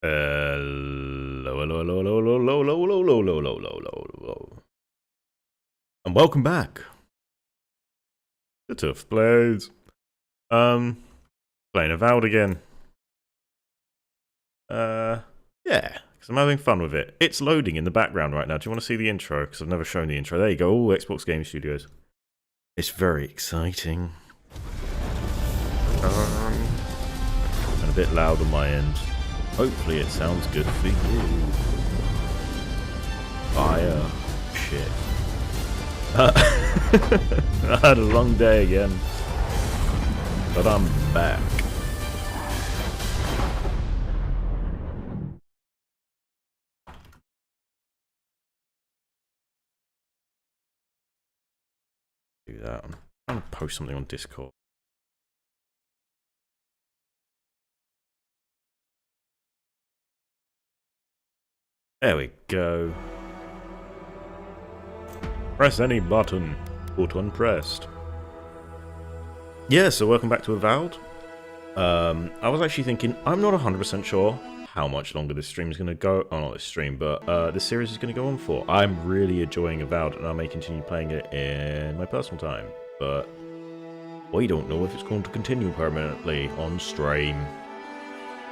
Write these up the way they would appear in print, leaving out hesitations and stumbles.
Hello, hello, hello, hello, hello, hello, hello, hello, hello, hello, hello, hello, hello. And welcome back to Tough Blades. Playing Avowed again. Yeah, because I'm having fun with it. It's loading in the background right now. Do you want to see the intro? Because I've never shown the intro. There you go, all Xbox Game Studios. It's very exciting. And a bit loud on my end. Hopefully it sounds good for you. Fire. Shit. I had a long day again. But I'm back. Do that. I'm trying to post something on Discord. There we go. Press any button. Put unpressed. Yeah, so welcome back to Avowed. I was actually thinking, I'm not 100% sure how much longer this stream is going to go. Oh, not this stream, but this series is going to go on for. I'm really enjoying Avowed, and I may continue playing it in my personal time. But we don't know if it's going to continue permanently on stream.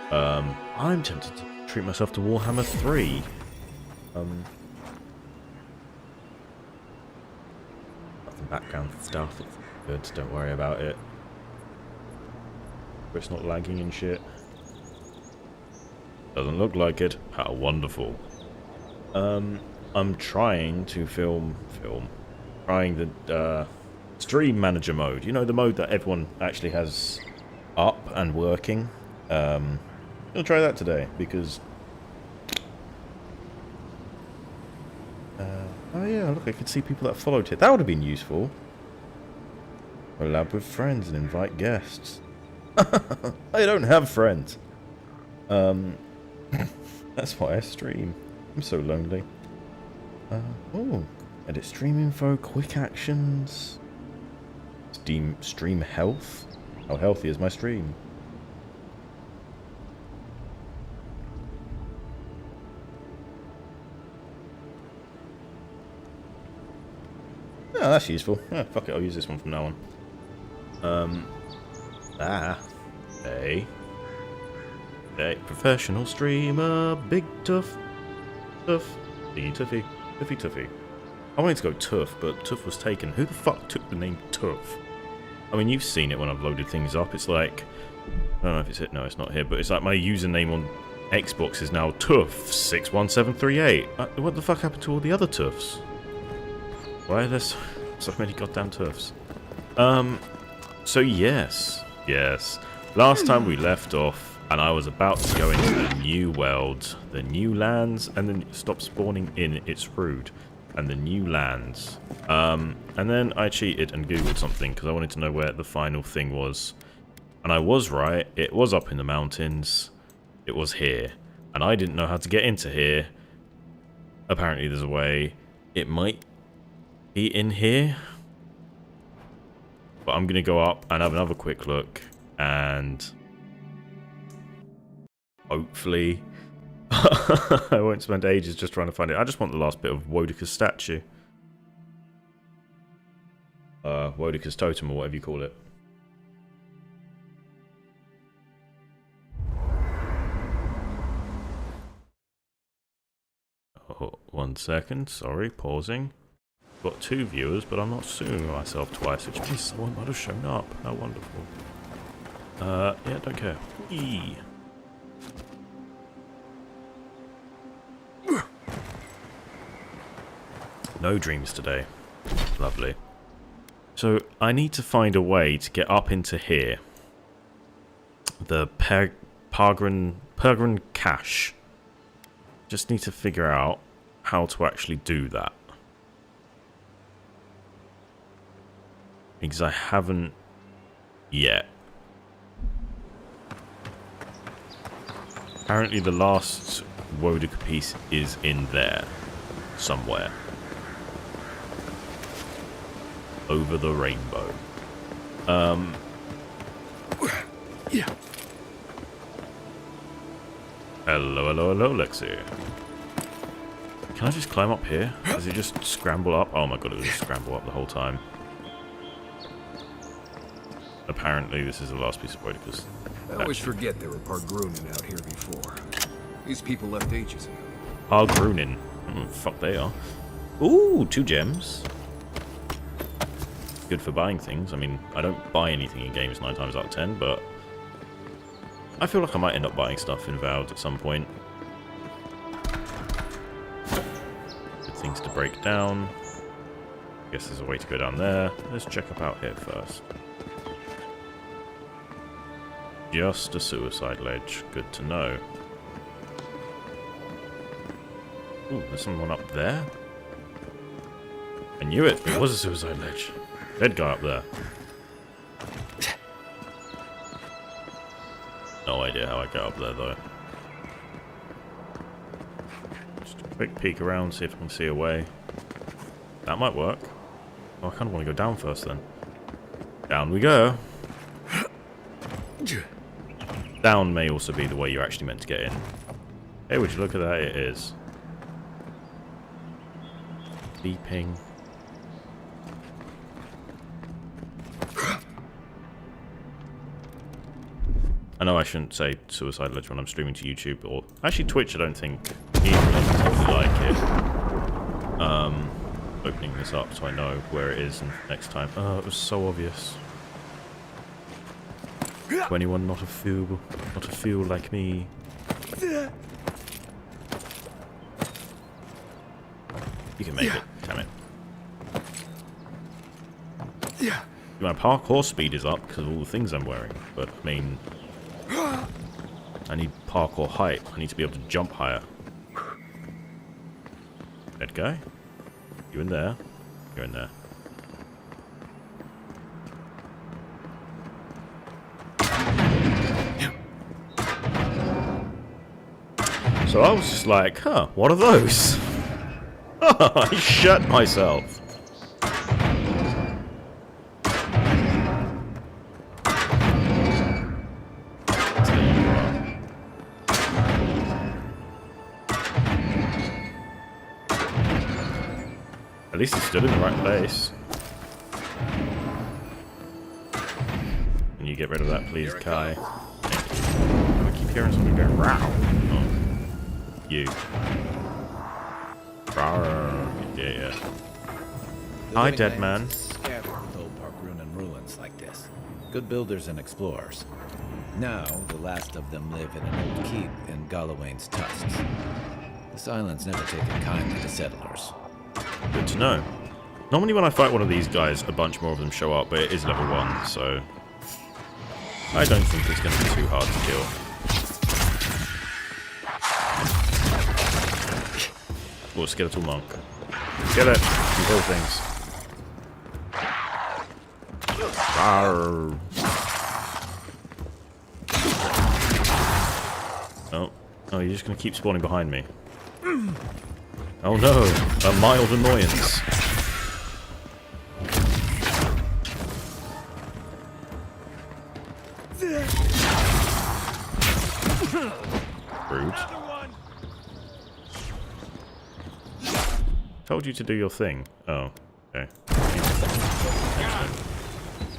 I'm tempted to treat myself to Warhammer 3. Nothing background stuff. It's good. Don't worry about it. It's not lagging and shit. Doesn't look like it. How wonderful. I'm trying to trying the stream manager mode. You know, the mode that everyone actually has up and working. I'll try that today because. Oh yeah, look, I could see people that followed it. That would have been useful. Collab with friends and invite guests. I don't have friends. That's why I stream. I'm so lonely. Oh, edit stream info, quick actions. Stream health. How healthy is my stream? Oh, that's useful. Yeah, fuck it, I'll use this one from now on. Hey. Hey, professional streamer, big tough. Biggie Tuffy. I wanted to go Tuff, but Tuff was taken. Who the fuck took the name Tuff? I mean, you've seen it when I've loaded things up. It's like, I don't know if it's it. No, it's not here, but it's like my username on Xbox is now Tuff61738. What the fuck happened to all the other Tuffs? Why are there so many goddamn Tuffs? So yes. Last time we left off, and I was about to go into the new world, the new lands, and then stop spawning in, it's rude, and the new lands. And then I cheated and googled something, because I wanted to know where the final thing was. And I was right, it was up in the mountains, it was here. And I didn't know how to get into here. Apparently there's a way. It might be in here. But I'm going to go up and have another quick look. And hopefully I won't spend ages just trying to find it. I just want the last bit of Wodika's statue. Wodika's totem or whatever you call it. Oh, 1 second, sorry, pausing. Got 2 viewers, but I'm not suing myself twice, which means someone might have shown up. How wonderful. Yeah, don't care. Eee. No dreams today. Lovely. So, I need to find a way to get up into here. The Pergrin cache. Just need to figure out how to actually do that. Because I haven't yet. Apparently the last Wodika piece is in there. Somewhere. Over the rainbow. Yeah. Hello, hello, hello, Lexi. Can I just climb up here? Does it just scramble up? Oh my god, it'll just scramble up the whole time. Apparently, this is the last piece of wood, because... I always forget there were Pargrunin out here before. These people left ages ago. Pargrunin. Fuck they are. Ooh, 2 gems. Good for buying things. I mean, I don't buy anything in games 9 times out of 10, but... I feel like I might end up buying stuff in Vowed at some point. Good things to break down. Guess there's a way to go down there. Let's check up out here first. Just a suicide ledge. Good to know. Ooh, there's someone up there? I knew it! It was a suicide ledge. Dead guy up there. No idea how I get up there, though. Just a quick peek around, see if I can see a way. That might work. Oh, I kind of want to go down first, then. Down we go. Down may also be the way you're actually meant to get in. Hey, would you look at that? It is. Beeping. I know I shouldn't say suicide ledge when I'm streaming to YouTube, or... Actually, Twitch, I don't think even like it. Opening this up so I know where it is next time. Oh, it was so obvious. To anyone not a fool like me. You can make it, damn it. My parkour speed is up because of all the things I'm wearing, but I mean, I need parkour height. I need to be able to jump higher. Dead guy? You in there? You're in there. So I was just like, huh, what are those? I shut myself. At least he stood in the right place. Can you get rid of that, please, Kai? I keep hearing something going, "Row." Oh. You. Yeah. Hi, dead man. Scattered with old Pargrunin ruins like this. Good builders and explorers. Now, the last of them live in an old keep in Gallowayne's tusks. This island's never taken kindly to settlers. Good to know. Normally when I fight one of these guys, a bunch more of them show up, but it is level 1, so... I don't think it's going to be too hard to kill. Oh, skeletal monk. Get it! You kill things. Arr. Oh, you're just going to keep spawning behind me. Oh no, a mild annoyance. Rude. Told you to do your thing. Oh, okay.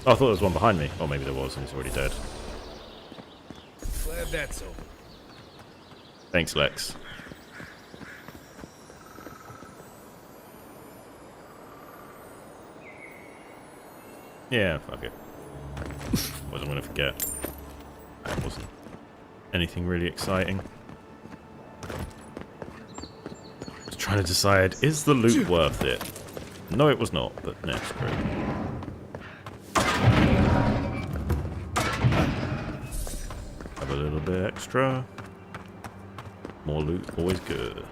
Oh, I thought there was one behind me. Oh, maybe there was and he's already dead. Glad that's over. Thanks, Lex. Yeah, fuck it. Wasn't gonna forget. That wasn't anything really exciting. Just trying to decide, is the loot worth it? No, it was not, but no, screw it. Have a little bit extra. More loot, always good.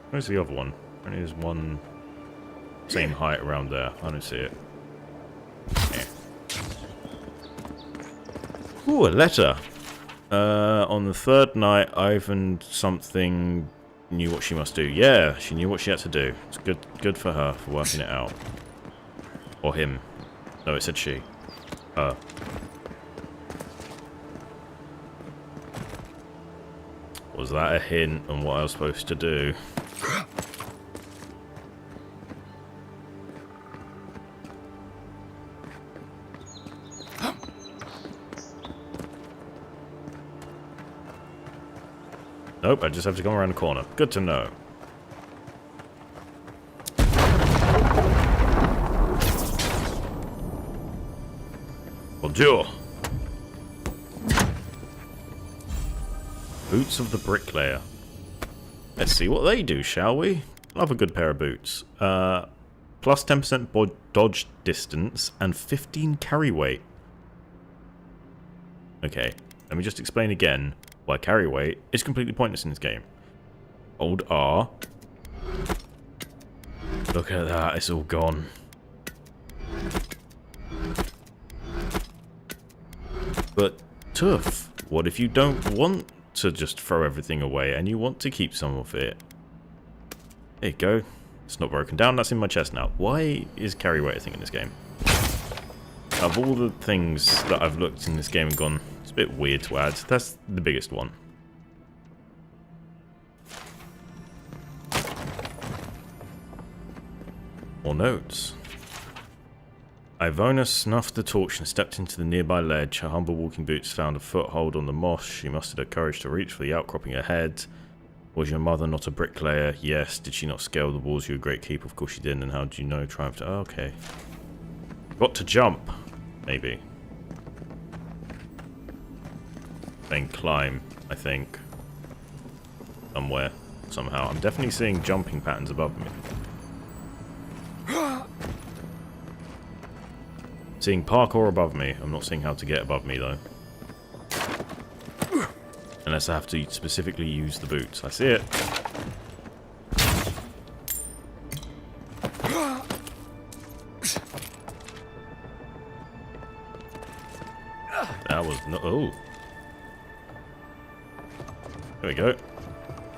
Where's the other one? Only there's one same height around there. I don't see it. Yeah. Ooh, a letter. On the third night, Ivan something knew what she must do. Yeah, she knew what she had to do. It's good for her for working it out. Or him. No, it said she. Was that a hint on what I was supposed to do? Nope, I just have to go around the corner. Good to know. Bonjour. Boots of the Bricklayer. Let's see what they do, shall we? Love a good pair of boots. Plus 10% dodge distance and 15 carry weight. Okay, let me just explain again why carry weight is completely pointless in this game. Hold R. Look at that, it's all gone. But, tough. What if you don't want to just throw everything away and you want to keep some of it? There you go. It's not broken down, that's in my chest now. Why is carry weight a thing in this game? Of all the things that I've looked in this game and gone, it's a bit weird to add, that's the biggest one. More notes. Ivona snuffed the torch and stepped into the nearby ledge. Her humble walking boots found a foothold on the moss. She mustered her courage to reach for the outcropping ahead. Was your mother not a bricklayer? Yes. Did she not scale the walls? You a great keep? Of course she did. And how did you know? Triumphed. Oh, okay. Got to jump. Maybe. Then climb, I think. Somewhere. Somehow. I'm definitely seeing jumping patterns above me. Seeing parkour above me. I'm not seeing how to get above me, though. Unless I have to specifically use the boots. I see it. That was no... Oh. There we go.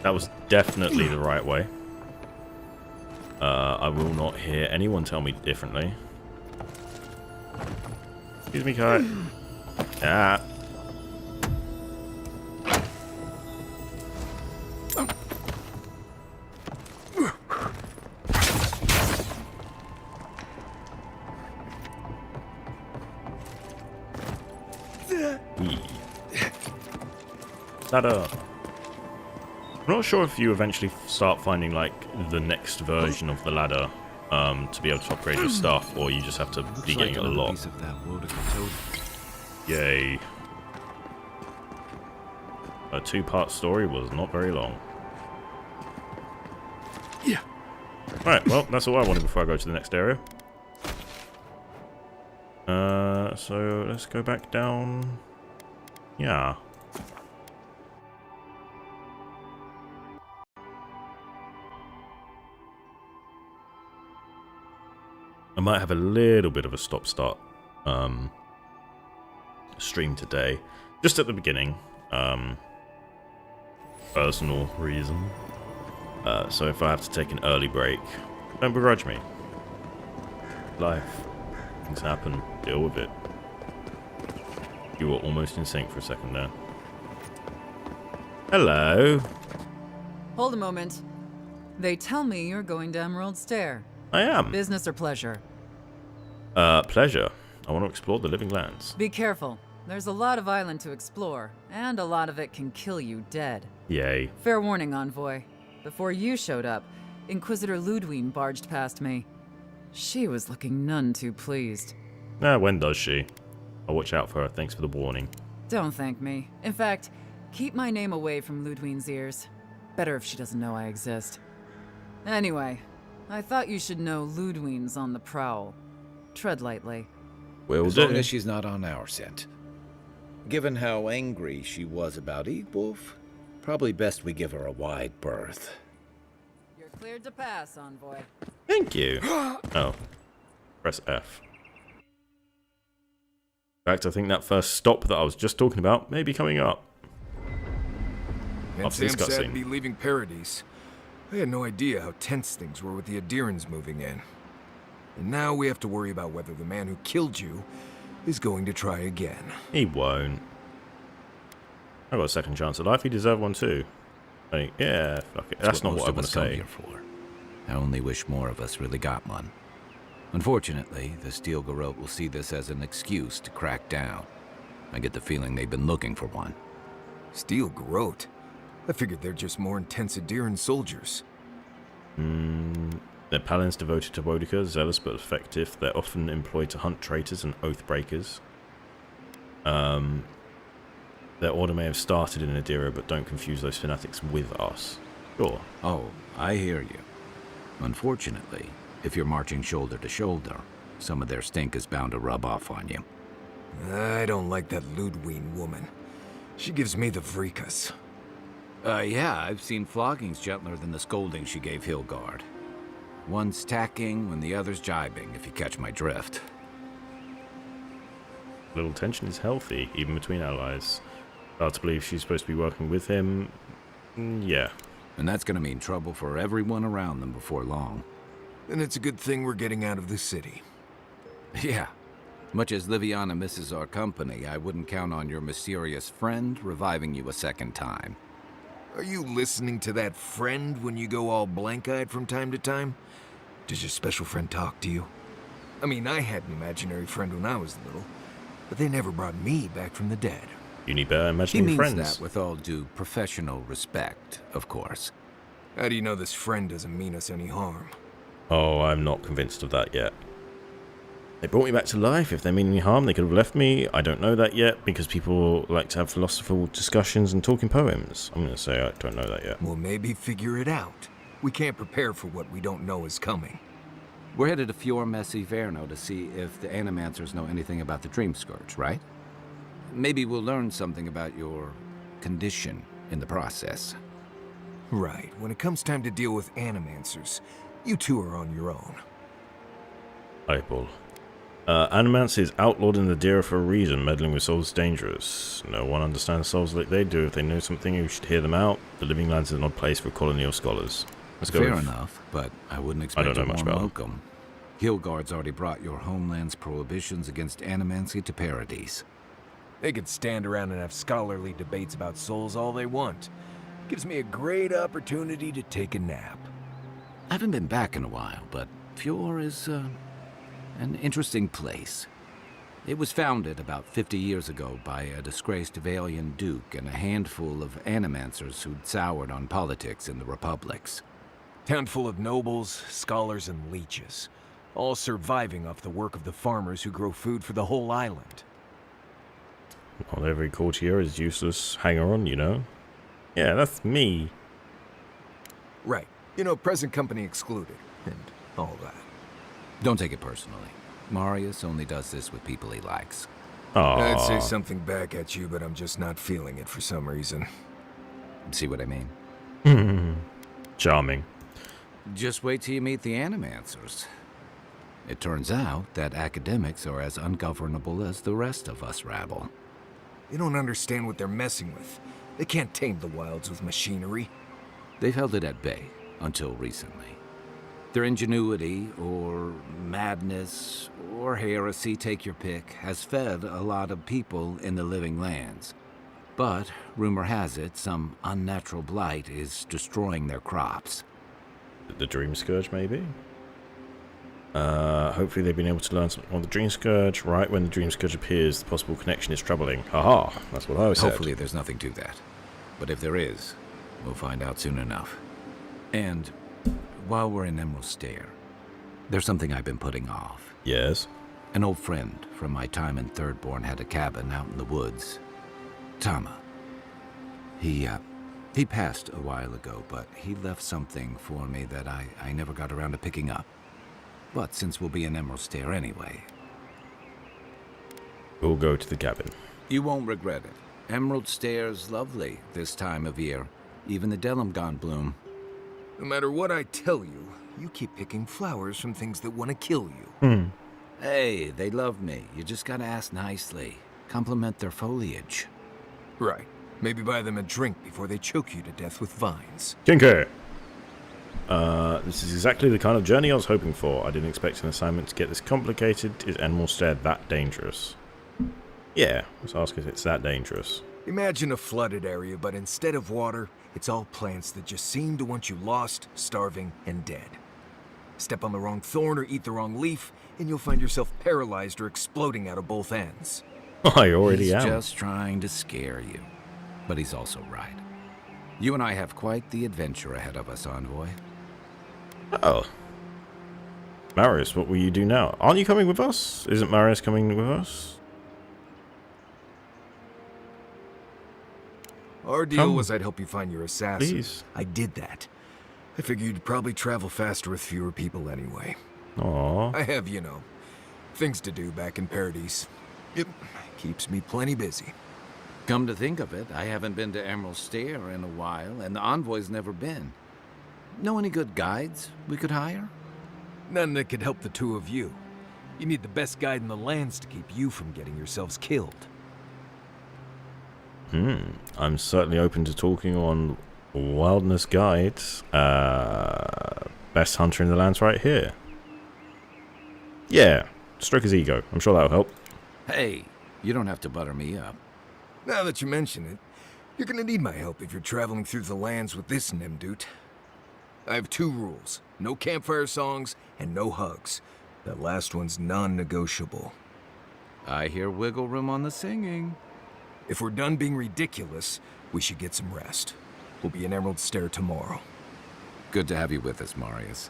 That was definitely the right way. I will not hear anyone tell me differently. Excuse me, Kai. Ah. Ladder. I'm not sure if you eventually start finding like the next version of the ladder to be able to upgrade your stuff, or you just have to be getting it a lot. Piece of that Yay. A two-part story was not very long. Yeah. Right, well, that's all I wanted before I go to the next area. So let's go back down. Yeah. I might have a little bit of a stop-start stream today, just at the beginning. Personal reason. So if I have to take an early break, don't begrudge me. Life. Things happen. Deal with it. You were almost in sync for a second there. Hello. Hold a moment. They tell me you're going to Emerald Stair. I am. Business or pleasure? Pleasure. I want to explore the living lands. Be careful. There's a lot of island to explore, and a lot of it can kill you dead. Yay. Fair warning, Envoy. Before you showed up, Inquisitor Ludwine barged past me. She was looking none too pleased. When does she? I'll watch out for her. Thanks for the warning. Don't thank me. In fact, keep my name away from Ludwine's ears. Better if she doesn't know I exist. Anyway, I thought you should know Ludwine's on the prowl. Tread lightly. Will As do. long as she's not on our scent. Given how angry she was about Wolf, probably best we give her a wide berth. You're cleared to pass, Envoy. Thank you. Oh. Press F. In fact, I think that first stop that I was just talking about may be coming up. And After Sam this said cutscene. to be leaving Paradise. I had no idea how tense things were with the Adirans moving in. And now we have to worry about whether the man who killed you is going to try again. He won't. I got a second chance at life. He deserved one too. Like, yeah, fuck it. That's not what I want to say. Here for. I only wish more of us really got one. Unfortunately, the Steel Garrote will see this as an excuse to crack down. I get the feeling they've been looking for one. Steel Garrote? I figured they're just more intense adherent soldiers. They're paladins devoted to Boudica, zealous but effective. They're often employed to hunt traitors and oath breakers. Their order may have started in Adira, but don't confuse those fanatics with us. Sure. Oh, I hear you. Unfortunately, if you're marching shoulder to shoulder, some of their stink is bound to rub off on you. I don't like that Ludwig woman. She gives me the vricas. Yeah, I've seen floggings gentler than the scolding she gave Hilgard. One's tacking when the other's jibing, if you catch my drift. Little tension is healthy, even between allies. Hard to believe she's supposed to be working with him. Yeah. And that's gonna mean trouble for everyone around them before long. Then it's a good thing we're getting out of the city. Yeah. Much as Liviana misses our company, I wouldn't count on your mysterious friend reviving you a second time. Are you listening to that friend when you go all blank-eyed from time to time? Does your special friend talk to you? I mean, I had an imaginary friend when I was little, but they never brought me back from the dead. You need better He imaginary means friends. that with all due professional respect, of course. How do you know this friend doesn't mean us any harm? Oh, I'm not convinced of that yet. They brought me back to life. If they mean any harm, they could have left me. I don't know that yet, because people like to have philosophical discussions and talk in poems. I'm going to say I don't know that yet. Well, maybe figure it out. We can't prepare for what we don't know is coming. We're headed to Fior Messi Verno to see if the Animancers know anything about the Dream Scourge, right? Maybe we'll learn something about your condition in the process. Right. When it comes time to deal with Animancers, you two are on your own. Eyeball. Animance is outlawed in the Dira for a reason. Meddling with souls is dangerous. No one understands souls like they do. If they know something, you should hear them out. The Living Lands is an odd place for colonial scholars. Let's go Fair with- enough, but I wouldn't I expect don't know you much more about welcome. Hilgard's already brought your homeland's prohibitions against animancy to paradise. They could stand around and have scholarly debates about souls all they want. Gives me a great opportunity to take a nap. I haven't been back in a while, but Fior is, an interesting place. It was founded about 50 years ago by a disgraced Valian duke and a handful of animancers who'd soured on politics in the republics. Town full of nobles, scholars, and leeches. All surviving off the work of the farmers who grow food for the whole island. Not every courtier is useless hanger-on, you know? Yeah, that's me. Right. You know, present company excluded, and all that. Don't take it personally. Marius only does this with people he likes. I'd say Aww. something back at you, but I'm just not feeling it for some reason. See what I mean? Charming. Just wait till you meet the Animancers. It turns out that academics are as ungovernable as the rest of us rabble. They don't understand what they're messing with. They can't tame the wilds with machinery. They've held it at bay until recently. Their ingenuity, or madness, or heresy, take your pick, has fed a lot of people in the Living Lands. But, rumor has it, some unnatural blight is destroying their crops. The Dream Scourge, maybe? Hopefully they've been able to learn something on the Dream Scourge. Right when the Dream Scourge appears, the possible connection is troubling. Haha, that's what I said. Hopefully there's nothing to that. But if there is, we'll find out soon enough. And while we're in Emerald Stair, there's something I've been putting off. Yes? An old friend from my time in Thirdborn had a cabin out in the woods. Tama. He passed a while ago, but he left something for me that I never got around to picking up. But since we'll be in Emerald Stair anyway... We'll go to the cabin. You won't regret it. Emerald Stair's lovely this time of year. Even the Delimgon bloom. No matter what I tell you, you keep picking flowers from things that want to kill you. Hey, they love me. You just gotta ask nicely. Compliment their foliage. Right. Maybe buy them a drink before they choke you to death with vines. Kinker! This is exactly the kind of journey I was hoping for. I didn't expect an assignment to get this complicated. Is Emerald Stair that dangerous? Yeah, let's ask if it's that dangerous. Imagine a flooded area, but instead of water, it's all plants that just seem to want you lost, starving, and dead. Step on the wrong thorn or eat the wrong leaf, and you'll find yourself paralyzed or exploding out of both ends. I already He's am. just trying to scare you. But he's also right. You and I have quite the adventure ahead of us, Envoy. Oh. Marius, what will you do now? Aren't you coming with us? Isn't Marius coming with us? Our deal Come. was I'd help you find your assassin. Please. I did that. I figured you'd probably travel faster with fewer people anyway. Aww. I have, things to do back in Paradise. It keeps me plenty busy. Come to think of it, I haven't been to Emerald Stair in a while, and the Envoy's never been. Know any good guides we could hire? None that could help the two of you. You need the best guide in the lands to keep you from getting yourselves killed. I'm certainly open to talking on Wilderness Guides. Best hunter in the lands right here. Yeah, stroke his ego. I'm sure that'll help. Hey, you don't have to butter me up. Now that you mention it, you're gonna need my help if you're traveling through the lands with this Nimdut. I have 2 rules. No campfire songs and no hugs. That last one's non-negotiable. I hear wiggle room on the singing. If we're done being ridiculous, we should get some rest. We'll be in Emerald Stair tomorrow. Good to have you with us, Marius.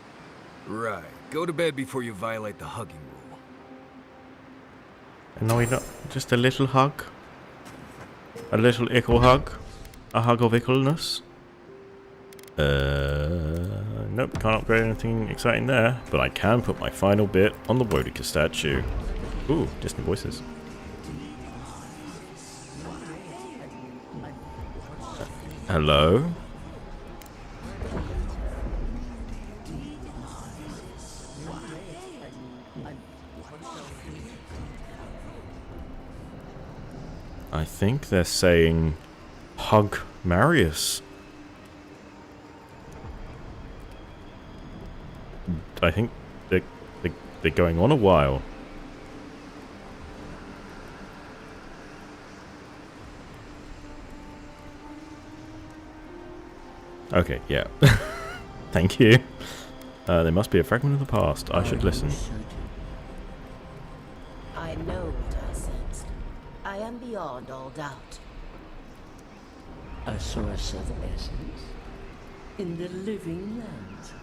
Right. Go to bed before you violate the hugging rule. No, we not. Just a little hug. A little ickle hug. A hug of ickleness. Nope, can't upgrade anything exciting there. But I can put my final bit on the Wodica statue. Ooh, distant voices. Hello? I think they're saying hug Marius. I think they're going on a while. Okay, yeah. Thank you. There must be a fragment of the past. I should listen. I know what I sensed. I am beyond all doubt. A source of essence? In the living lands?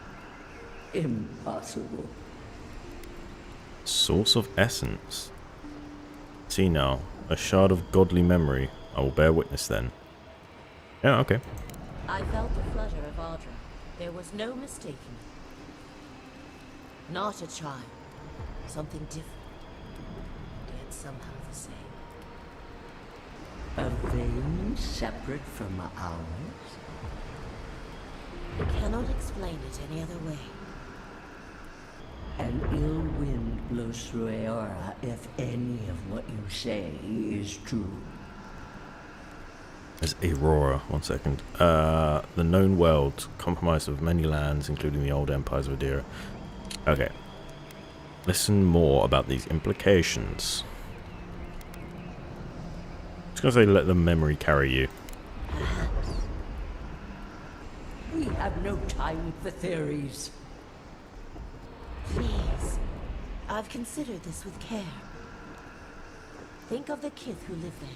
Impossible. Source of essence. See now, a shard of godly memory. I will bear witness then. Yeah, okay. I felt the flutter of Audra. There was no mistaking it. Not a child. Something different. Yet somehow the same. A vein separate from ours? I cannot explain it any other way. An ill wind blows through Aora if any of what you say is true. There's Aurora. 1 second. The known world, compromised of many lands, including the old empires of Adira. Okay. Listen more about these implications. Just gonna say let the memory carry you. Perhaps. We have no time for theories. Please. I've considered this with care. Think of the kith who live there.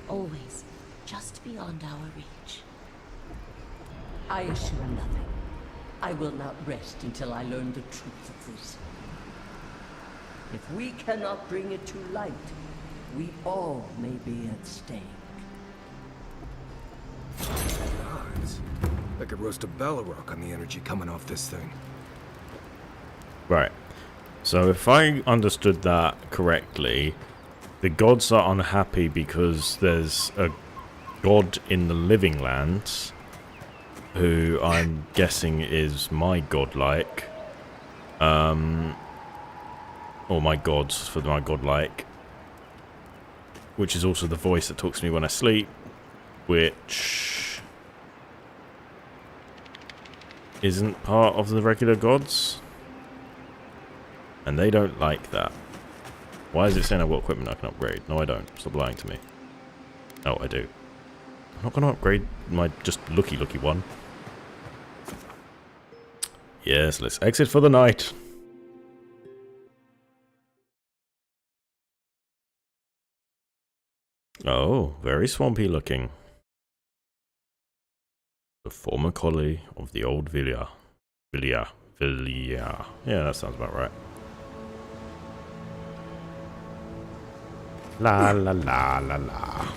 Always. Just beyond our reach. I assume nothing. I will not rest until I learn the truth of this. If we cannot bring it to light, we all may be at stake. Gods. I could roast a Balrog on the energy coming off this thing. Right. So if I understood that correctly, the gods are unhappy because there's a god in the living lands who I'm guessing is my godlike. Or my gods for my godlike. Which is also the voice that talks to me when I sleep. Which isn't part of the regular gods. And they don't like that. Why is it saying I've got equipment I can upgrade? No, I don't. Stop lying to me. Oh, I do. I'm not going to upgrade my just looky one. Yes, let's exit for the night. Oh, very swampy looking. The former collie of the old villa. Villa. Yeah, that sounds about right. La la la la la.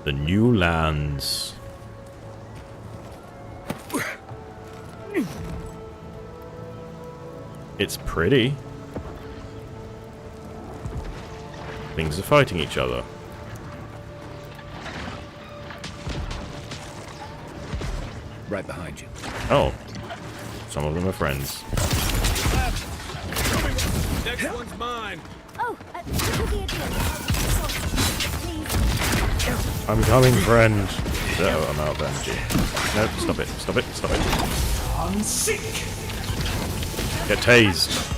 The new lands. It's pretty. Things are fighting each other. Right behind you. Oh. Some of them are friends. Next one's mine. Oh, please. I'm coming, friend. Oh, I'm out of energy. No, stop it. Stop it. Stop it. I'm sick. Get tased.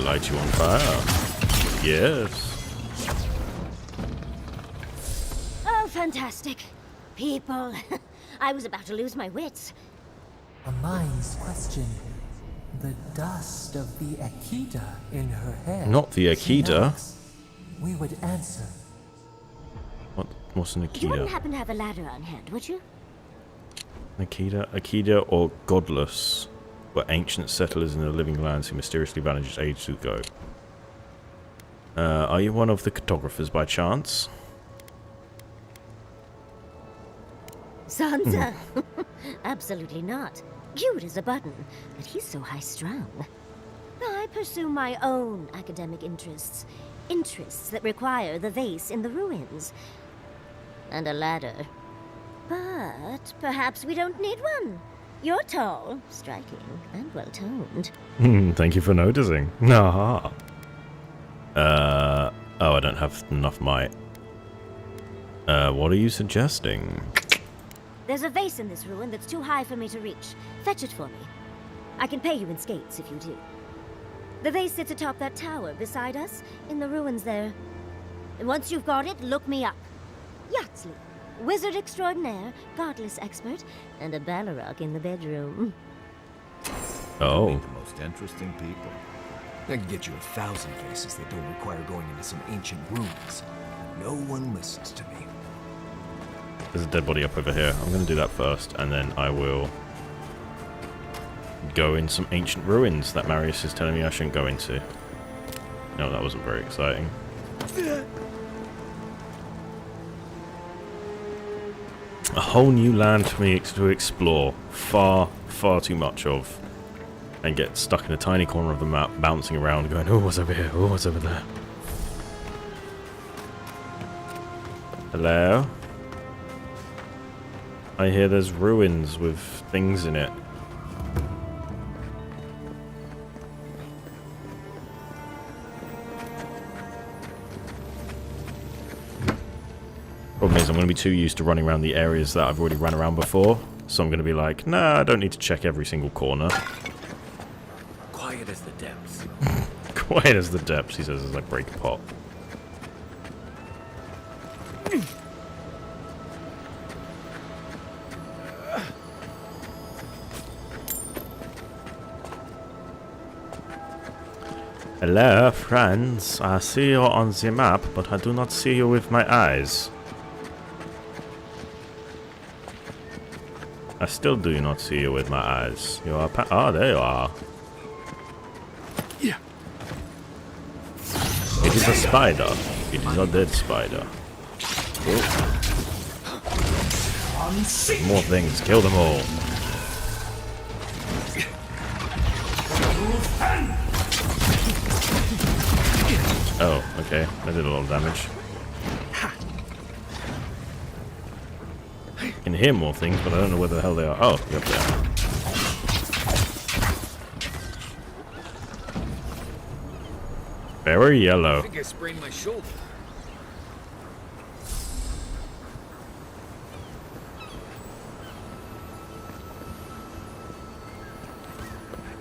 Light you on fire. Yes. Oh, fantastic. People. I was about to lose my wits. A mind's question. The dust of the Akita in her hair. Not the She Akita. asks, we would answer. What's an You wouldn't Akita? happen to have a ladder on hand, would you? Akita or Godless were ancient settlers in the living lands who mysteriously vanished ages ago. Are you one of the cartographers by chance? Sansa? Absolutely not. Cute as a button, but he's so high-strung. I pursue my own academic interests. Interests that require the vase in the ruins. And a ladder. But perhaps we don't need one. You're tall, striking, and well-toned. Thank you for noticing. Aha. Oh, I don't have enough might. What are you suggesting? There's a vase in this ruin that's too high for me to reach. Fetch it for me. I can pay you in skates if you do. The vase sits atop that tower beside us, in the ruins there. And once you've got it, look me up. Yatsley, wizard extraordinaire, godless expert, and a Balrog in the bedroom. Oh. Meet the most interesting people. I can get you 1,000 vases that don't require going into some ancient ruins. No one listens to me. There's a dead body up over here. I'm going to do that first, and then I will go in some ancient ruins that Marius is telling me I shouldn't go into. No, that wasn't very exciting. A whole new land for me to explore. Far, far too much of. And get stuck in a tiny corner of the map, bouncing around, going, oh, what's over here? Oh, what's over there? Hello? I hear there's ruins with things in it. Problem is, I'm going to be too used to running around the areas that I've already run around before. So I'm going to be like, nah, I don't need to check every single corner. Quiet as the depths. Quiet as the depths, he says as I break a pot. Hello, friends. I see you on the map, but I do not see you with my eyes. I still do not see you with my eyes. You are there you are. Yeah. It is a spider. It is a dead spider. I'm sick. More things. Kill them all. Oh, okay. That did a lot of damage. I can hear more things, but I don't know where the hell they are. Oh, you're up there. Very I yellow. think I sprained my shoulder.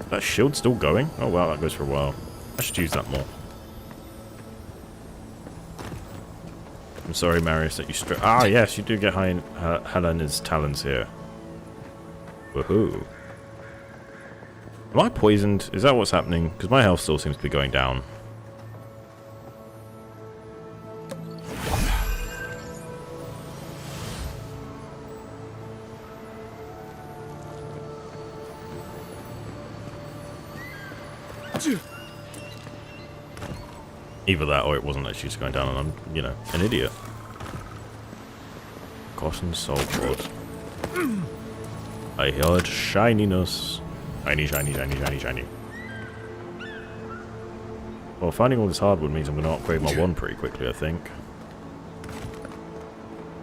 That shield's still going? Oh wow, that goes for a while. I should use that more. I'm sorry, Marius, that you Ah, yes, you do get Helena's talons here. Woohoo. Am I poisoned? Is that what's happening? Because my health still seems to be going down. Either that or it wasn't actually just going down and I'm, you know, an idiot. Cotton soul rod. I heard shininess. Shiny, shiny, shiny, shiny, shiny. Well, finding all this hardwood means I'm going to upgrade my one pretty quickly, I think.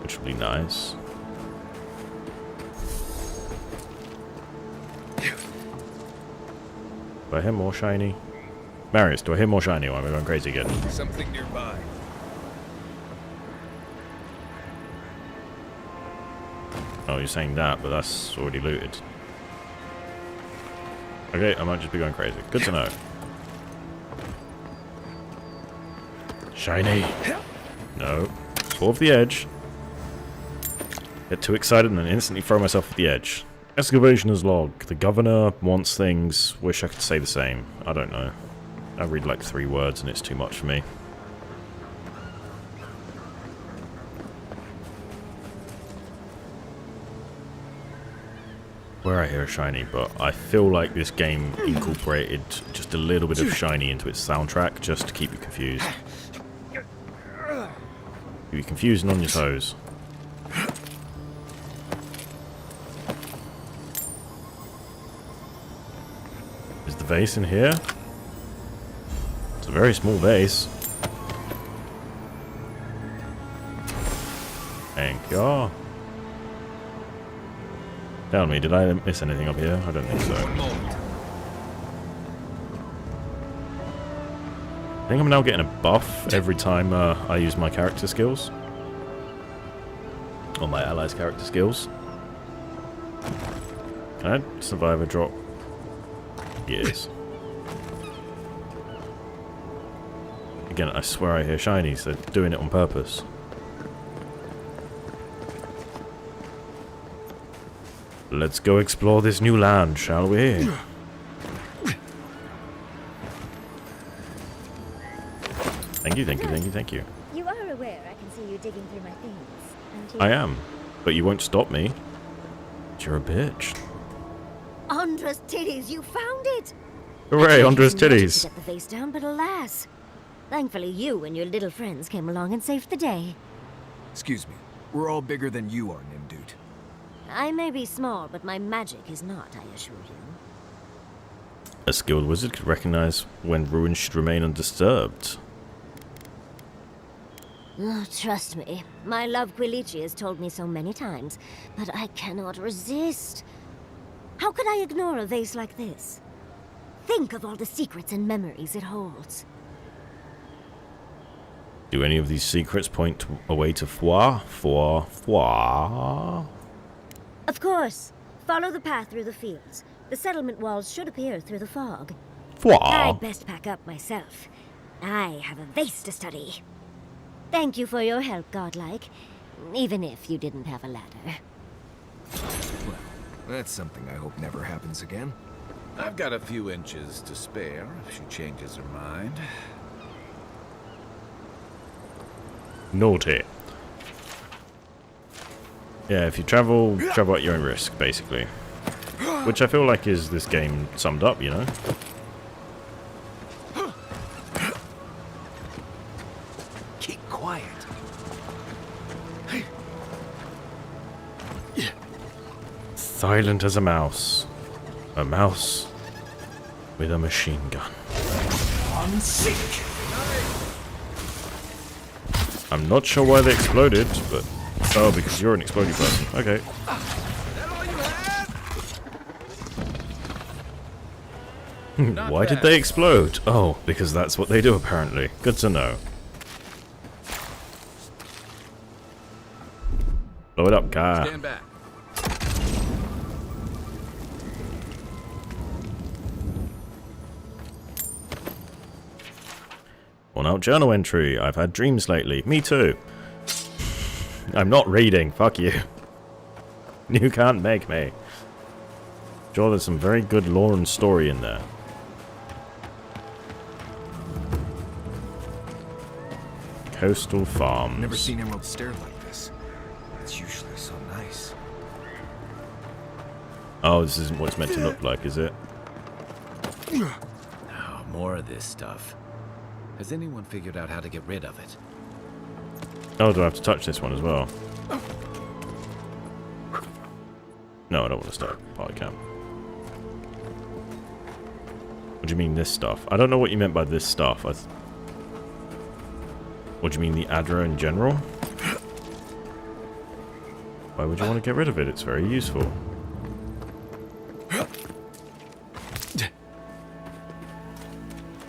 Which will be nice. Do I hear more shiny? Marius, do I hear more shiny or am I going crazy again? Something nearby. Oh, you're saying that, but that's already looted. Okay, I might just be going crazy. Good to know. Shiny. No. Fall off the edge. Get too excited and then instantly throw myself off the edge. Excavation is log. The governor wants things. Wish I could say the same. I don't know. I read like 3 words and it's too much for me. Where I hear a shiny, but I feel like this game incorporated just a little bit of shiny into its soundtrack just to keep you confused. Keep you confused and on your toes. Is the vase in here? It's a very small vase. Thank you. Tell me, did I miss anything up here? I don't think so. I think I'm now getting a buff every time I use my character skills. Or my allies' character skills. Can I survive a drop? Yes. Again, I swear I hear shinies. They're doing it on purpose. Let's go explore this new land, shall we? Thank you, thank you, thank you, thank you. You are aware I can see you digging through my things, aren't you? I am, but you won't stop me. You're a bitch. Andra's titties, you found it! Hooray, Andra's I wanted titties. to get the face down, but alas. Thankfully you and your little friends came along and saved the day. Excuse me. We're all bigger than you are, Nimdude. I may be small, but my magic is not, I assure you. A skilled wizard could recognize when ruins should remain undisturbed. Oh, trust me, my love Quilici has told me so many times, but I cannot resist. How could I ignore a vase like this? Think of all the secrets and memories it holds. Do any of these secrets point away to Foire? Foire? Of course. Follow the path through the fields. The settlement walls should appear through the fog. Foire? I'd best pack up myself. I have a vase to study. Thank you for your help, Godlike. Even if you didn't have a ladder. Well, that's something I hope never happens again. I've got a few inches to spare if she changes her mind. Naughty. Yeah, if you travel at your own risk, basically. Which I feel like is this game summed up, you know? Keep quiet. Silent as a mouse. A mouse with a machine gun. I'm sick. I'm not sure why they exploded, but... Oh, because you're an exploding person. Okay. Why did they explode? Oh, because that's what they do apparently. Good to know. Blow it up, guy. Stand back. Well, now journal entry. I've had dreams lately. Me too. I'm not reading. Fuck you. You can't make me. Sure, there's some very good lore and story in there. Coastal farms. Never seen Emerald Stair like this. It's usually so nice. Oh, this isn't what it's meant to look like, is it? Oh, more of this stuff. Has anyone figured out how to get rid of it? Oh, do I have to touch this one as well? No, I don't want to start party camp. What do you mean this stuff? I don't know what you meant by this stuff. What do you mean, the Adra in general? Why would you want to get rid of it? It's very useful.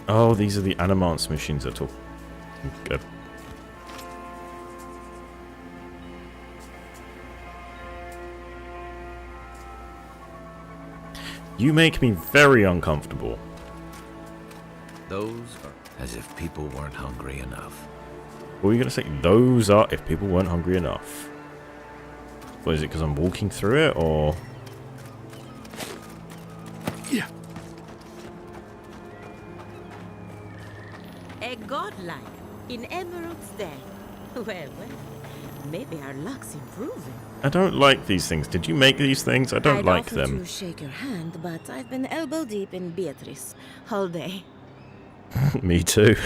Oh, these are the Animance machines at all. Good. You make me very uncomfortable. Those are as if people weren't hungry enough. What were you going to say? Those are if people weren't hungry enough. What is it, because I'm walking through it, or...? Yeah. A godlike in Emerald's Day. Well, maybe our luck's improving. I don't like these things. Did you make these things? I don't I'd like offer them. to shake your hand, but I've been elbow deep in Beatrice all day. Me too.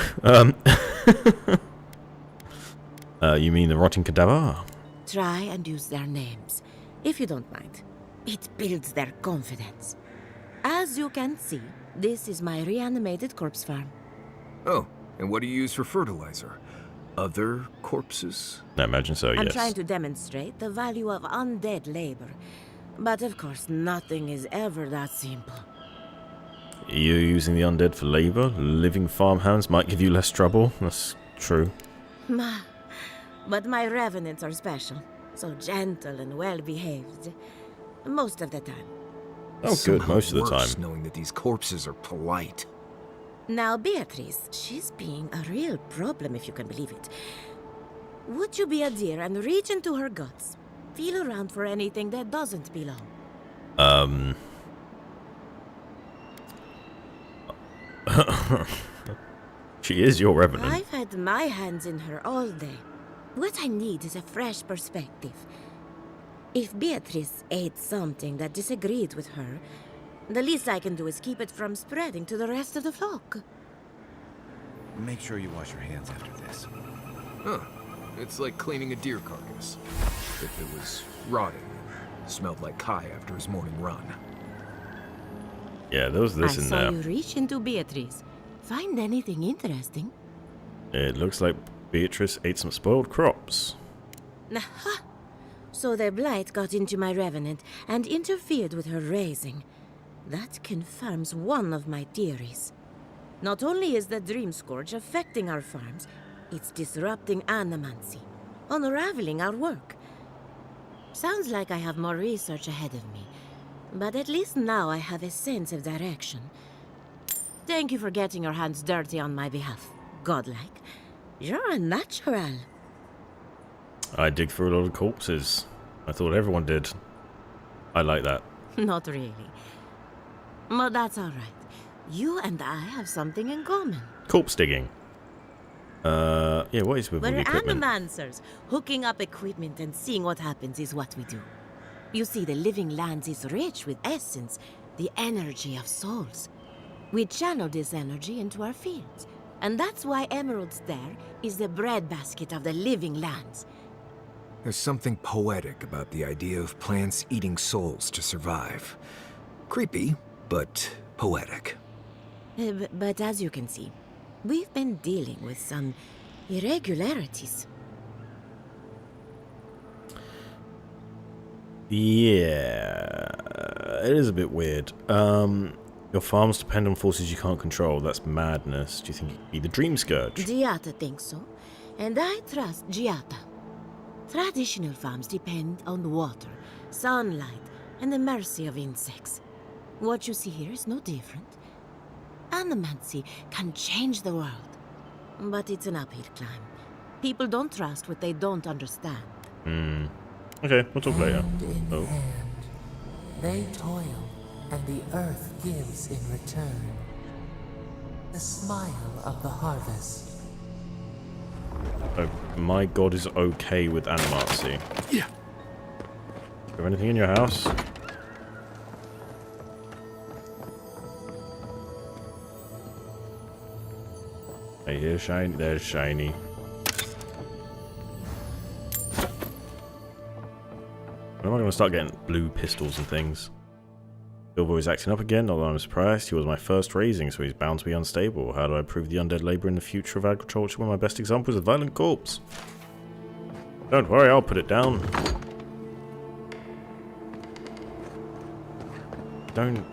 You mean the rotting cadaver? Try and use their names, if you don't mind. It builds their confidence. As you can see, this is my reanimated corpse farm. Oh, and what do you use for fertilizer? Other corpses? I imagine so, I'm yes. trying to demonstrate the value of undead labor. But of course, nothing is ever that simple. You're using the undead for labor? Living farmhands might give you less trouble. That's true. But my revenants are special. So gentle and well-behaved. Most of the time. Oh, good, Somehow most of the worse time. knowing that these corpses are polite. Now, Beatrice, she's being a real problem, if you can believe it. Would you be a dear and reach into her guts? Feel around for anything that doesn't belong. She is your revenant. I've had my hands in her all day. What I need is a fresh perspective. If Beatrice ate something that disagreed with her, the least I can do is keep it from spreading to the rest of the flock. Make sure you wash your hands after this. Huh. It's like cleaning a deer carcass. If it was rotting, smelled like Kai after his morning run. Yeah, there was this I in saw there. you reach into Beatrice. Find anything interesting? It looks like Beatrice ate some spoiled crops. Aha! So the blight got into my revenant and interfered with her raising. That confirms one of my theories. Not only is the Dream Scourge affecting our farms, it's disrupting animancy, unraveling our work. Sounds like I have more research ahead of me, but at least now I have a sense of direction. Thank you for getting your hands dirty on my behalf, godlike. You're a natural. I dig through a lot of corpses. I thought everyone did. I like that. Not really. But that's all right. You and I have something in common. Corpse digging. Yeah, what is with all the We're equipment? animancers. Hooking up equipment and seeing what happens is what we do. You see, the living lands is rich with essence, the energy of souls. We channel this energy into our fields. And that's why Emerald's Stair is the breadbasket of the living lands. There's something poetic about the idea of plants eating souls to survive. Creepy, but poetic. But as you can see, we've been dealing with some irregularities. Yeah, it is a bit weird. Your farms depend on forces you can't control. That's madness. Do you think you could be the Dream Scourge? Giata thinks so, and I trust Giata. Traditional farms depend on water, sunlight, and the mercy of insects. What you see here is no different. Animancy can change the world, but it's an uphill climb. People don't trust what they don't understand. Okay, we'll talk later. Hand in Oh. hand, they toil, and the earth gives in return. The smile of the harvest. Oh, my god is okay with animacy. Yeah. Do you have anything in your house? I hear shiny. There's shiny. When am I going to start getting blue pistols and things? Silver is acting up again, although I'm surprised. He was my first raising, so he's bound to be unstable. How do I prove the undead labour in the future of agriculture when my best example is a violent corpse? Don't worry, I'll put it down. Don't...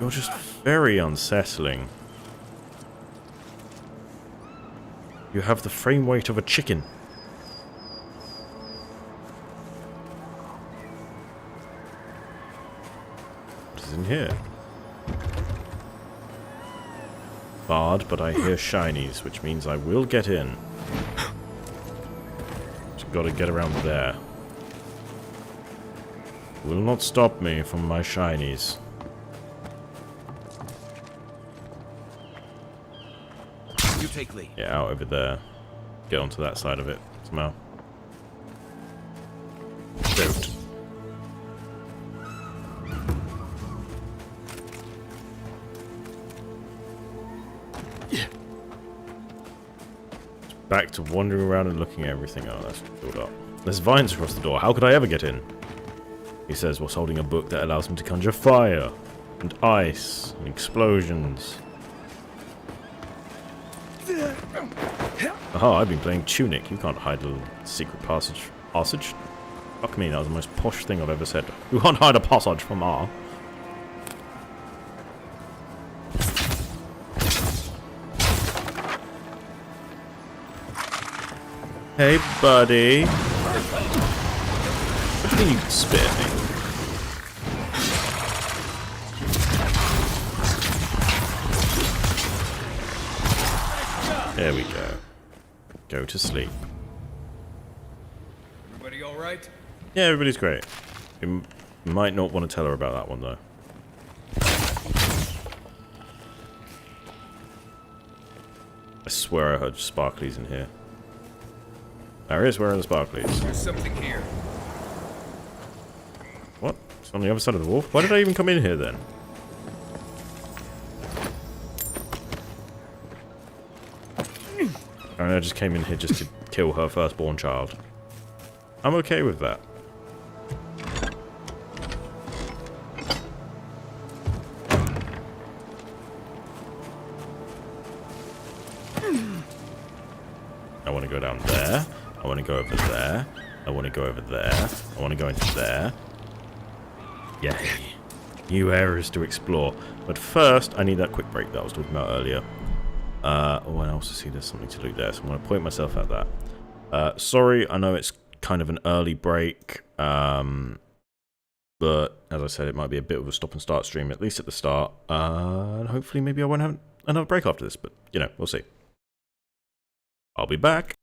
You're just very unsettling. You have the frame weight of a chicken. In here. Barred, but I hear shinies, which means I will get in. Just gotta get around there. Will not stop me from my shinies. You take lead. Yeah, out over there. Get onto that side of it somehow. Don't. Back to wandering around and looking at everything. Oh, that's filled up. There's vines across the door. How could I ever get in? He says whilst holding a book that allows him to conjure fire and ice and explosions. Aha, I've been playing Tunic. You can't hide a secret passage. Passage? Fuck me, that was the most posh thing I've ever said. You can't hide a passage from R. Hey, buddy. What do you mean you spit at me? There we go. Go to sleep. Everybody all right? Yeah, everybody's great. You might not want to tell her about that one, though. I swear I heard sparklies in here. There is, where are the sparklies? There's something here. What? It's on the other side of the wall? Why did I even come in here, then? Apparently I just came in here just to kill her firstborn child. I'm okay with that. I want to go down there. I want to go over there. I want to go over there. I want to go into there. Yay. New areas to explore. But first, I need that quick break that I was talking about earlier. Oh, and I also see there's something to loot there, so I'm going to point myself at that. Sorry, I know it's kind of an early break. But, as I said, it might be a bit of a stop and start stream, at least at the start. And hopefully maybe I won't have another break after this, but, you know, we'll see. I'll be back.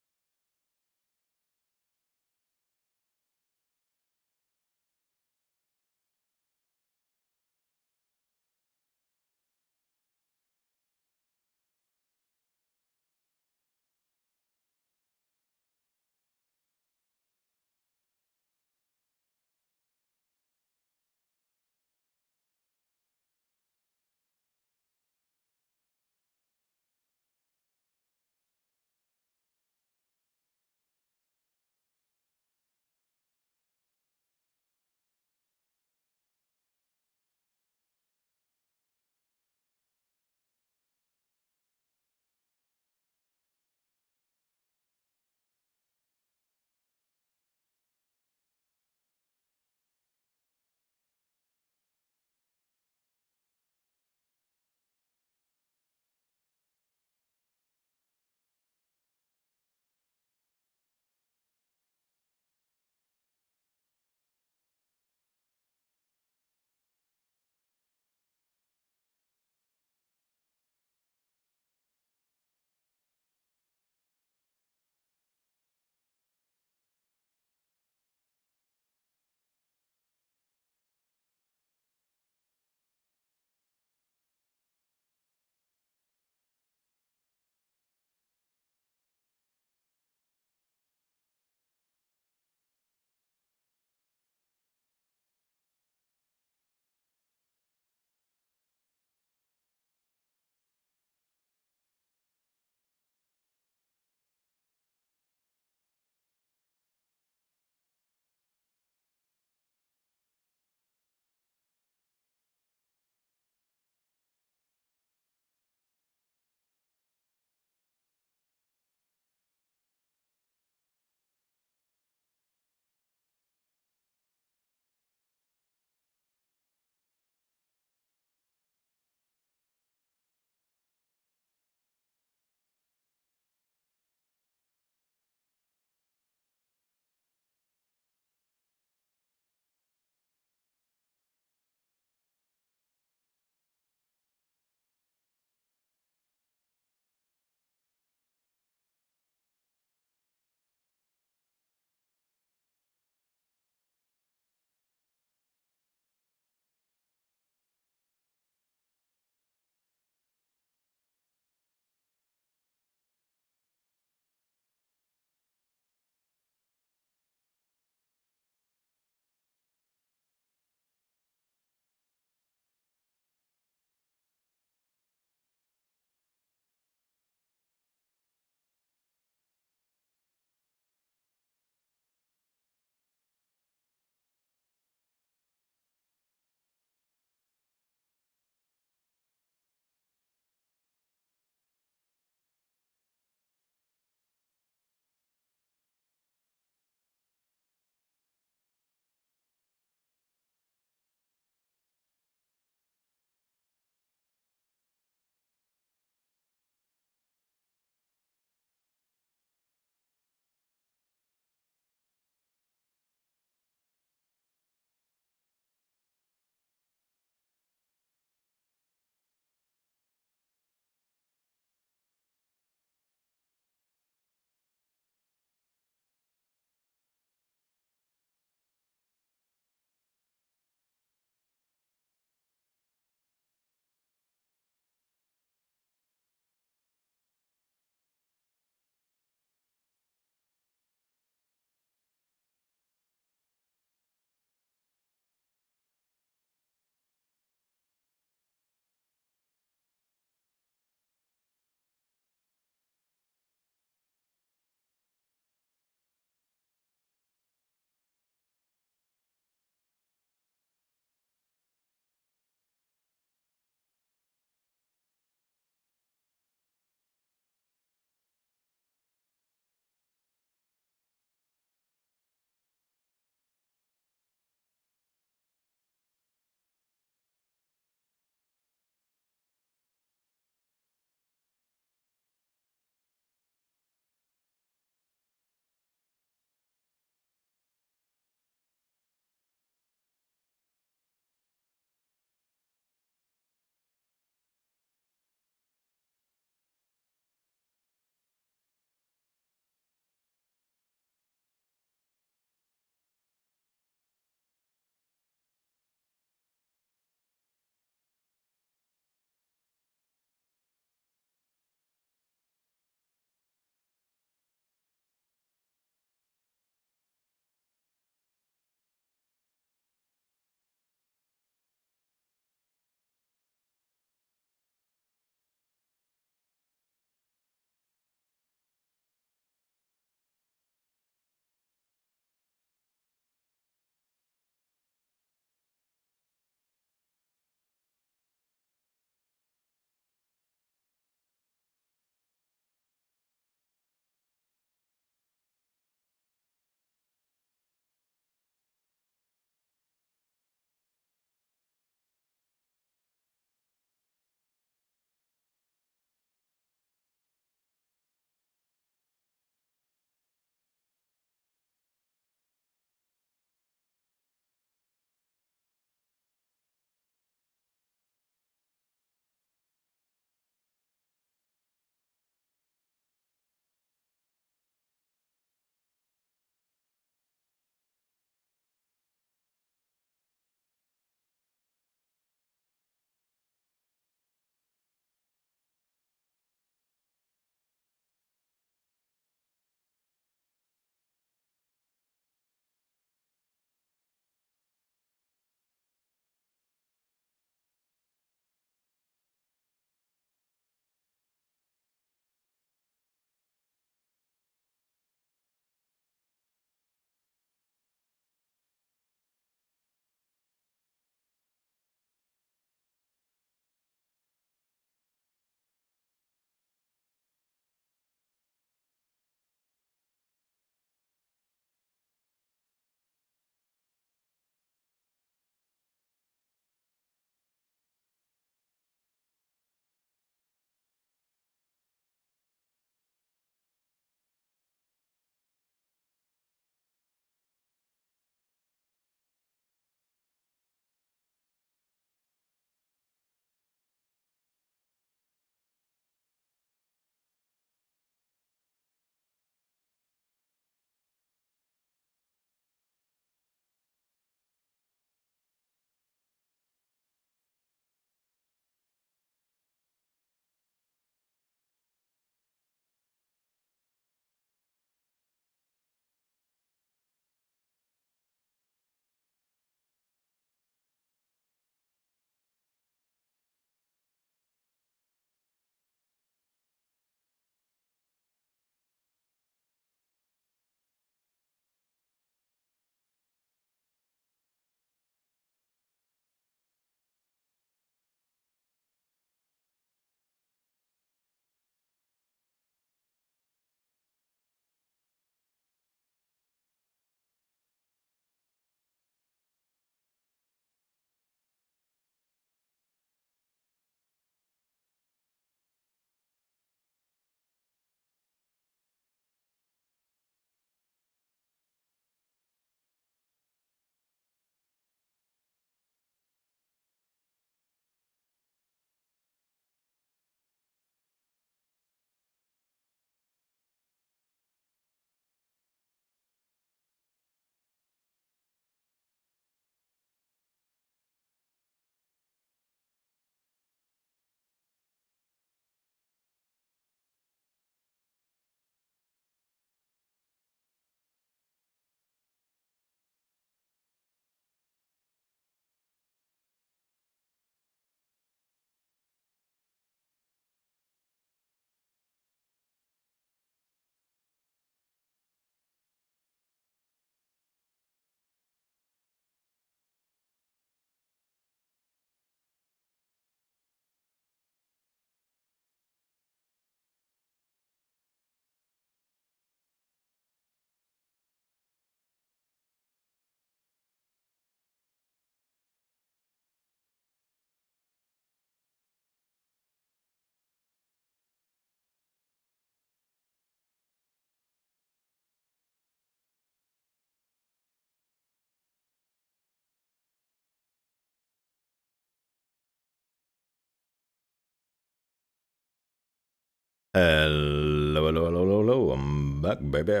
Hello, hello, hello, hello, hello. I'm back, baby.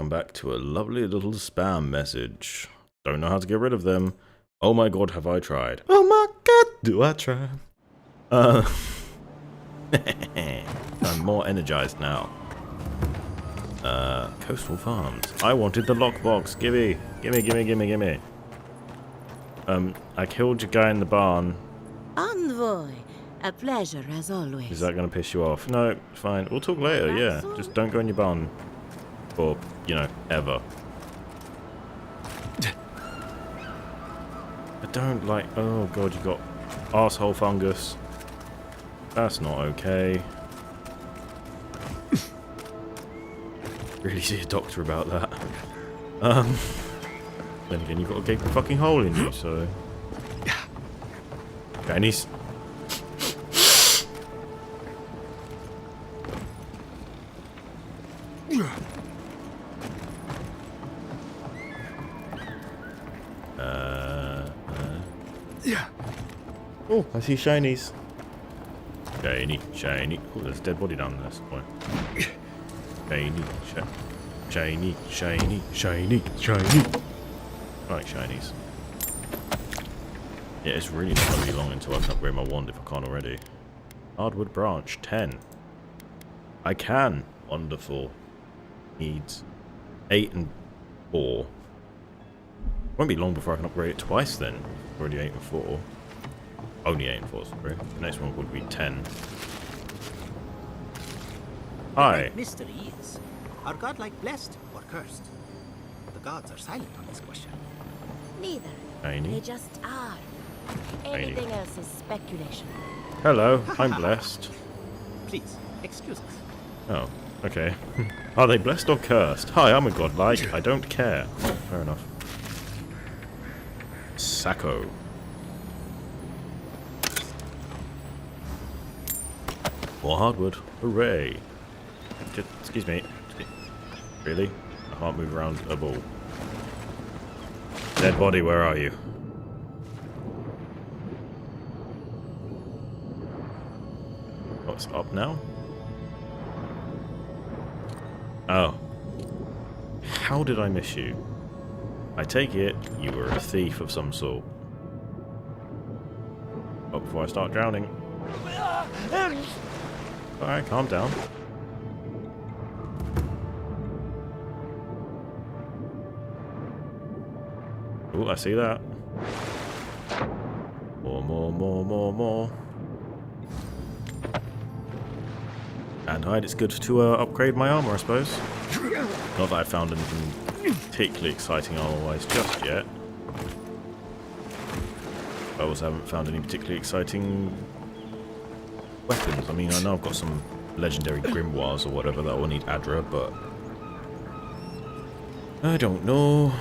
I'm back to a lovely little spam message. Don't know how to get rid of them. Oh my god, have I tried? Oh my god, do I try? I'm more energized now. Coastal Farms. I wanted the lockbox. Gimme. I killed your guy in the barn. Envoy. A pleasure, as always. Is that going to piss you off? No, fine. We'll talk later, yeah. Just don't go in your barn. For, you know, ever. I don't like... Oh, God, you got arsehole fungus. That's not okay. Really see a doctor about that. Then again, you've got a gaping fucking hole in you, so... Chinese. Oh, I see shinies. Shiny. Oh, there's a dead body down there somewhere. Shiny. I like shinies. Yeah, it's really not going to be long until I can upgrade my wand if I can't already. Hardwood branch, 10. I can. Wonderful. Needs 8 and 4. Won't be long before I can upgrade it twice then. Already 8 and 4. Only 8 and 4, sorry. The next one would be 10. Hi. The mystery is, are godlike blessed or cursed? The gods are silent on this question. Neither. Shiny. They just are. Anything else is speculation. Hello, I'm blessed. Please, excuse us. Oh, okay. Are they blessed or cursed? Hi, I'm a godlike. I don't care. Oh, fair enough. Sacco. More hardwood. Hooray. Excuse me. Really? I can't move around a ball. Dead body, where are you? What's up now? Oh. How did I miss you? I take it you were a thief of some sort. Oh, before I start drowning. Alright, calm down. Oh, I see that. More. And hide, it's good to upgrade my armor, I suppose. Not that I found anything particularly exciting armor-wise just yet. I also haven't found any particularly exciting weapons. I mean, I know I've got some legendary grimoires or whatever that will need Adra, but I don't know.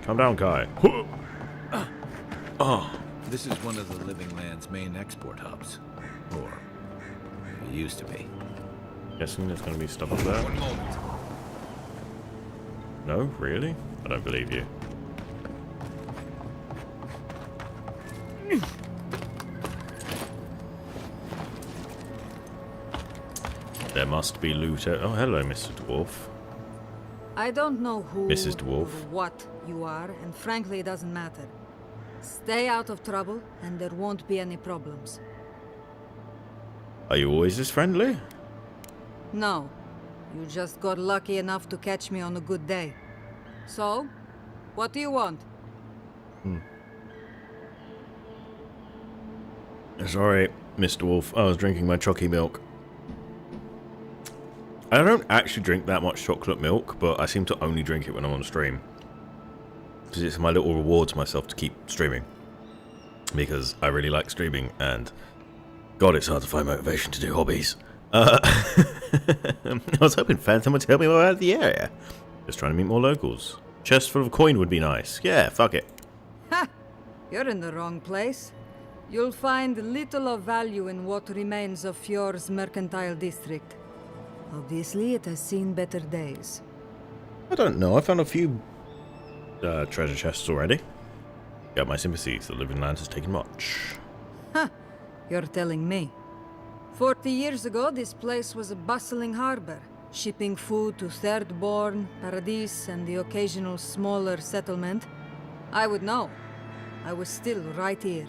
Calm down, Kai. Oh. This is one of the Living Land's main export hubs. Or it used to be. Guessing there's going to be stuff up there. One moment. No? Really? I don't believe you. There must be loot. Oh, hello, Mr. Dwarf. I don't know who Mrs. Dwarf. or what you are, and frankly it doesn't matter. Stay out of trouble, and there won't be any problems. Are you always this friendly? No, you just got lucky enough to catch me on a good day. So, what do you want? Sorry, Mr. Dwarf. I was drinking my chalky milk. I don't actually drink that much chocolate milk, but I seem to only drink it when I'm on stream. Because it's my little reward to myself to keep streaming. Because I really like streaming, and God, it's hard to find motivation to do hobbies. I was hoping Phantom would help me out of the area. Just trying to meet more locals. Chest full of coin would be nice. Yeah, fuck it. Ha! You're in the wrong place. You'll find little of value in what remains of Fjord's mercantile district. Obviously, it has seen better days. I don't know. I found a few treasure chests already. Got my sympathies. The Living Land has taken much. Ha! You're telling me. 40 years ago, this place was a bustling harbor, shipping food to Thirdborn, Paradis, and the occasional smaller settlement. I would know. I was still right here,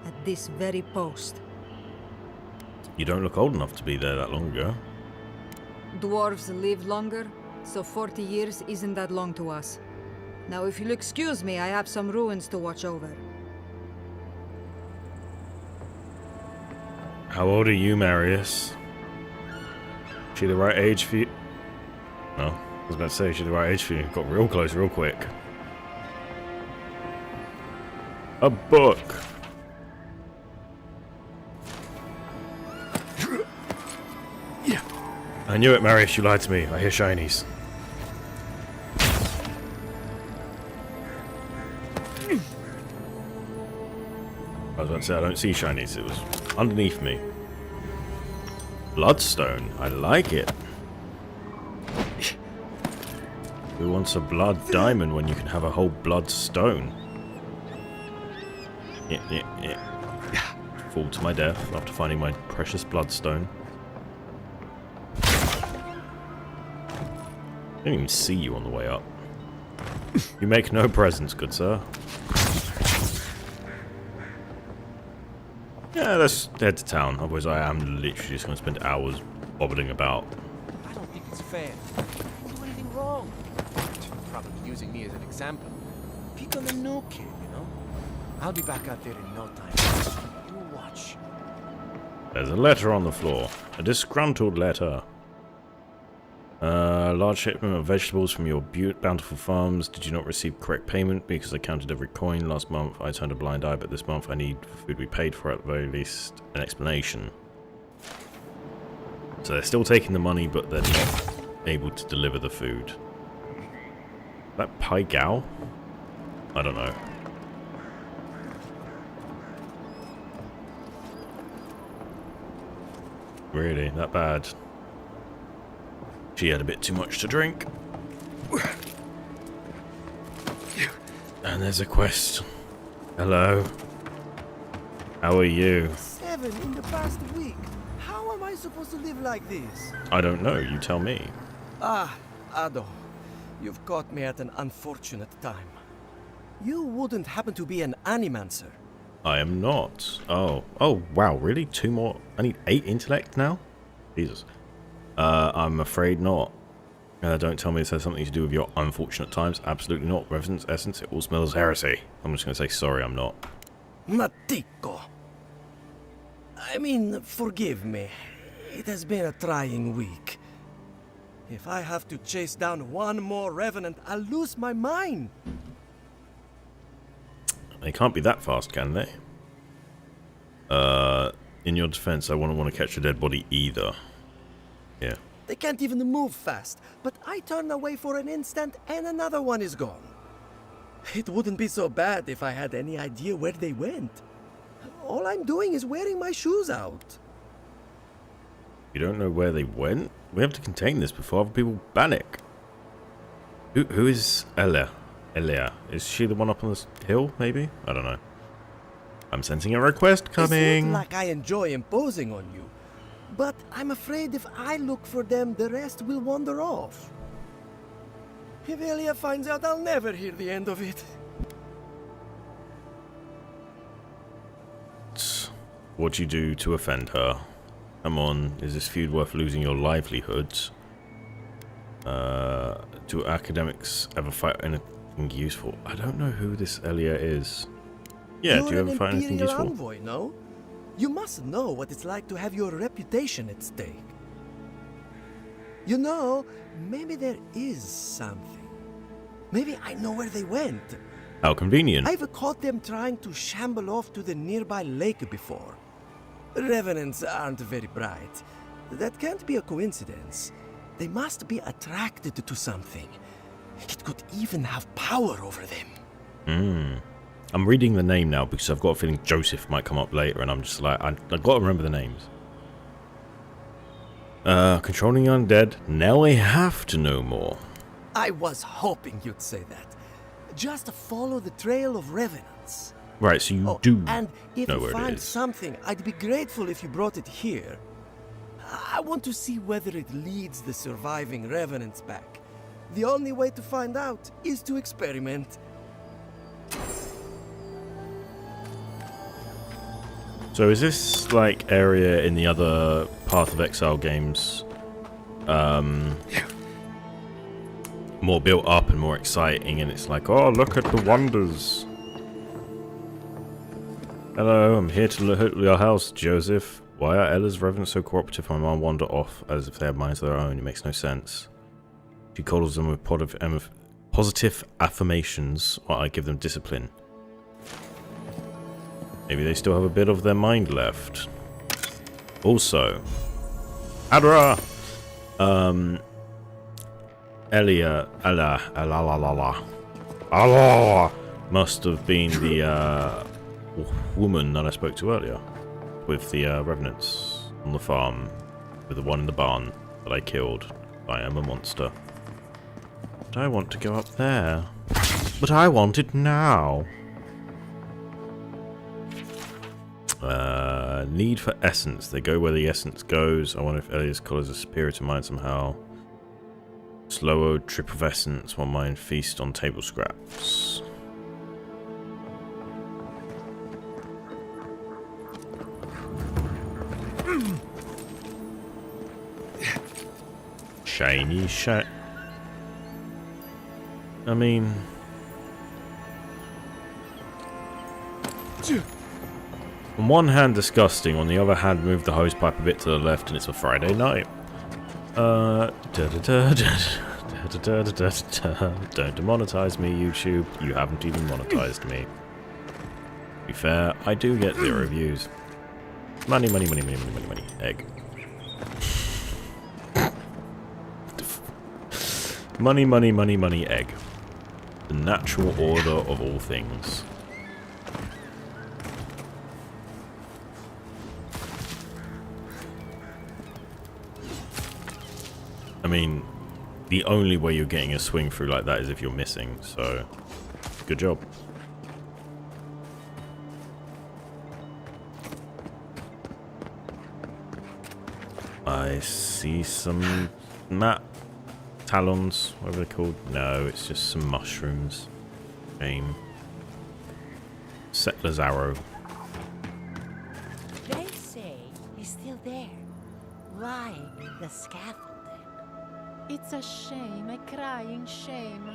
at this very post. You don't look old enough to be there that long ago. Dwarves live longer, so 40 years isn't that long to us. Now, if you'll excuse me, I have some ruins to watch over. How old are you, Marius? She the right age for you? No, I was about to say she the right age for you. Got real close real quick. A book. I knew it, Marius. You lied to me. I hear shinies. I was about to say I don't see shinies. It was underneath me. Bloodstone. I like it. Who wants a blood diamond when you can have a whole bloodstone? Yeah. Fall to my death after finding my precious bloodstone. I didn't even see you on the way up. You make no presents, good sir. Yeah, let's head to town. Otherwise, I am literally just going to spend hours bobbling about. I don't think it's fair. I didn't do anything wrong. Probably using me as an example. Pick on the new kid, you know? I'll be back out there in no time. You watch. There's a letter on the floor. A disgruntled letter. Large shipment of vegetables from your bountiful farms. Did you not receive correct payment? Because I counted every coin. Last month I turned a blind eye, but this month I need food to be paid for, at the very least an explanation. So they're still taking the money, but they're not able to deliver the food. That Pai Gao? I don't know. Really? That bad? She had a bit too much to drink. And there's a quest. Hello. How are you? 7 in the past week. How am I supposed to live like this? I don't know. You tell me. Ah, Ado. You've caught me at an unfortunate time. You wouldn't happen to be an animancer? I am not. Oh, wow, really? 2 more? I need 8 intellect now? Jesus. I'm afraid not. Don't tell me this has something to do with your unfortunate times. Absolutely not. Revenant's essence, it all smells heresy. I'm just going to say sorry, I'm not. Matico. I mean, forgive me. It has been a trying week. If I have to chase down one more Revenant, I'll lose my mind. They can't be that fast, can they? In your defense, I wouldn't want to catch a dead body either. Yeah. They can't even move fast, but I turn away for an instant and another one is gone. It wouldn't be so bad if I had any idea where they went. All I'm doing is wearing my shoes out. You don't know where they went? We have to contain this before other people panic. Who is Elia? Elia. Is she the one up on this hill, maybe? I don't know. I'm sensing a request coming. It's not like I enjoy imposing on you, but I'm afraid if I look for them, the rest will wander off. If Elia finds out, I'll never hear the end of it. What'd you do to offend her? Come on, is this feud worth losing your livelihood? Do academics ever fight anything useful? I don't know who this Elia is. Yeah, do you ever find anything useful? You're an Imperial envoy, no? You must know what it's like to have your reputation at stake. You know, maybe there is something. Maybe I know where they went. How convenient. I've caught them trying to shamble off to the nearby lake before. Revenants aren't very bright. That can't be a coincidence. They must be attracted to something. It could even have power over them. I'm reading the name now because I've got a feeling Joseph might come up later, and I'm just like, I've got to remember the names. Controlling undead. Now I have to know more. I was hoping you'd say that. Just follow the trail of revenants. Right, so you do and if know you where it find is. something, I'd be grateful if you brought it here. I want to see whether it leads the surviving revenants back. The only way to find out is to experiment. So is this like area in the other Path of Exile games more built up and more exciting, and it's like, oh, look at the wonders. Hello, I'm here to look at your house, Joseph. Why are Ella's revenants so cooperative and my mom wander off as if they have minds of their own? It makes no sense. She coddles them with positive affirmations while I give them discipline. Maybe they still have a bit of their mind left. Also, Adra! Ella must have been the woman that I spoke to earlier with the revenants on the farm, with the one in the barn that I killed. I am a monster. But I want to go up there. But I want it now. Need for essence. They go where the essence goes. I wonder if Elias colours a spirit of mine somehow. Slow trip of essence while mine feast on table scraps. Shiny shit. I mean, on one hand disgusting, on the other hand move the hose pipe a bit to the left and it's a Friday night. Don't demonetize me, YouTube. You haven't even monetized me. To be fair, I do get 0 views. Money, money, money, money, money, money, money. Egg. Money, money, money, money, egg. The natural order of all things. I mean, the only way you're getting a swing through like that is if you're missing, so good job. I see some talons, whatever they're called. No, it's just some mushrooms. Shame. Settler's arrow. They say he's still there, lying in the scaffolding. It's a shame, a crying shame.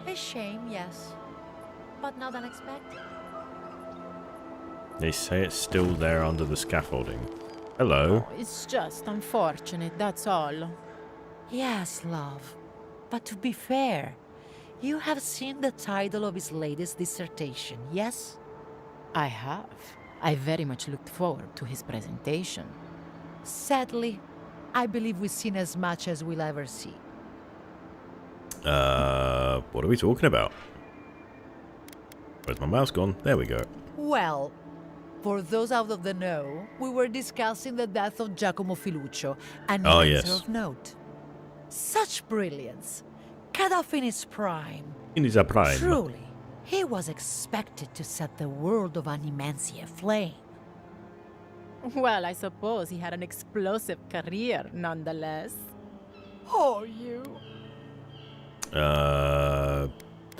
A shame, yes, but not unexpected. They say it's still there under the scaffolding. Hello. Oh, it's just unfortunate, that's all. Yes, love. But to be fair, you have seen the title of his latest dissertation, yes? I have. I very much looked forward to his presentation. Sadly, I believe we've seen as much as we'll ever see. What are we talking about? Where's my mouse gone? There we go. Well, for those out of the know, we were discussing the death of Giacomo Filuccio, an inventor of note. Such brilliance, cut off in his prime. In his prime. Truly, he was expected to set the world of Animensia aflame. Well, I suppose he had an explosive career, nonetheless. Oh, you. A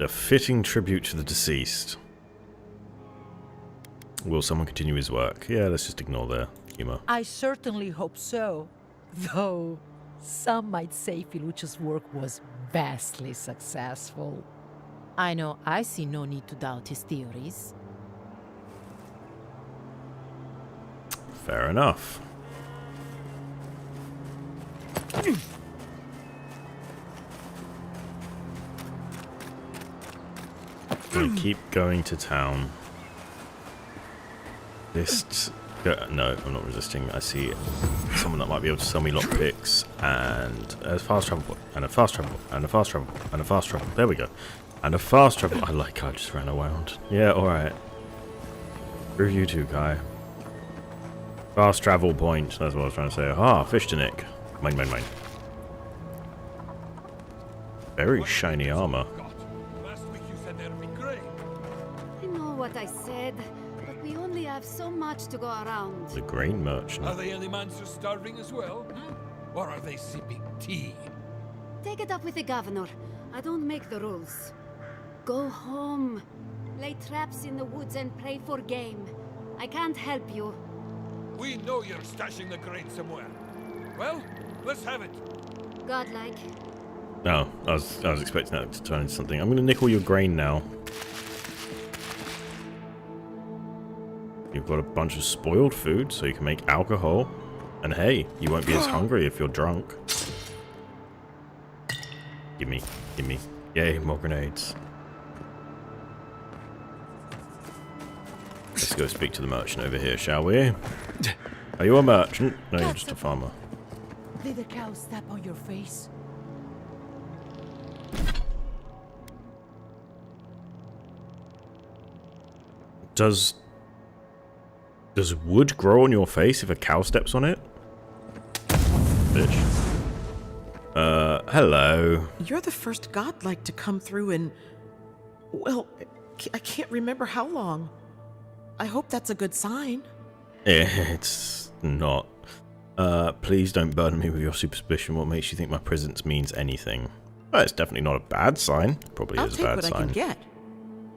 fitting tribute to the deceased. Will someone continue his work? Yeah, let's just ignore their humor. I certainly hope so. Though, some might say Filuccio's work was vastly successful. I know I see no need to doubt his theories. Fair enough. I'm gonna keep going to town. No, I'm not resisting. I see someone that might be able to sell me lockpicks and a fast travel, and a fast travel, and a fast travel, and a fast travel. There we go. And a fast travel. I just ran around. Yeah, alright. Screw you too, Kai. Fast travel point. That's what I was trying to say. Ah, fish to nick. Mine, mine, mine. Very shiny armor. I know what I said, but We only have so much to go around. The grain merchant. Are the Elements starving as well? Or are they sipping tea? Take it up with the governor. I don't make the rules. Go home. Lay traps in the woods and pray for game. I can't help you. We know you're stashing the grain somewhere. Well, let's have it. Godlike. No, I was expecting that to turn into something. I'm going to nickel your grain now. You've got a bunch of spoiled food, so you can make alcohol. And hey, you won't be as hungry if you're drunk. Gimme. Yay, more grenades. Let's go speak to the merchant over here, shall we? Are you a merchant? No, you're just a farmer. Did the cow step on your face? Does wood grow on your face if a cow steps on it? Bitch. Hello. You're the first godlike to come through in... well, I can't remember how long. I hope that's a good sign. It's not. Please don't burden me with your superstition. What makes you think my presence means anything? Well, it's definitely not a bad sign. Probably I'll is a take bad what sign. I can get.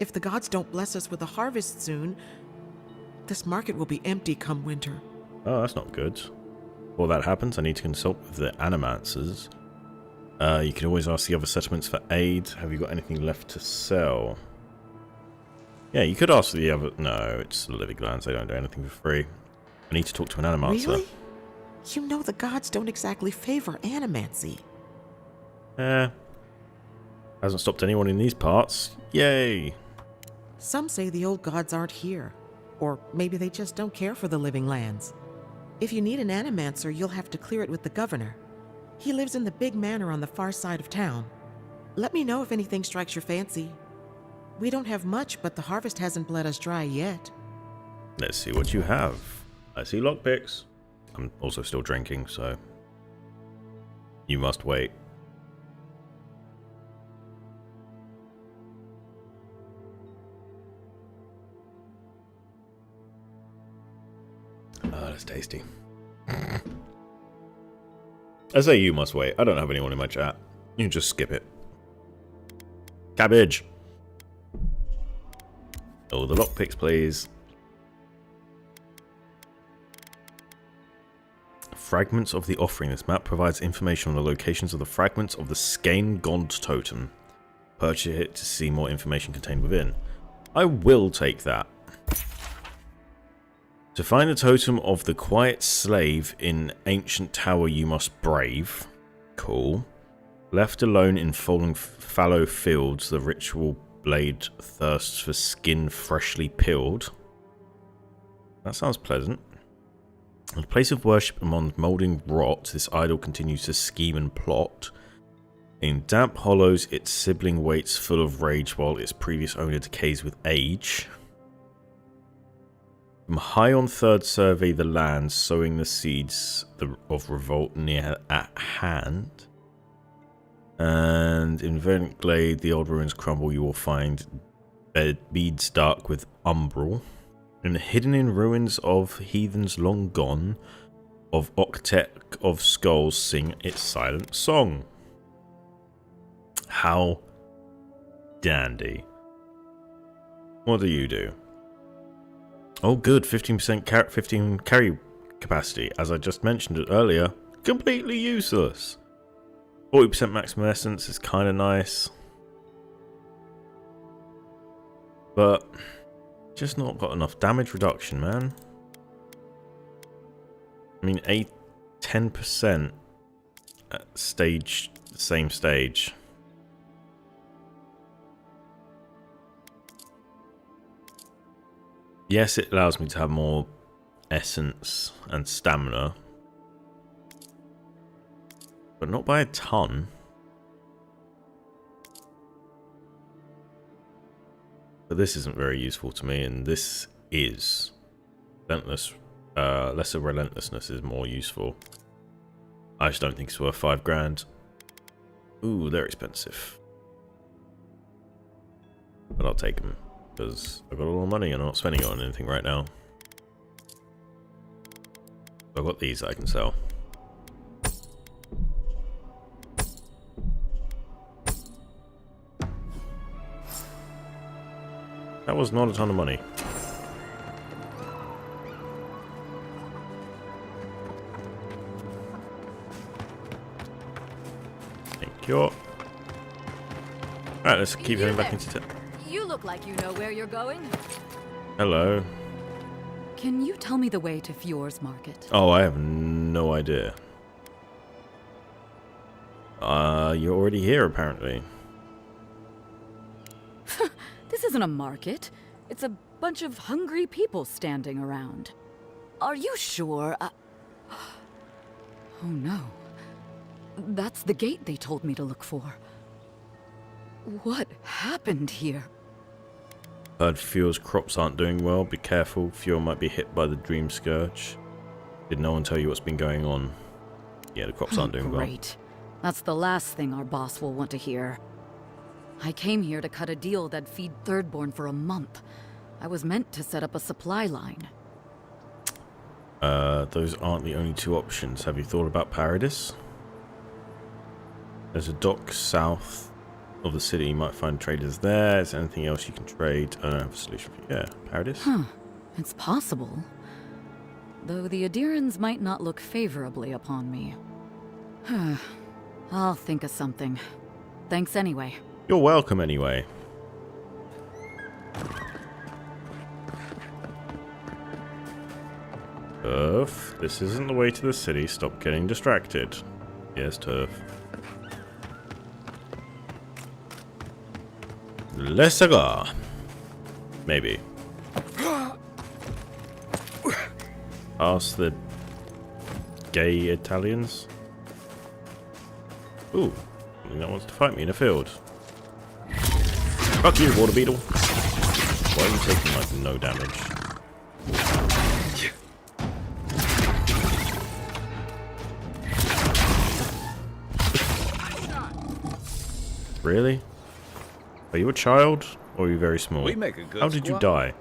If the gods don't bless us with a harvest soon, this market will be empty come winter. Oh, that's not good. Before that happens, I need to consult with the animancers. You can always ask the other settlements for aid. Have you got anything left to sell? Yeah, you could ask the other... No, it's the living lands. They don't do anything for free. I need to talk to an animancer. Really? You know the gods don't exactly favor animancy. Hasn't stopped anyone in these parts. Yay! Some say the old gods aren't here. Or maybe they just don't care for the living lands. If you need an animancer, you'll have to clear it with the governor. He lives in the big manor on the far side of town. Let me know if anything strikes your fancy. We don't have much, but the harvest hasn't bled us dry yet. Let's see what you have. I see lockpicks. I'm also still drinking, so... You must wait. Oh, that's tasty. I say you must wait. I don't have anyone in my chat. You can just skip it. Cabbage! Oh, the lockpicks, please. Fragments of the offering. This map provides information on the locations of the fragments of the Skane Gond totem. Purchase it to see more information contained within. I will take that. To find the totem of the quiet slave in ancient tower you must brave. Cool. Left alone in fallow fields, the ritual blade thirsts for skin freshly peeled. That sounds pleasant. In a place of worship among moulding rot, this idol continues to scheme and plot. In damp hollows, its sibling waits full of rage while its previous owner decays with age. From high on third survey the land, sowing the seeds of revolt near at hand. And in verdant glade, the old ruins crumble, you will find beads dark with umbral. And hidden in ruins of heathens long gone, of octet of skulls sing its silent song. How dandy. What do you do? Oh good, 15% carry capacity. As I just mentioned it earlier, completely useless. 40% maximum essence is kind of nice. But just not got enough damage reduction, man. I mean, 10% at stage, the same stage. Yes, it allows me to have more essence and stamina, but not by a ton. But this isn't very useful to me, and this is relentless. Lesser relentlessness is more useful. I just don't think it's worth 5 grand. Ooh, they're expensive, but I'll take them. because I've got a lot of money and I'm not spending it on anything right now. I've got these I can sell. That was not a ton of money. Thank you. Alright, let's keep heading back into town. You look like you know where you're going. Hello. Can you tell me the way to Fjord's Market? Oh, I have no idea. You're already here, apparently. This isn't a market. It's a bunch of hungry people standing around. Are you sure? Oh no. That's the gate they told me to look for. What happened here? Heard Fjord's crops aren't doing well. Be careful. Fjord might be hit by the Dream Scourge. Did no one tell you what's been going on? Yeah, the crops aren't doing well. Great. That's the last thing our boss will want to hear. I came here to cut a deal that'd feed Thirdborn for a month. I was meant to set up a supply line. Those aren't the only two options. Have you thought about Paradis? There's a dock south of the city. You might find traders there. Is there anything else you can trade? I don't have a solution for you. Yeah, Paradis. Huh. It's possible. Though the Adirans might not look favorably upon me. I'll think of something. Thanks anyway. You're welcome anyway. Turf, this isn't the way to the city. Stop getting distracted. Yes, Turf. Let's go. Maybe. Ask the gay Italians. Ooh, that wants to fight me in a field. Fuck you, water beetle. Why are you taking like no damage? Really? Are you a child or are you very small? We make a good How did you squad. die?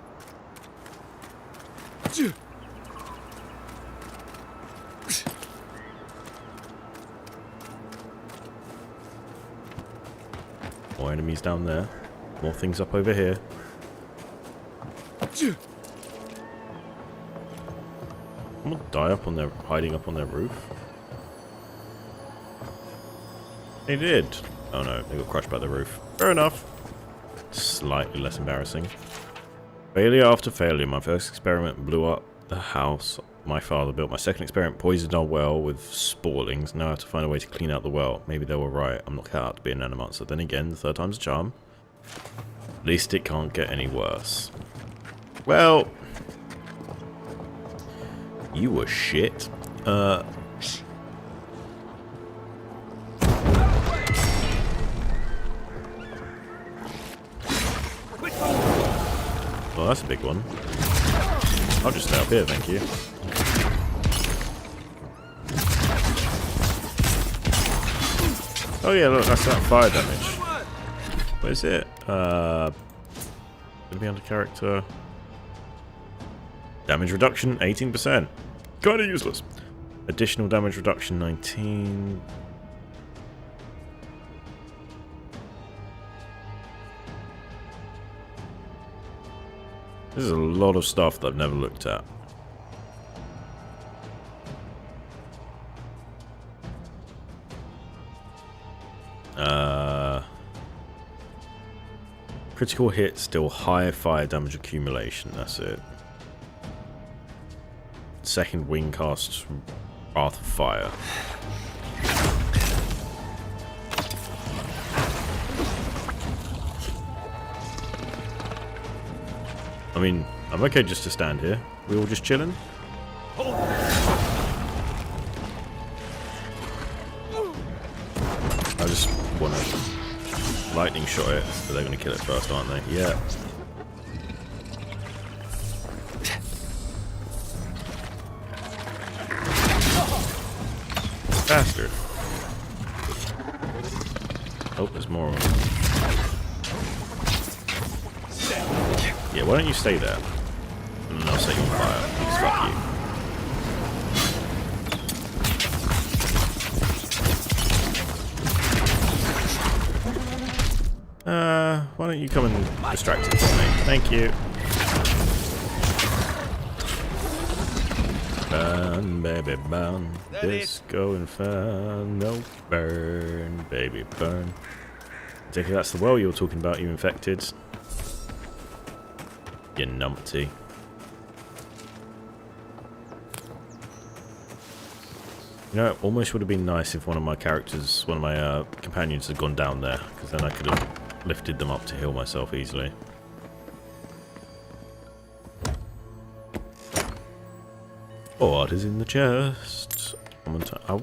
More enemies down there. More things up over here. Someone die up on their hiding up on their roof. They did. Oh no, they got crushed by the roof. Fair enough. Slightly less embarrassing. Failure after failure. My first experiment blew up the house my father built. My second experiment poisoned our well with sporlings. Now I have to find a way to clean out the well. Maybe they were right. I'm not cut out to be an animonster. Then again, the third time's a charm. At least it can't get any worse. Well, you were shit. Oh, that's a big one. I'll just stay up here, thank you. Oh yeah, look, that's that fire damage. What is it? Gonna be under character. Damage reduction, 18%. Kinda useless. Additional damage reduction, 19. This is a lot of stuff that I've never looked at. Critical hit, still high fire damage accumulation, that's it. Second wing casts Wrath of Fire. I mean, I'm okay just to stand here. We all just chilling? I just want to lightning shot it, but they're going to kill it first, aren't they? Yeah. Bastard. Oh, there's more of them. Yeah, why don't you stay there? And then I'll set you on fire, because fuck you. Why don't you come and distract it for me? Thank you. Burn, baby, burn. Disco Inferno. Burn, baby, burn. I take it that's the well you were talking about, you infected. You numpty. You know, it almost would have been nice if one of my characters, one of my companions had gone down there, because then I could have lifted them up to heal myself easily. What is in the chest?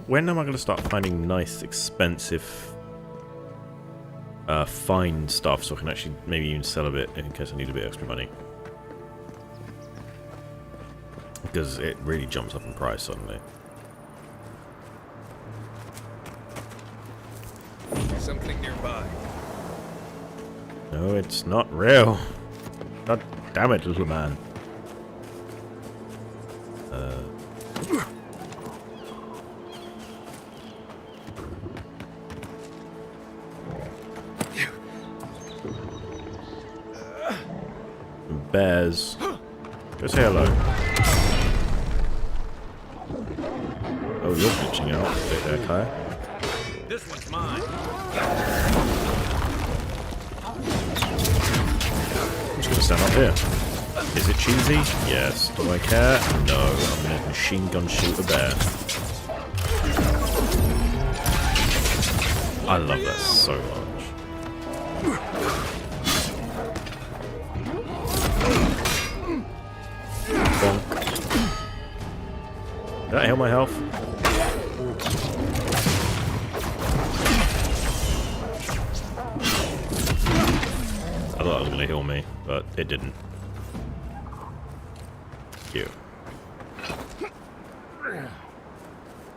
When am I going to start finding nice, expensive, fine stuff so I can actually maybe even sell a bit in case I need a bit extra money? Because it really jumps up in price suddenly. Something nearby. No, it's not real. God damn it, little man. Bears. Go say hello. Oh, you're glitching out a bit there, Kai. This one's mine. I'm just gonna stand up here. Is it cheesy? Yes. Do I care? No. I'm gonna machine gun shoot a bear. I love that so much. Bonk. Did that heal my health? I thought it was going to heal me, but it didn't. You.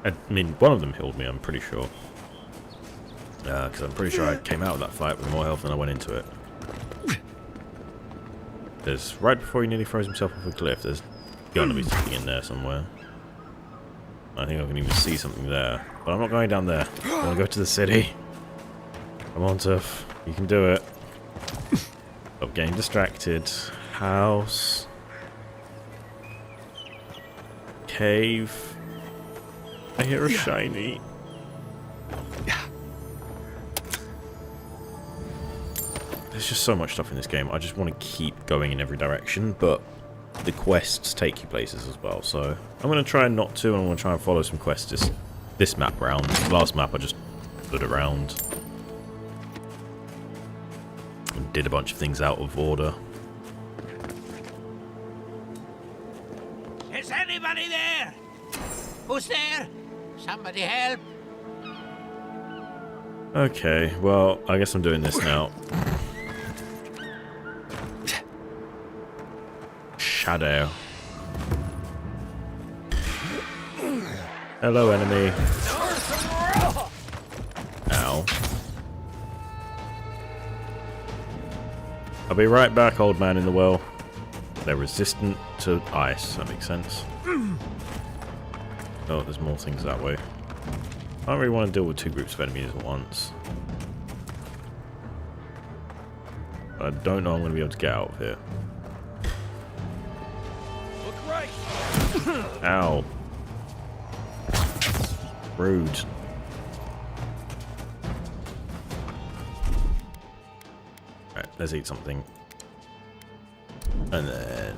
I mean, one of them healed me, I'm pretty sure. Because I'm pretty sure I came out of that fight with more health than I went into it. There's, right before he nearly throws himself off a cliff, there's going to be something in there somewhere. I think I can even see something there. But I'm not going down there. I want to go to the city. Come on, Tuff. You can do it. Stop getting distracted. House. Cave. I hear a shiny. There's just so much stuff in this game. I just want to keep going in every direction, but the quests take you places as well. So I'm going to try not to, and I'm going to try and follow some quests this map round. Last map I just stood around and did a bunch of things out of order. Is anybody there? Who's there? Somebody help! Okay, well, I guess I'm doing this now. Shadow. Hello, enemy. Ow. I'll be right back, old man in the well. They're resistant to ice, that makes sense. Oh, there's more things that way. I don't really want to deal with two groups of enemies at once. I don't know I'm going to be able to get out of here. Look right. Ow. Rude. Alright, let's eat something. And then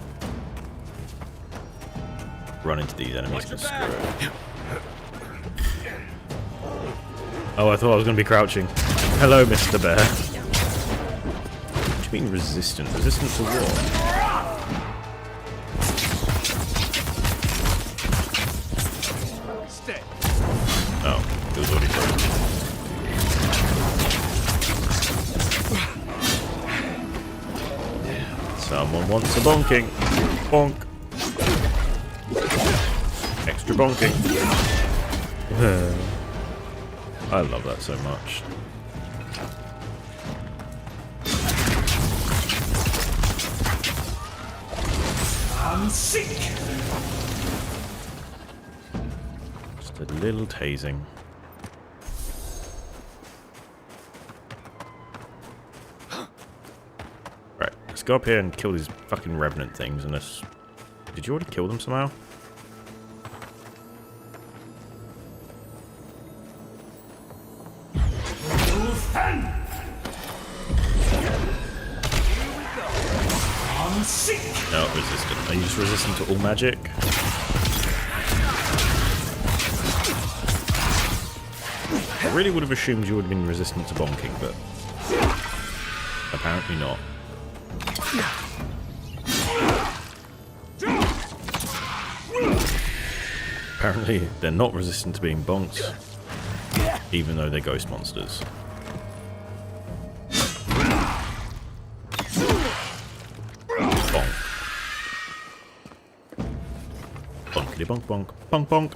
run into these enemies and screw it. Oh, I thought I was going to be crouching. Hello, Mr. Bear. What do you mean resistant? Resistant to what? Stay. Oh, it was already frozen. Someone wants a bonking. Bonk. Extra bonking. I love that so much. I'm sick. Just a little tasing. Right, let's go up here and kill these fucking revenant things. Unless, did you already kill them somehow? I'm sick. No, resistant. Are you just resistant to all magic? I really would have assumed you would have been resistant to bonking, but apparently not. Apparently they're not resistant to being bonked, even though they're ghost monsters. Bonk. Bonkity bonk bonk. Bonk bonk.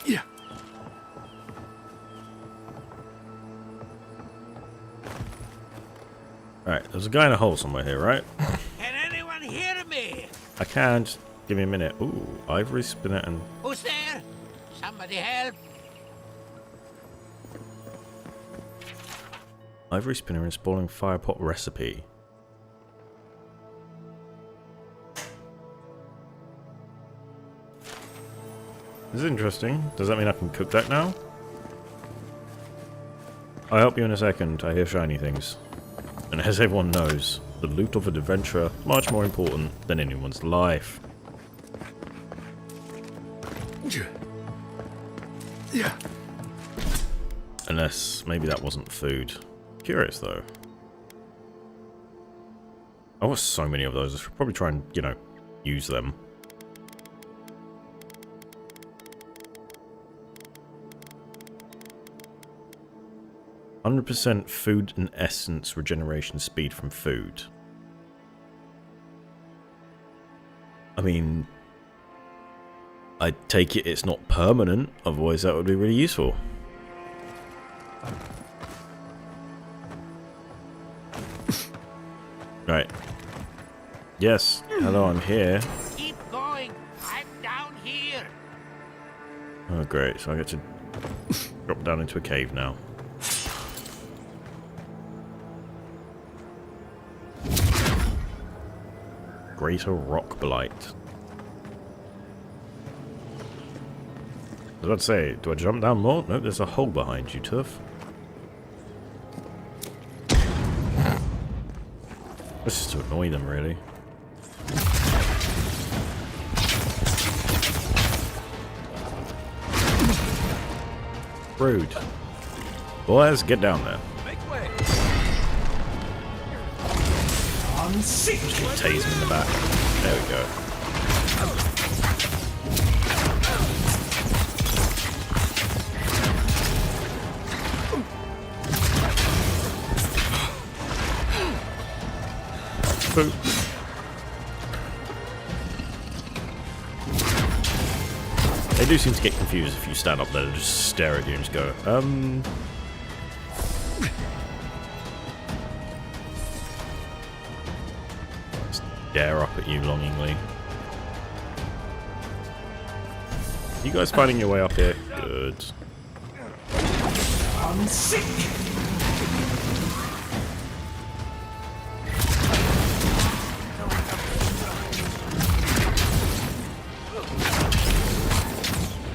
Yeah. Alright, there's a guy in a hole somewhere here, right? Can anyone hear me? I can, just give me a minute. Ooh, ivory spinner and... Who's there? Somebody help. Ivory spinner and spawning firepot recipe. This is interesting. Does that mean I can cook that now? I'll help you in a second. I hear shiny things. And as everyone knows, the loot of an adventurer much more important than anyone's life. Yeah. Unless maybe that wasn't food. Curious though. I want so many of those. I should probably try and, you know, use them. %, food and essence regeneration speed from food. I mean, I take it it's not permanent, otherwise that would be really useful. Right. Yes. Hello, I'm here. Keep going. I'm down here. Oh, great. So I get to drop down into a cave now. Greater rock blight. I was about to say, do I jump down more? No, there's a hole behind you, Tuff. This is to annoy them, really. Rude. Boys, get down there. I'm sick. Just tase him in the back. There we go. Boop. They do seem to get confused if you stand up there and just stare at you and just go, Stare up at you longingly. You guys finding your way up here? Good. I'm sick.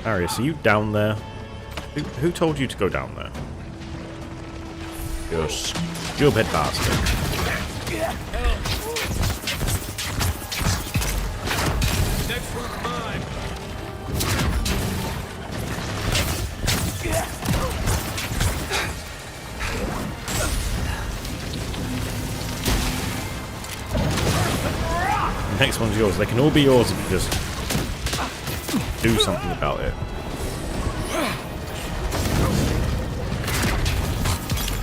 Arius, are you down there? Who told you to go down there? You stupid bastard. Next one's mine. Next one's yours. They can all be yours if you just do something about it.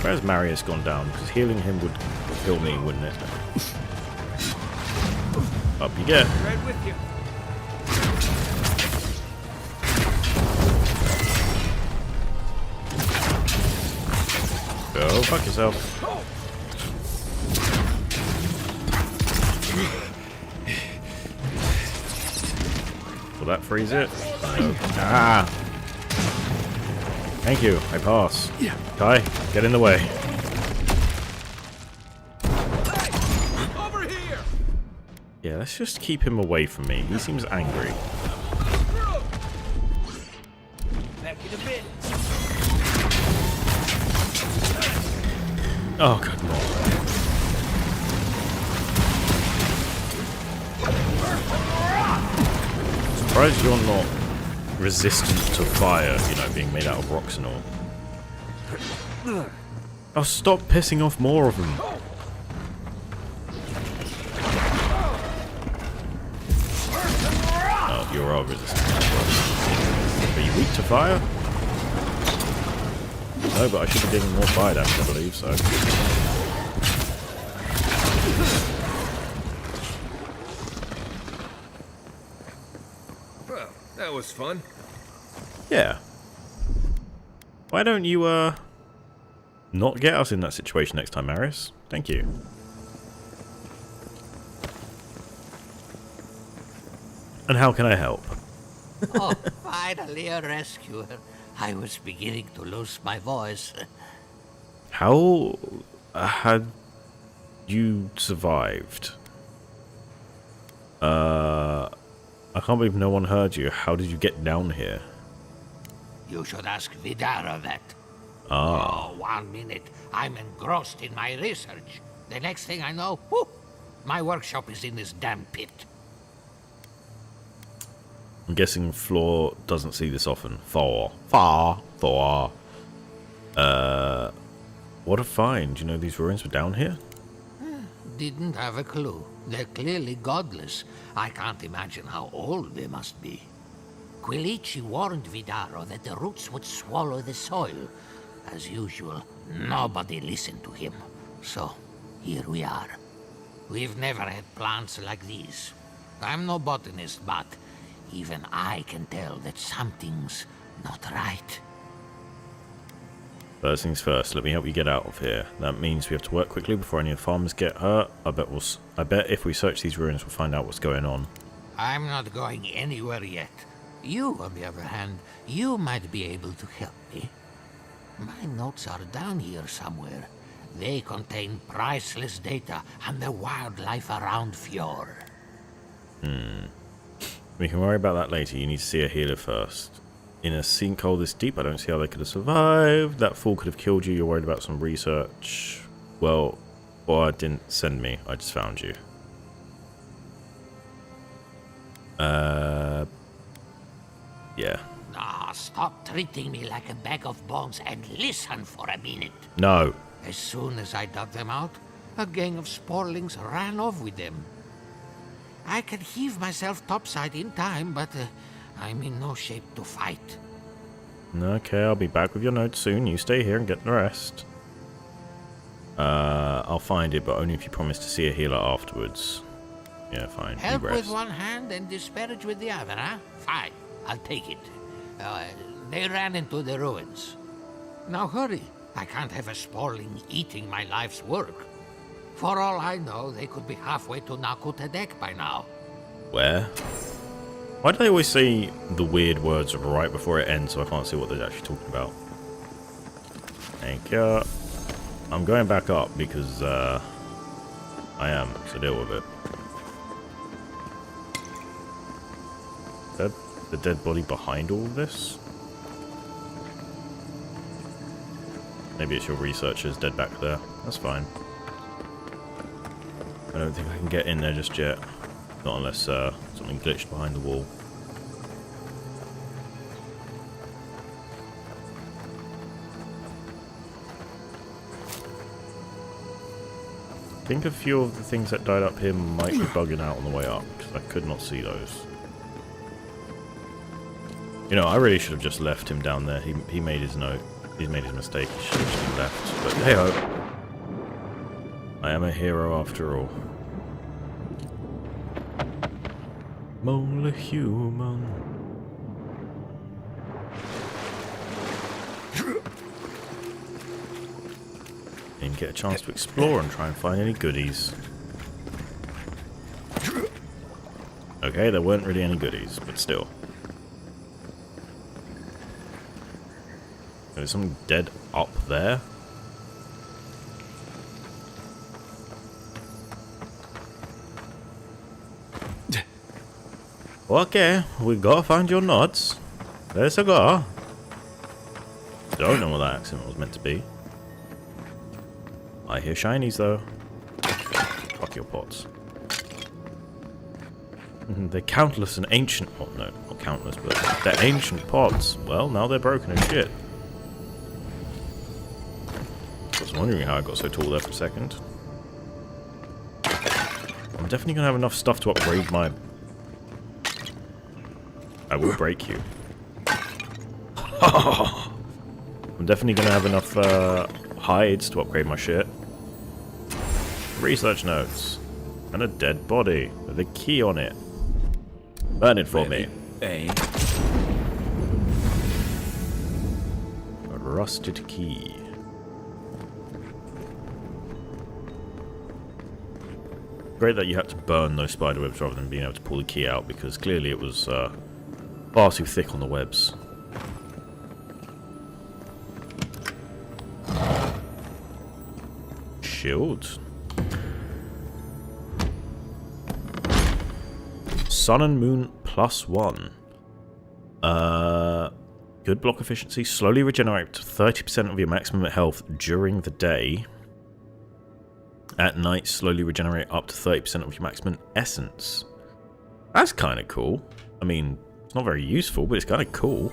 Where's Marius gone down? Because healing him would kill me, wouldn't it? Up you get. Right with you. Go fuck yourself. Will that freeze it? No. Ah! Thank you, I pass. Kai, get in the way. Over here! Yeah, let's just keep him away from me. He seems angry. Back in a bit. Oh, good lord. Surprised you're not resistant to fire, you know, being made out of rocks and all. Oh, stop pissing off more of them. Oh, you're all resistant. Are you weak to fire? No, but I should be giving more fire damage, I believe, so. Well, that was fun. Yeah. Why don't you, not get us in that situation next time, Maris? Thank you. And how can I help? Oh, finally a rescuer. I was beginning to lose my voice. How had you survived? I can't believe no one heard you. How did you get down here? You should ask Vidara that. Ah. Oh, 1 minute. I'm engrossed in my research. The next thing I know, whoop, my workshop is in this damn pit. I'm guessing Floor doesn't see this often. Thor. What a find. You know these ruins were down here? Didn't have a clue. They're clearly godless. I can't imagine how old they must be. Quilici warned Vidaro that the roots would swallow the soil. As usual, nobody listened to him. So, here we are. We've never had plants like these. I'm no botanist, but even I can tell that something's not right. First things first, let me help you get out of here. That means we have to work quickly before any of the farmers get hurt. I bet if we search these ruins, we'll find out what's going on. I'm not going anywhere yet. You, on the other hand, you might be able to help me. My notes are down here somewhere. They contain priceless data on the wildlife around Fjord. We can worry about that later. You need to see a healer first. In a sinkhole this deep, I don't see how they could have survived. That fool could have killed you. You're worried about some research. Well, or didn't send me. I just found you. Yeah. Ah, stop treating me like a bag of bones and listen for a minute. No. As soon as I dug them out, a gang of sporlings ran off with them. I can heave myself topside in time, but I'm in no shape to fight. Okay, I'll be back with your notes soon. You stay here and get the rest. I'll find it, but only if you promise to see a healer afterwards. Yeah, fine. Help with one hand and disparage with the other, huh? Fine, I'll take it. They ran into the ruins. Now hurry. I can't have a sporling eating my life's work. For all I know, they could be halfway to Nakutadek by now. Where? Why do they always say the weird words right before it ends so I can't see what they're actually talking about? Thank you. I'm going back up because, I am, so deal with it. The dead body behind all of this? Maybe it's your researchers dead back there. That's fine. I don't think I can get in there just yet. Not unless something glitched behind the wall. I think a few of the things that died up here might be bugging out on the way up, because I could not see those. You know, I really should have just left him down there. He made his note. He's made his mistake. He should have just left. But hey ho. I am a hero after all. Mole human. Didn't get a chance to explore and try and find any goodies. Okay, there weren't really any goodies, but still. There's something dead up there. Okay, we gotta find your nuts. Let's go. Don't know what that accent was meant to be. I hear shinies though. Fuck your pots. They're countless and ancient. Oh no, not countless, but they're ancient pots. Well, now they're broken as shit. I was wondering how I got so tall there for a second. I'm definitely gonna have enough stuff to upgrade my. I will break you. I'm definitely gonna have enough hides to upgrade my shit. Research notes. And a dead body with a key on it. Burn it for me. A rusted key. Great that you had to burn those spider webs rather than being able to pull the key out, because clearly it was far too thick on the webs. Shield. Sun and Moon +1. Good block efficiency. Slowly regenerate 30% of your maximum health during the day. At night, slowly regenerate up to 30% of your maximum essence. That's kind of cool. I mean, it's not very useful, but it's kind of cool.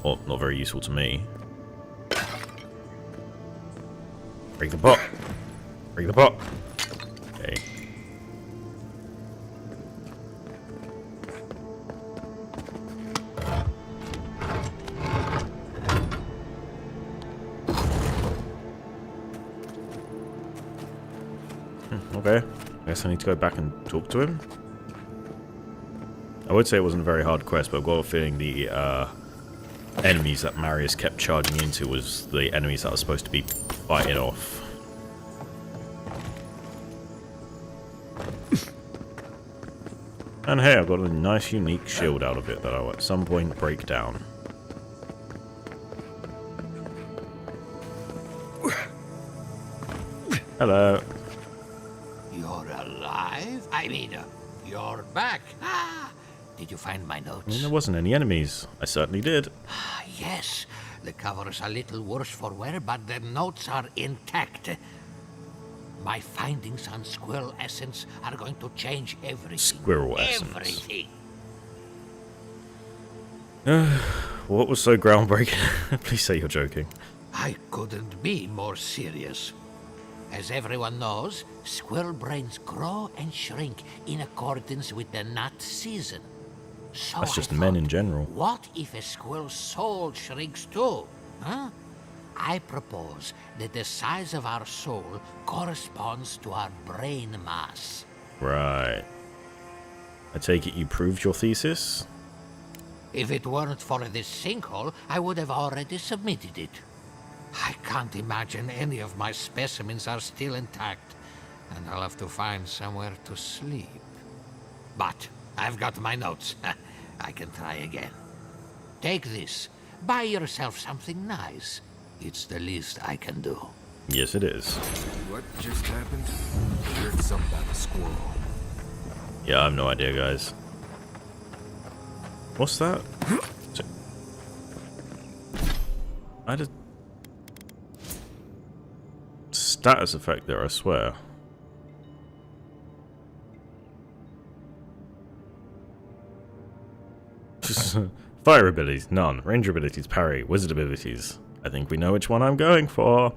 Well, not very useful to me. Break the pot. Break the pot. Okay. Okay. I guess I need to go back and talk to him. I would say it wasn't a very hard quest, but I've got a feeling the enemies that Marius kept charging into was the enemies that I was supposed to be fighting off. And hey, I've got a nice unique shield out of it that I'll at some point break down. Hello. You're alive? I mean, you're back. Ah, did you find my notes? I mean, there wasn't any enemies. I certainly did. Ah, yes. The cover's a little worse for wear, but the notes are intact. My findings on squirrel essence are going to change everything. Squirrel essence. Everything. What was so groundbreaking? Please say you're joking. I couldn't be more serious. As everyone knows, squirrel brains grow and shrink in accordance with the nut season. So That's just men in general. What if a squirrel's soul shrinks too? Huh? I propose that the size of our soul corresponds to our brain mass. Right. I take it you proved your thesis? If it weren't for this sinkhole, I would have already submitted it. I can't imagine any of my specimens are still intact, and I'll have to find somewhere to sleep. But I've got my notes. I can try again. Take this. Buy yourself something nice. It's the least I can do. Yes, it is. What just happened? I heard something about a squirrel. Yeah, I have no idea, guys. What's that? I had a status effect there, I swear. Fire abilities, none. Ranger abilities, parry. Wizard abilities. I think we know which one I'm going for.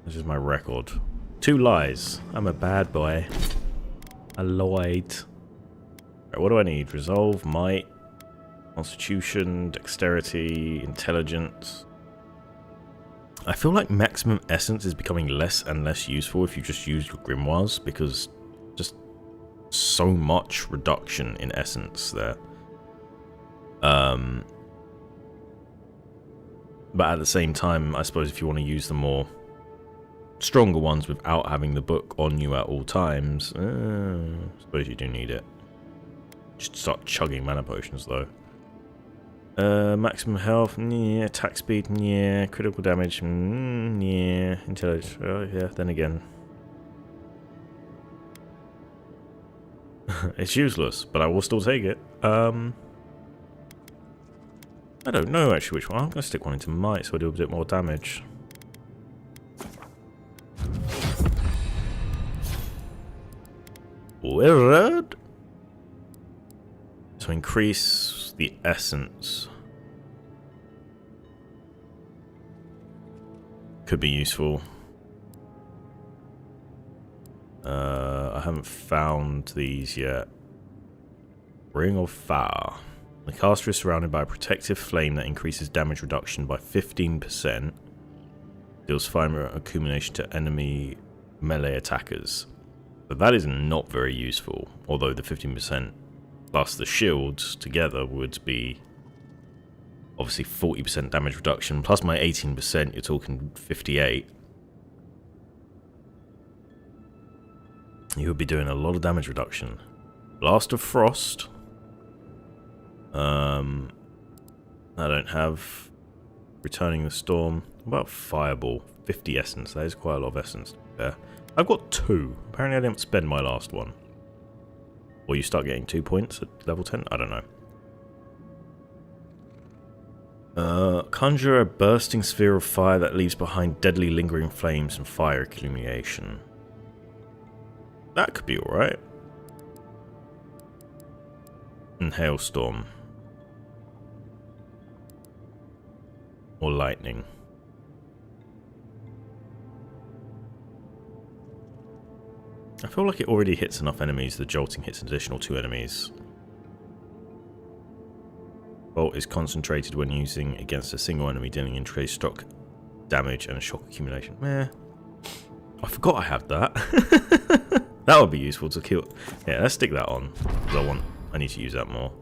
This is my record. 2 lies. I'm a bad boy. I lied. Right, what do I need? Resolve, might, constitution, dexterity, intelligence. I feel like maximum essence is becoming less and less useful if you just use your grimoires, because just so much reduction in essence there. But at the same time, I suppose if you want to use the more stronger ones without having the book on you at all times, I suppose you do need it. Just start chugging mana potions though. Maximum health, yeah. Attack speed, yeah. Critical damage, yeah. Intelligence, oh yeah. Then again, it's useless, but I will still take it. I don't know actually which one. I'm gonna stick one into might so I do a bit more damage. Wizard. So increase the essence. Could be useful. I haven't found these yet. Ring of Fire. The caster is surrounded by a protective flame that increases damage reduction by 15%. Deals fire accumulation to enemy melee attackers. But that is not very useful, although the 15% plus the shields together would be obviously 40% damage reduction, plus my 18%, you're talking 58. You would be doing a lot of damage reduction. Blast of Frost. I don't have Returning the Storm. What about Fireball? 50 essence. That is quite a lot of essence. Yeah. I've got 2. Apparently I didn't spend my last one. Or you start getting 2 points at level 10? I don't know. Conjure a bursting sphere of fire that leaves behind deadly lingering flames and fire accumulation. That could be alright. And Hailstorm. Or Lightning. I feel like it already hits enough enemies. The jolting hits an additional 2 enemies. Bolt is concentrated when using against a single enemy, dealing increased shock damage and shock accumulation. Meh. I forgot I have that. That would be useful to kill. Yeah, let's stick that on. Because I need to use that more.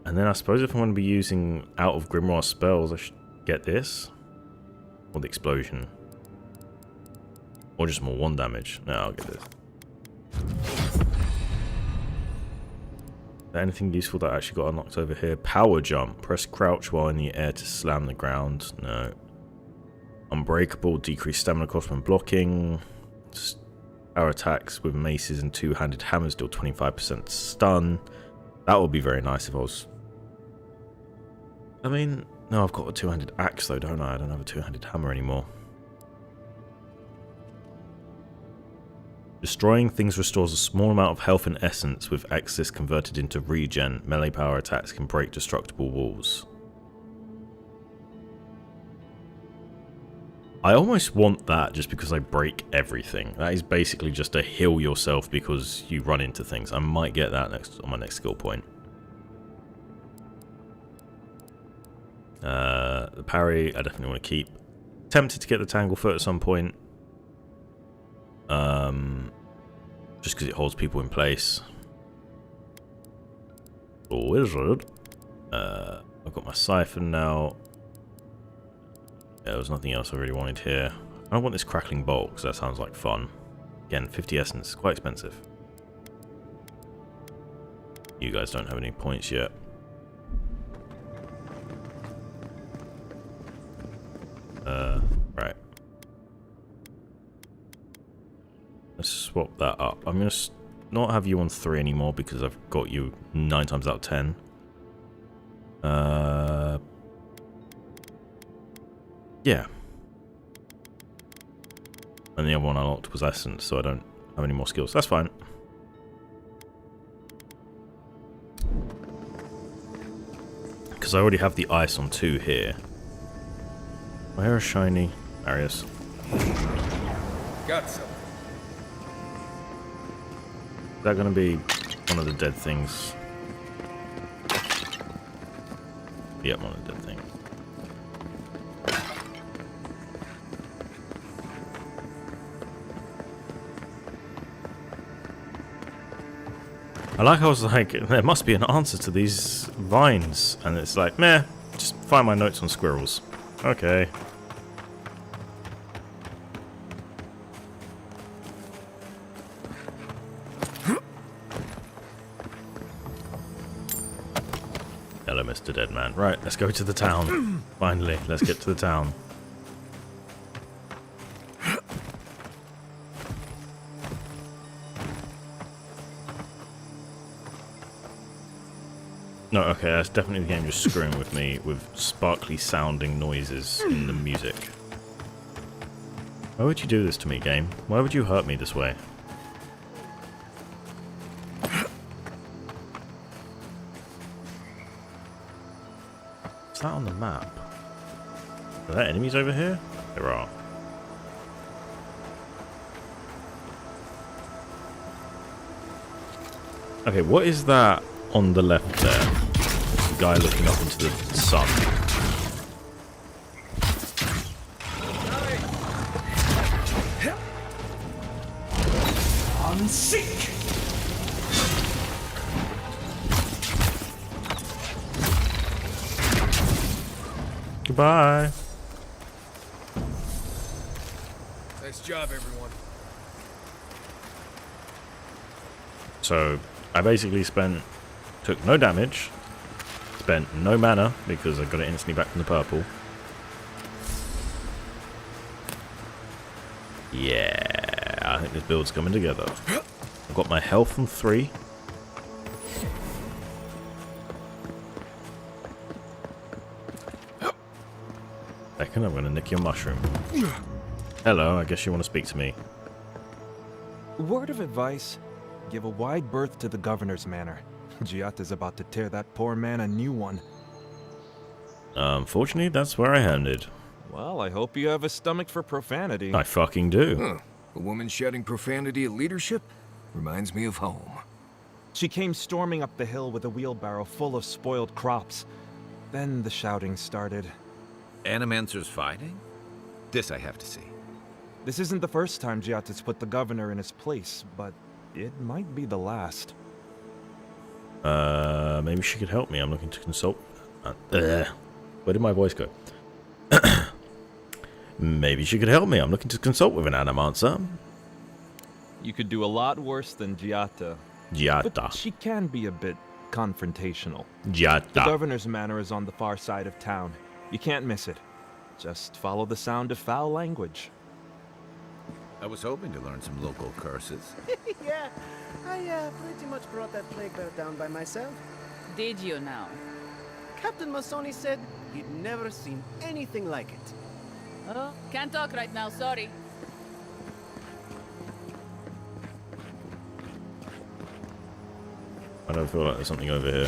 And then I suppose if I'm going to be using out of Grimoire spells, I should get this. Or the explosion. Or just more 1 damage. No, I'll get this. Anything useful that I actually got unlocked over here? Power jump. Press crouch while in the air to slam the ground. No. Unbreakable. Decrease stamina cost when blocking. Power attacks with maces and 2-handed hammers deal 25% stun. That would be very nice if I was... I mean, no, I've got a 2-handed axe though, don't I? I don't have a 2-handed hammer anymore. Destroying things restores a small amount of health and essence, with excess converted into regen. Melee power attacks can break destructible walls. I almost want that just because I break everything. That is basically just to heal yourself because you run into things. I might get that on my next skill point. The parry, I definitely want to keep. Tempted to get the Tanglefoot at some point. Just because it holds people in place. Wizard. I've got my siphon now. Yeah, there was nothing else I really wanted here. I want this crackling bolt because that sounds like fun. Again, 50 essence, quite expensive. You guys don't have any points yet. Right. Let's swap that up. I'm going to not have you on 3 anymore because I've got you 9 times out of 10. Yeah. And the other one I unlocked was Essence, so I don't have any more skills. That's fine. Because I already have the ice on 2 here. Where is shiny? There he is. Got some. Is that going to be one of the dead things? Yep, one of the dead things. I like I was like, there must be an answer to these vines. And it's like, meh, just find my notes on squirrels. Okay. Hello, Mr. Deadman. Right, let's go to the town. Finally, let's get to the town. No, okay, that's definitely the game just screwing with me with sparkly sounding noises in the music. Why would you do this to me, game? Why would you hurt me this way? What's that on the map? Are there enemies over here? There are. Okay, what is that on the left there? The guy looking up into the sun. I'm sick. Goodbye. Nice job, everyone. So, I basically took no damage, spent no mana because I got it instantly back from the purple. Yeah, I think this build's coming together. I've got my health on 3. Second, I'm going to nick your mushroom. Hello, I guess you want to speak to me. Word of advice. Give a wide berth to the governor's manor. Giata's about to tear that poor man a new one. Unfortunately, that's where I landed. Well, I hope you have a stomach for profanity. I fucking do. Huh. A woman shouting profanity at leadership? Reminds me of home. She came storming up the hill with a wheelbarrow full of spoiled crops. Then the shouting started. Animancers fighting? This I have to see. This isn't the first time Giata's put the governor in his place, but it might be the last. Maybe she could help me. I'm looking to consult. Where did my voice go? Maybe she could help me. I'm looking to consult with an animancer. You could do a lot worse than Giata. Giata. But she can be a bit confrontational. Giata. The governor's manor is on the far side of town. You can't miss it. Just follow the sound of foul language. I was hoping to learn some local curses. Yeah, I pretty much brought that plague bear down by myself. Did you now? Captain Masoni said he'd never seen anything like it. Oh, can't talk right now, sorry. I don't feel like there's something over here.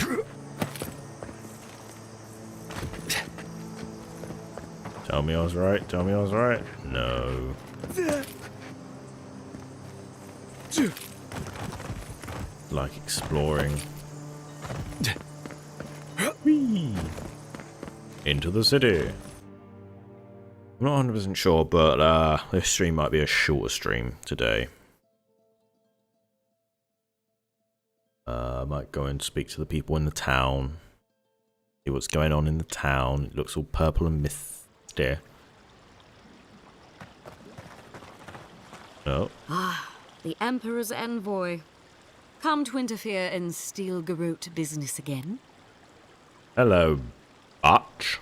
Tell me I was right. Tell me I was right. No. Like exploring. Whee! Into the city. I'm not 100% sure, but this stream might be a shorter stream today. I might go and speak to the people in the town. See what's going on in the town. It looks all purple and misty. Oh. Ah, the Emperor's envoy. Come to interfere in Steel Garrote business again? Hello, Butch.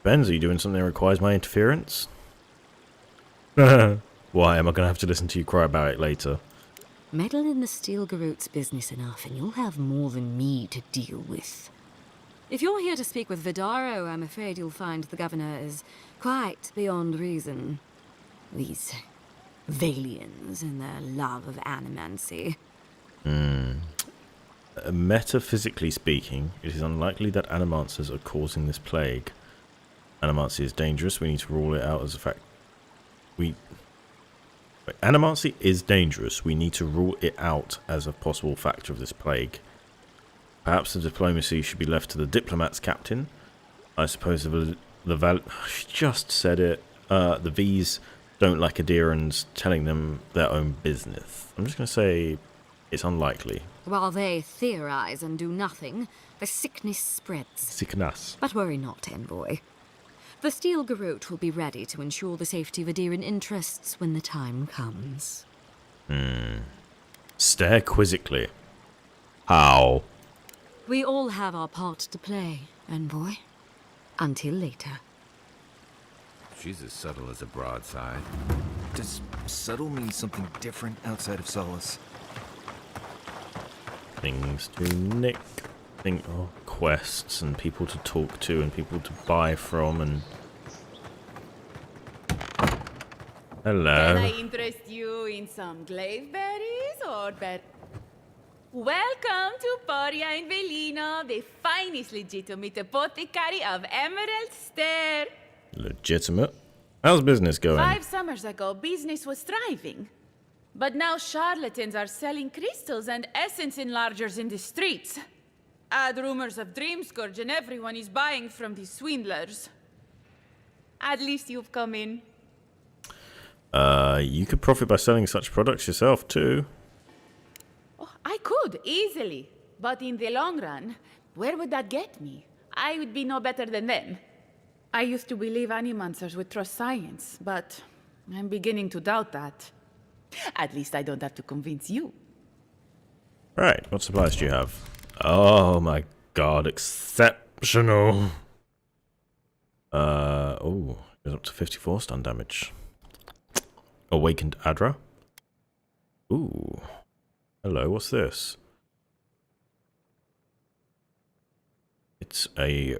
Benz, are you doing something that requires my interference? Why, am I going to have to listen to you cry about it later? Meddle in the Steel Garrote's business enough and you'll have more than me to deal with. If you're here to speak with Vidaro, I'm afraid you'll find the governor is quite beyond reason. These Valians and their love of animancy. Metaphysically speaking, it is unlikely that animancers are causing this plague. Animancy is dangerous. We need to rule it out as a fact. Animancy is dangerous. We need to rule it out as a possible factor of this plague. Perhaps the diplomacy should be left to the diplomats, Captain. I suppose she just said it. The V's don't like Adirans telling them their own business. I'm just going to say It's unlikely. While they theorize and do nothing, the sickness spreads. Sickness. But worry not, Envoy. The Steel Garrote will be ready to ensure the safety of Adirian interests when the time comes. Stare quizzically. How? We all have our part to play, Envoy. Until later. She's as subtle as a broadside. Does subtle mean something different outside of Solace? Things to nick. Quests and people to talk to and people to buy from and... Hello. Can I interest you in some glaive berries or better? Welcome to Poria in Velino, the finest legitimate apothecary of Emerald Stair. Legitimate. How's business going? 5 summers ago, business was thriving. But now charlatans are selling crystals and essence enlargers in the streets. Add rumors of Dreamscourge and everyone is buying from these swindlers. At least you've come in. You could profit by selling such products yourself too. Oh, I could, easily. But in the long run, where would that get me? I would be no better than them. I used to believe animancers would trust science, but I'm beginning to doubt that. At least I don't have to convince you. Right, what supplies do you have? Oh my god, exceptional. Oh, goes up to 54 stun damage. Awakened Adra. Ooh. Hello, what's this? It's a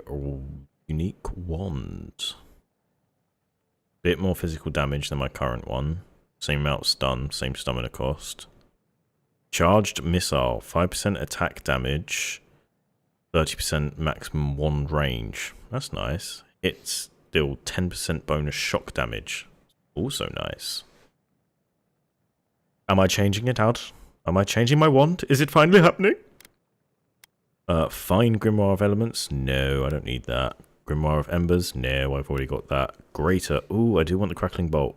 unique wand. Bit more physical damage than my current one. Same amount of stun, same stamina cost. Charged missile, 5% attack damage, 30% maximum wand range. That's nice. It's still 10% bonus shock damage. Also nice. Am I changing it out? Am I changing my wand? Is it finally happening? Fine Grimoire of Elements? No, I don't need that. Grimoire of Embers? No, I've already got that. Greater. Ooh, I do want the Crackling Bolt.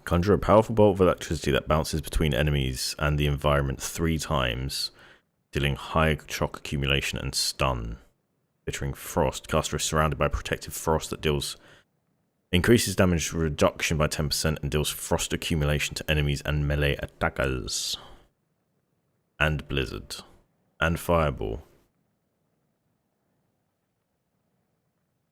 Conjure a powerful bolt of electricity that bounces between enemies and the environment 3 times, dealing high shock accumulation and stun. Bittering Frost. Caster is surrounded by protective frost that increases damage reduction by 10% and deals frost accumulation to enemies and melee attackers. And Blizzard. And Fireball.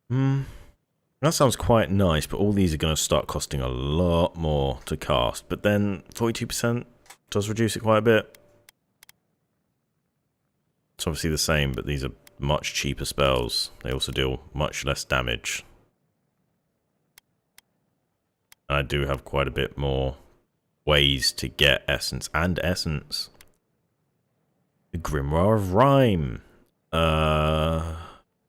That sounds quite nice, but all these are going to start costing a lot more to cast. But then 42% does reduce it quite a bit. It's obviously the same, but these are much cheaper spells. They also deal much less damage. And I do have quite a bit more ways to get essence and essence. The Grimoire of Rime.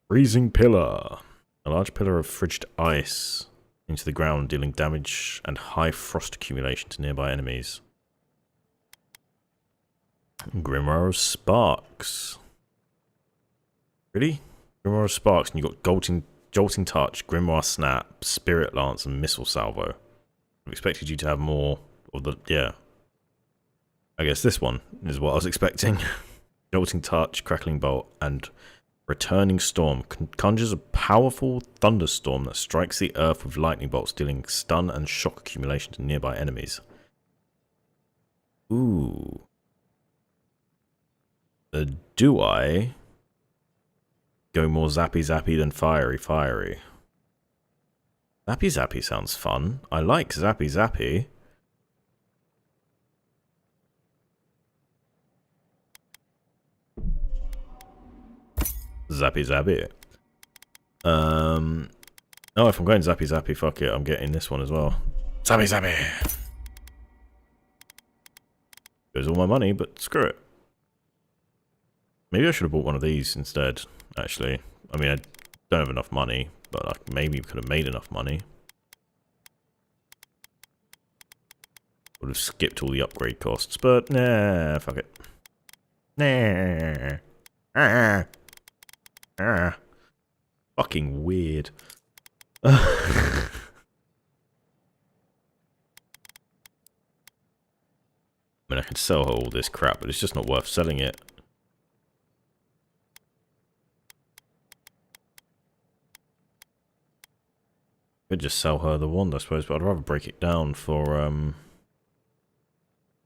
Freezing Pillar. A large pillar of frigid ice into the ground, dealing damage and high frost accumulation to nearby enemies. Grimoire of Sparks. Really? Grimoire of Sparks, and you've got Jolting Touch, Grimoire Snap, Spirit Lance, and Missile Salvo. I expected you to have more of the... yeah. I guess this one is what I was expecting. Jolting Touch, Crackling Bolt, and... Returning Storm conjures a powerful thunderstorm that strikes the earth with lightning bolts, dealing stun and shock accumulation to nearby enemies. Ooh. Do I go more zappy than fiery? Zappy sounds fun. I like zappy. Zappy. Oh, if I'm going zappy, fuck it, I'm getting this one as well. Zappy. Goes all my money, but screw it. Maybe I should have bought one of these instead, actually. I mean, I don't have enough money, but I maybe could have made enough money. Would have skipped all the upgrade costs, but nah, fuck it. Nah. Fucking weird. I mean, I could sell her all this crap, but it's just not worth selling it. Could just sell her the wand, I suppose, but I'd rather break it down for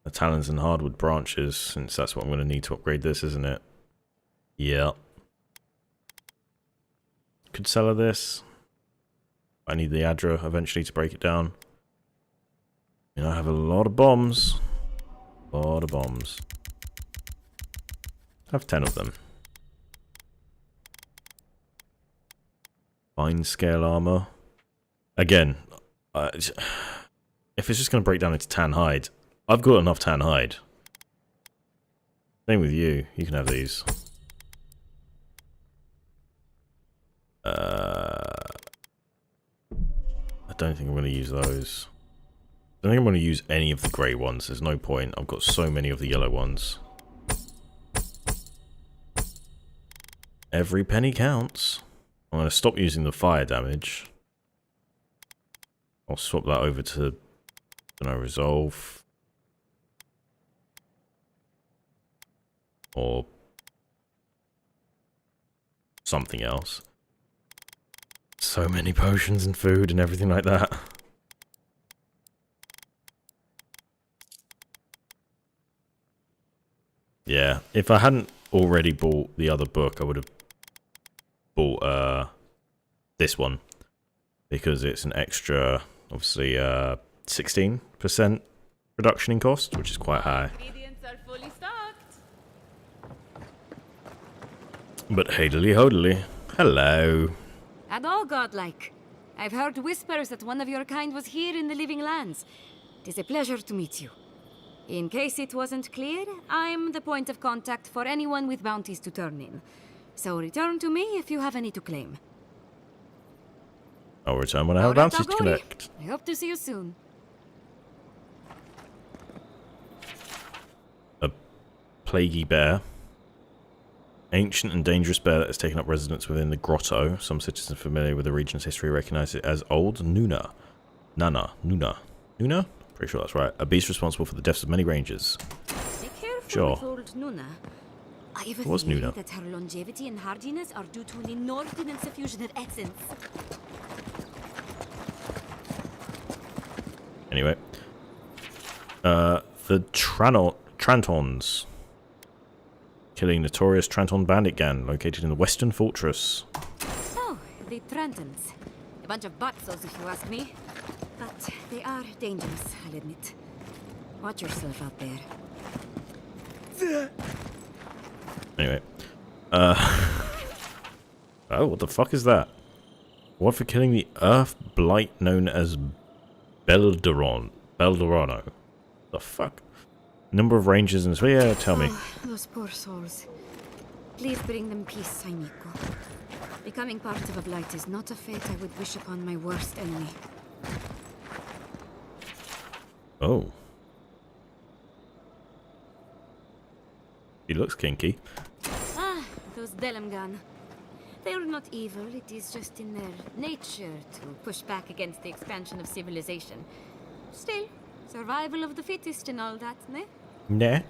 the talons and hardwood branches, since that's what I'm going to need to upgrade this, isn't it? Yeah. Could sell her this. I need the Adra eventually to break it down. And I have a lot of bombs. A lot of bombs. I have 10 of them. Fine scale armor. Again, if it's just going to break down into tan hide, I've got enough tan hide. Same with you. You can have these. I don't think I'm going to use those. I don't think I'm going to use any of the grey ones. There's no point. I've got so many of the yellow ones. Every penny counts. I'm going to stop using the fire damage. I'll swap that over to, I don't know, resolve. Or something else. So many potions and food and everything like that. Yeah, if I hadn't already bought the other book, I would have bought this one. Because it's an extra, obviously, 16% reduction in cost, which is quite high. Ingredients are fully stocked. But hadily hodily. Hello. And all godlike. I've heard whispers that one of your kind was here in the Living Lands. It is a pleasure to meet you. In case it wasn't clear, I'm the point of contact for anyone with bounties to turn in. So return to me if you have any to claim. I'll return when I have bounties to collect. I hope to see you soon. A plaguey bear. Ancient and dangerous bear that has taken up residence within the grotto. Some citizens familiar with the region's history recognize it as Old Nuna. Nuna? Pretty sure that's right. A beast responsible for the deaths of many rangers. Be careful Sure. with Old Nuna. I have a It was theory Nuna. that her longevity and hardiness are due to an inordinate suffusion of essence. Anyway. The Trantons. Killing notorious Tranton bandit gang located in the Western Fortress. Oh, the Trentons. A bunch of butzos, if you ask me. But they are dangerous, I'll admit. Watch yourself out there. Anyway. Oh, what the fuck is that? What for killing the Earth Blight known as Beldorano. The fuck? Number of rangers and... Yeah, tell me. Oh, those poor souls. Please bring them peace, Saimiko. Becoming part of a blight is not a fate I would wish upon my worst enemy. Oh. He looks kinky. Ah, those Delamgan. They're not evil, it is just in their nature to push back against the expansion of civilization. Still, survival of the fittest and all that, ne? Nah.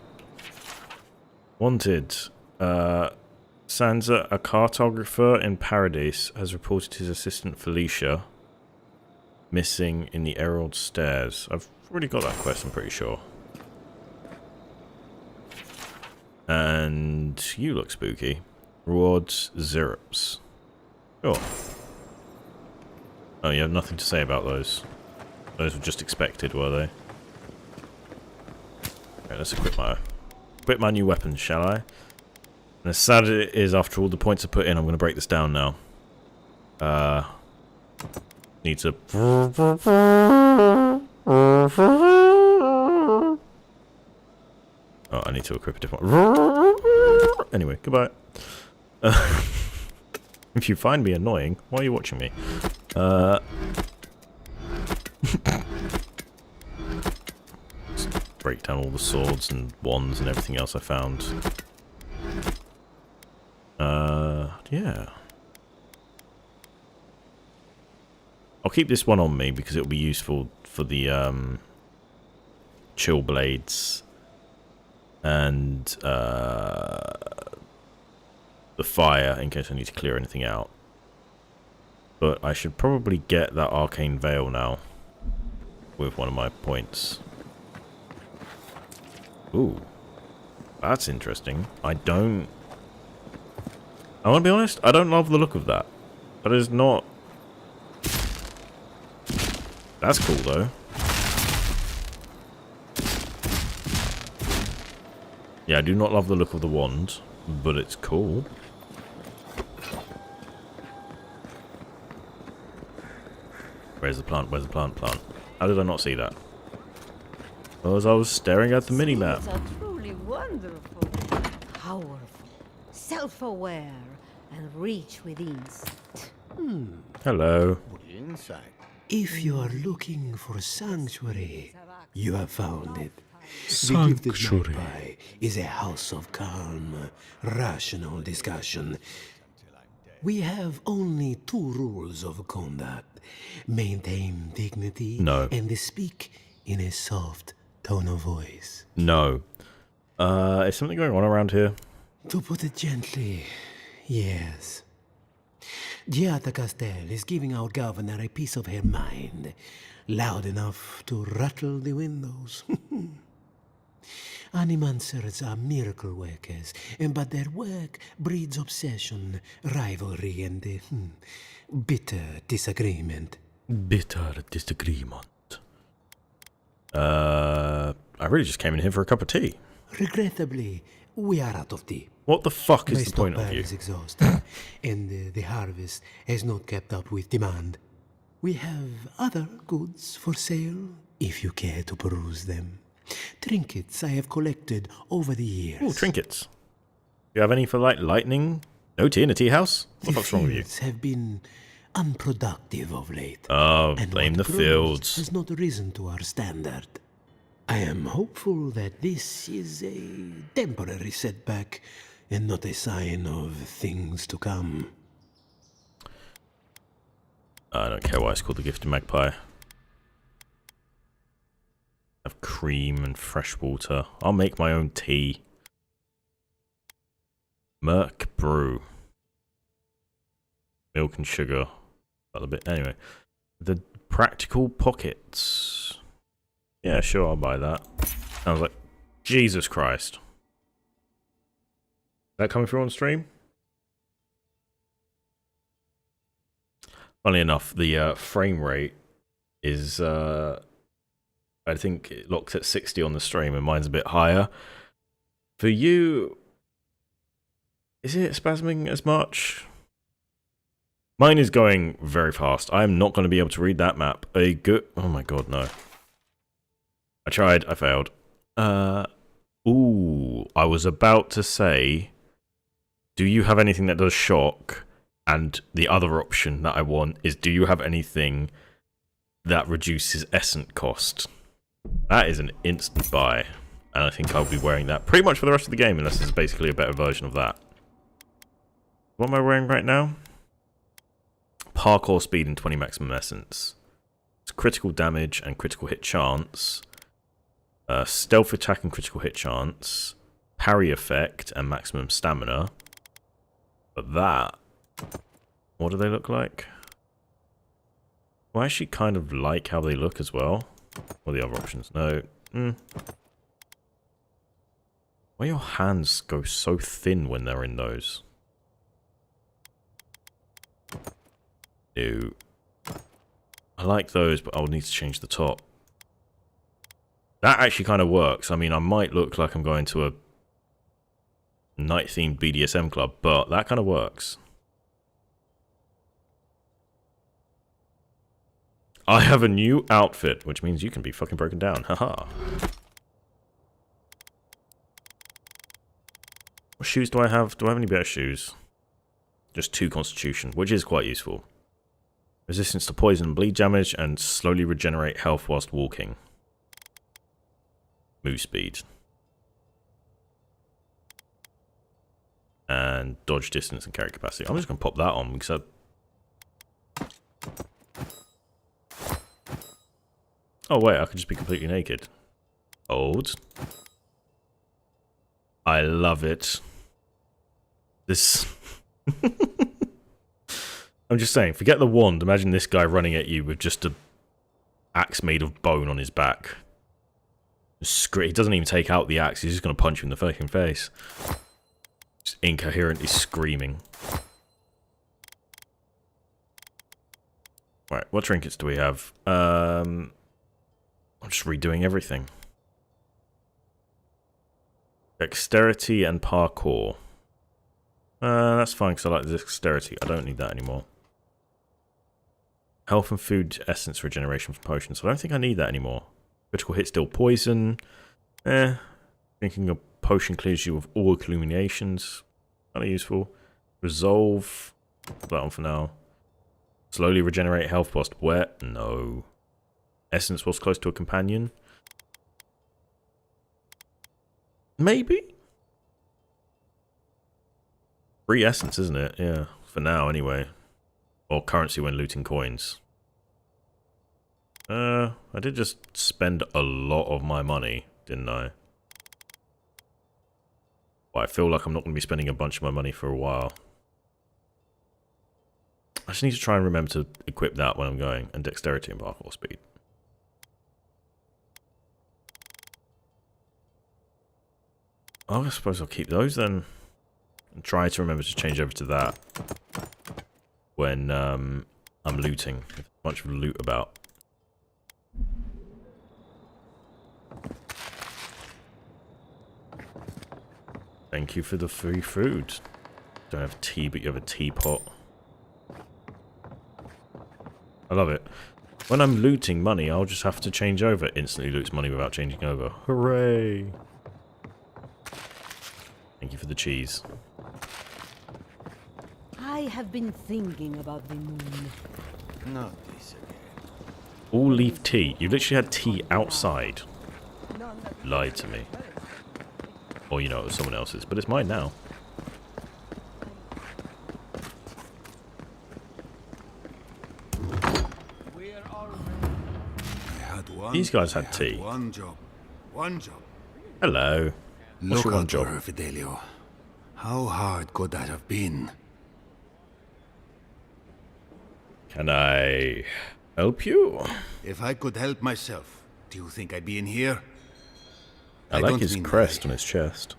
Wanted. Sansa, a cartographer in Paradise, has reported his assistant Felicia missing in the Emerald Stairs. I've already got that quest, I'm pretty sure. And you look spooky. Rewards, Zirps. Sure. Oh, you have nothing to say about those. Those were just expected, were they? Okay, let's equip my new weapons, shall I? And as sad as it is, after all the points I put in, I'm going to break this down now. Need to... Oh, I need to equip a different one. Anyway, goodbye. If you find me annoying, why are you watching me? Just break down all the swords and wands and everything else I found. Yeah. I'll keep this one on me because it'll be useful for the chill blades And the fire in case I need to clear anything out. But I should probably get that arcane veil now with one of my points. Ooh, that's interesting. I want to be honest, I don't love the look of that. That is not... That's cool though. Yeah, I do not love the look of the wand, but it's cool. Where's the plant? Where's the plant? How did I not see that? Because I was staring at the mini-map. Seeds are truly wonderful, powerful, self-aware, and rich with insight. Hello. If you are looking for sanctuary, you have found it. Sanctuary. The Gifted Magpie is a house of calm, rational discussion. We have only 2 rules of conduct. Maintain dignity and speak in a soft tone of voice. No. Is something going on around here? To put it gently, yes. Giada Castel is giving our governor a piece of her mind, loud enough to rattle the windows. Animancers are miracle workers, but their work breeds obsession, rivalry, and bitter disagreement. Bitter disagreement. I really just came in here for a cup of tea. Regrettably, we are out of tea. What the fuck is My the point of stockpile you? is exhausted, and the harvest has not kept up with demand. We have other goods for sale, if you care to peruse them. Trinkets I have collected over the years. Ooh, trinkets. You have any for, like, lightning? No tea in a tea house? What the fuck's wrong with you? Fields have been unproductive of late. Oh, and blame what the grows fields. has not risen to our standard. I am hopeful that this is a temporary setback and not a sign of things to come. I don't care why it's called the Gifted Magpie. Have cream and fresh water. I'll make my own tea. Merc brew. Milk and sugar. A bit. Anyway, the practical pockets. Yeah, sure, I'll buy that. I was like, Jesus Christ. Is that coming through on stream? Funnily enough, the frame rate is, I think it locks at 60 on the stream, and mine's a bit higher. For you, is it spasming as much? Mine is going very fast. I am not going to be able to read that map. A good... Oh my god, no. I tried, I failed. Ooh, I was about to say, do you have anything that does shock? And the other option that I want is, do you have anything that reduces essence cost? That is an instant buy. And I think I'll be wearing that pretty much for the rest of the game, unless it's basically a better version of that. What am I wearing right now? Parkour speed and 20 maximum essence. It's critical damage and critical hit chance. Stealth attack and critical hit chance. Parry effect and maximum stamina. But that... What do they look like? Well, I actually kind of like how they look as well. What are the other options? No. Why your hands go so thin when they're in those? No. I like those, but I'll need to change the top. That actually kind of works. I mean, I might look like I'm going to a night-themed BDSM club, but that kind of works. I have a new outfit, which means you can be fucking broken down. Haha. What shoes do I have? Do I have any better shoes? Just 2 constitution, which is quite useful. Resistance to poison and bleed damage, and slowly regenerate health whilst walking. Move speed. And dodge distance and carry capacity. I'm just going to pop that on because Oh wait, I could just be completely naked. Hold. I love it. This... I'm just saying, forget the wand. Imagine this guy running at you with just a axe made of bone on his back. He doesn't even take out the axe. He's just going to punch you in the fucking face. Just incoherently screaming. Right, what trinkets do we have? I'm just redoing everything. Dexterity and parkour. That's fine because I like the dexterity. I don't need that anymore. Health and food essence regeneration from potions. I don't think I need that anymore. Critical hit still poison. Drinking a potion clears you of all illuminations. Kind of useful. Resolve. Put that on for now. Slowly regenerate health whilst wet. No. Essence whilst close to a companion. Maybe? Free essence, isn't it? Yeah. For now, anyway. Or currency when looting coins. I did just spend a lot of my money, didn't I? Well, I feel like I'm not going to be spending a bunch of my money for a while. I just need to try and remember to equip that when I'm going. And dexterity and parkour speed. Oh, I suppose I'll keep those then. And try to remember to change over to that. When I'm looting. There's a bunch of loot about. Thank you for the free food. Don't have tea, but you have a teapot. I love it. When I'm looting money, I'll just have to change over. Instantly loots money without changing over. Hooray! Thank you for the cheese. I have been thinking about the moon. Not this again. All leaf tea. You literally had tea outside. Lied to me. Or, you know, it was someone else's. But it's mine now. These guys had tea. One job. Hello. What's Look your one out for job? her, Fidelio. How hard could that have been? Can I help you? If I could help myself, do you think I'd be in here? I like don't his mean crest on his chest.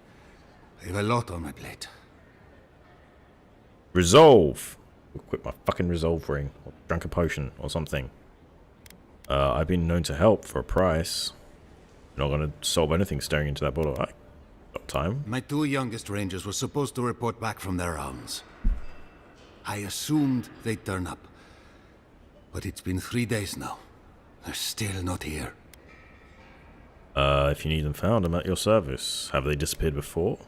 I have a lot on my plate. Resolve! Equip my fucking resolve ring. Or drink a potion or something. I've been known to help for a price. Not gonna solve anything staring into that bottle. I got time. My two youngest rangers were supposed to report back from their rounds. I assumed they'd turn up. But it's been 3 days now. They're still not here. If you need them found, I'm at your service. Have they disappeared before?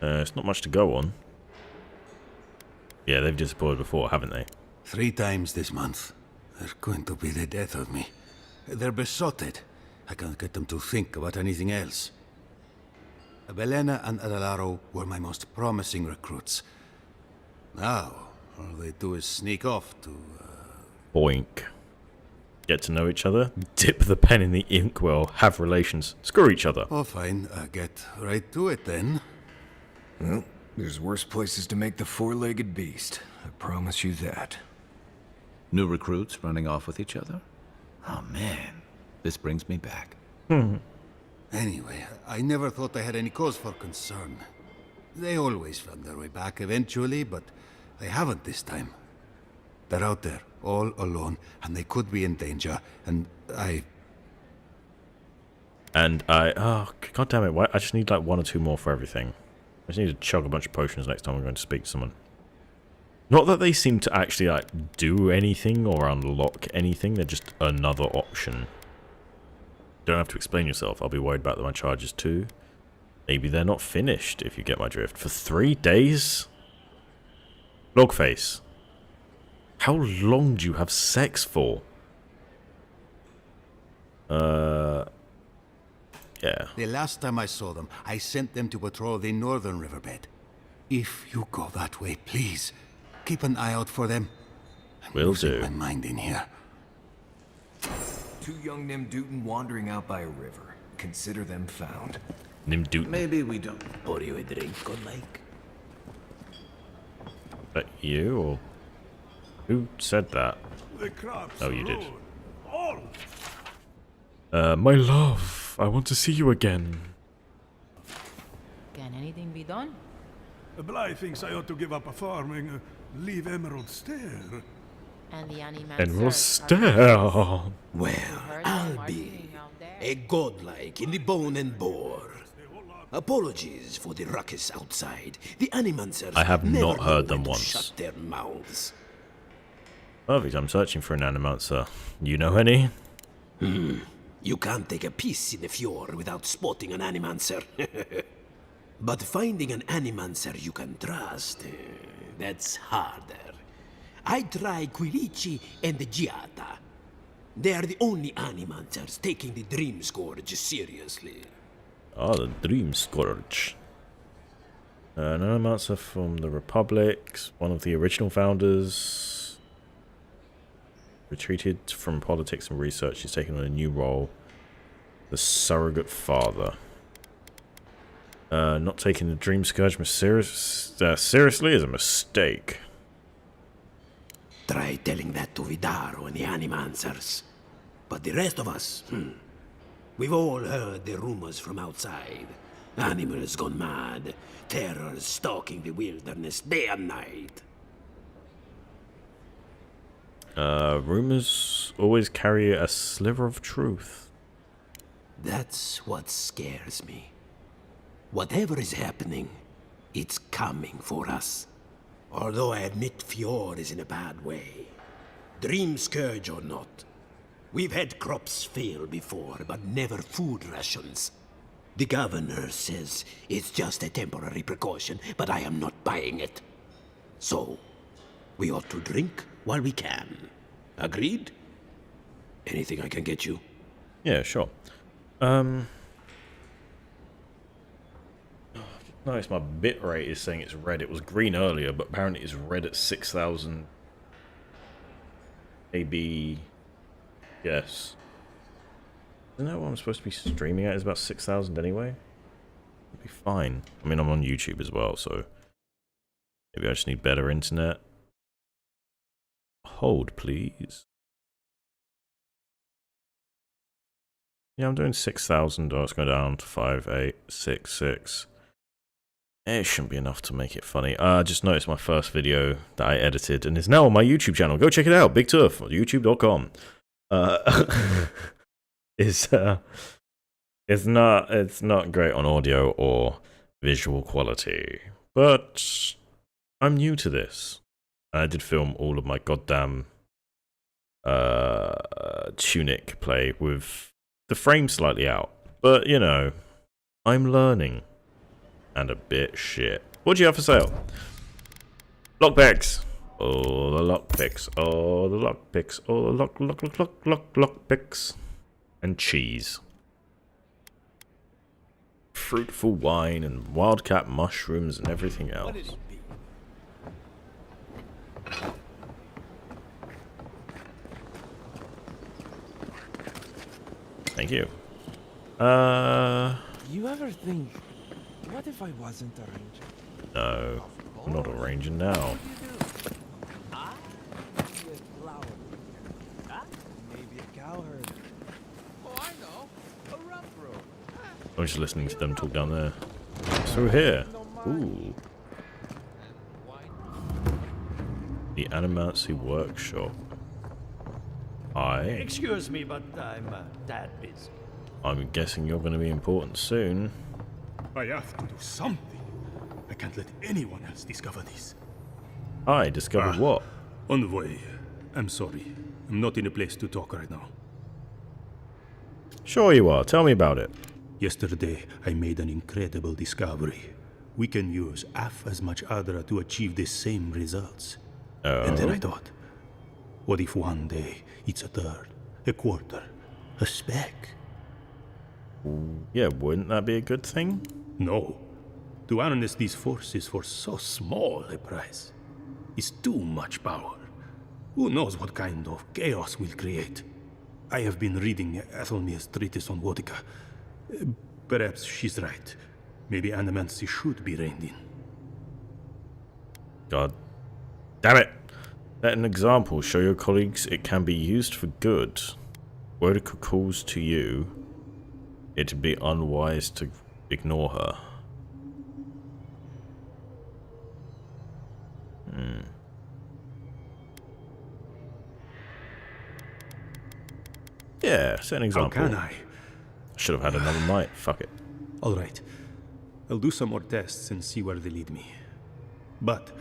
It's not much to go on. Yeah, they've disappeared before, haven't they? 3 times this month. They're going to be the death of me. They're besotted. I can't get them to think about anything else. Belena and Adelaro were my most promising recruits. Now, all they do is sneak off to... Boink. Get to know each other, dip the pen in the inkwell, have relations, screw each other. Oh, fine. Get right to it then. Well, there's worse places to make the four-legged beast. I promise you that. New recruits running off with each other? Oh man, this brings me back. Anyway, I never thought I had any cause for concern. They always found their way back eventually, but they haven't this time. They're out there, all alone, and they could be in danger, and I... Oh, god damn it, I just need like 1 or 2 more for everything. I just need to chug a bunch of potions next time I'm going to speak to someone. Not that they seem to actually like do anything or unlock anything, they're just another option. Don't have to explain yourself, I'll be worried about my charges too. Maybe they're not finished, if you get my drift. For 3 days? Logface. How long do you have sex for? Yeah. The last time I saw them, I sent them to patrol the northern riverbed. If you go that way, please, keep an eye out for them. Will do. My mind in here. 2 young Nimdutin wandering out by a river. Consider them found. Maybe we don't pour you a drink, godlike. That you or who said that? Oh, you did. My love, I want to see you again. Can anything be done? Bly thinks I ought to give up farming, leave Emerald Stair. And the Emerald Stair. Well, I'll be a godlike in the bone and bore. Apologies for the ruckus outside. The Animancers I have never not heard know them when to once. Shut their mouths. Perfect, I'm searching for an Animancer. You know any? You can't take a piece in the fjord without spotting an Animancer. But finding an Animancer you can trust, that's harder. I try Quilici and the Giata. They are the only Animancers taking the Dream Scourge seriously. Oh, the Dream Scourge. An Animancer from the Republic, one of the original founders. Retreated from politics and research. He's taken on a new role. The surrogate father. Not taking the Dream Scourge seriously is a mistake. Try telling that to Vidaro and the Animancers. But the rest of us, we've all heard the rumors from outside. Animals gone mad, terrors stalking the wilderness day and night. Rumors always carry a sliver of truth. That's what scares me. Whatever is happening, it's coming for us. Although I admit Fjord is in a bad way. Dream Scourge or not. We've had crops fail before, but never food rations. The governor says it's just a temporary precaution, but I am not buying it. So, we ought to drink while we can. Agreed? Anything I can get you? Yeah, sure. Notice my bitrate is saying it's red. It was green earlier, but apparently it's red at 6,000 AB. Yes. Isn't that what I'm supposed to be streaming at? It's about 6,000 anyway. It'll be fine. I mean, I'm on YouTube as well, so maybe I just need better internet. Hold, please. Yeah, I'm doing 6,000. Oh, it's going down to 5,866. It shouldn't be enough to make it funny. I just noticed my first video that I edited and is now on my YouTube channel. Go check it out. Big Turf on youtube.com. It's not great on audio or visual quality, but I'm new to this. I did film all of my goddamn Tunic play with the frame slightly out, but you know, I'm learning. And a bit shit. What do you have for sale? Lockpicks. Oh, the lockpicks. Oh, the lockpicks. Oh, the lockpicks. And cheese. Fruitful wine and wildcat mushrooms and everything else. Thank you. You ever think, what if I wasn't a ranger? No, I'm not a ranger now. Maybe a cowherd. Oh, I know. A rough road. I'm just listening to them talk down there. Through here. Ooh. The Animancy Workshop. Excuse me, but I'm that busy. I'm guessing you're going to be important soon. I have to do something. I can't let anyone else discover this. I discovered what? Envoy, I'm sorry. I'm not in a place to talk right now. Sure you are. Tell me about it. Yesterday, I made an incredible discovery. We can use half as much Adra to achieve the same results. And then I thought, what if one day it's a third, a quarter, a speck? Yeah, wouldn't that be a good thing? No. To harness these forces for so small a price is too much power. Who knows what kind of chaos we'll create? I have been reading Athelmir's treatise on Wotica, perhaps she's right. Maybe animancy should be reined in. God damn it! Let an example show your colleagues it can be used for good. Boudica calls to you. It'd be unwise to ignore her. Yeah, set an example. How can I? Should have had another night. Fuck it. All right. I'll do some more tests and see where they lead me. But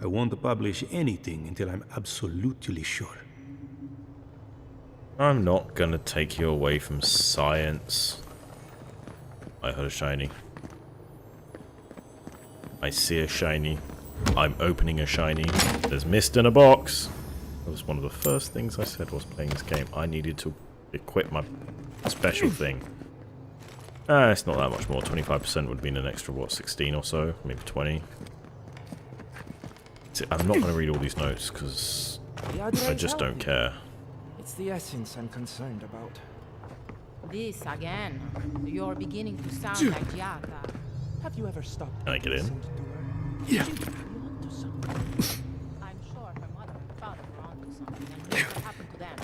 I won't publish anything until I'm absolutely sure. I'm not gonna take you away from science. I heard a shiny. I see a shiny. I'm opening a shiny. There's mist in a box. That was one of the first things I said whilst playing this game. I needed to equip my special thing. It's not that much more. 25% would have been an extra, what, 16 or so? Maybe 20. See, I'm not going to read all these notes because I just don't care. It's the essence I'm concerned about. This again. You're beginning to sound like Giata. Have you ever stopped? Can I get in? Yeah. I'm sure her mother and father were onto something and knew what happened to them.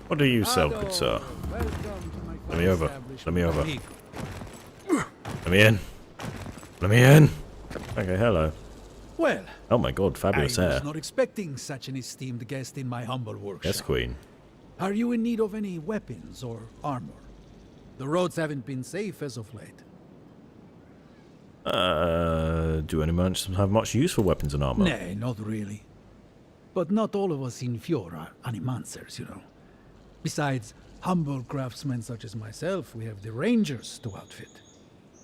What do you sell, good sir? Let me over. Let me over. Let me in. Let me in. Okay, hello. Well, oh my god, fabulous I hair. was not expecting such an esteemed guest in my humble workshop. Yes, Queen. Are you in need of any weapons or armor? The roads haven't been safe as of late. Do any merchants have much use for weapons and armor? Nay, not really. But not all of us in Fjord are animancers, you know. Besides humble craftsmen such as myself, we have the rangers to outfit.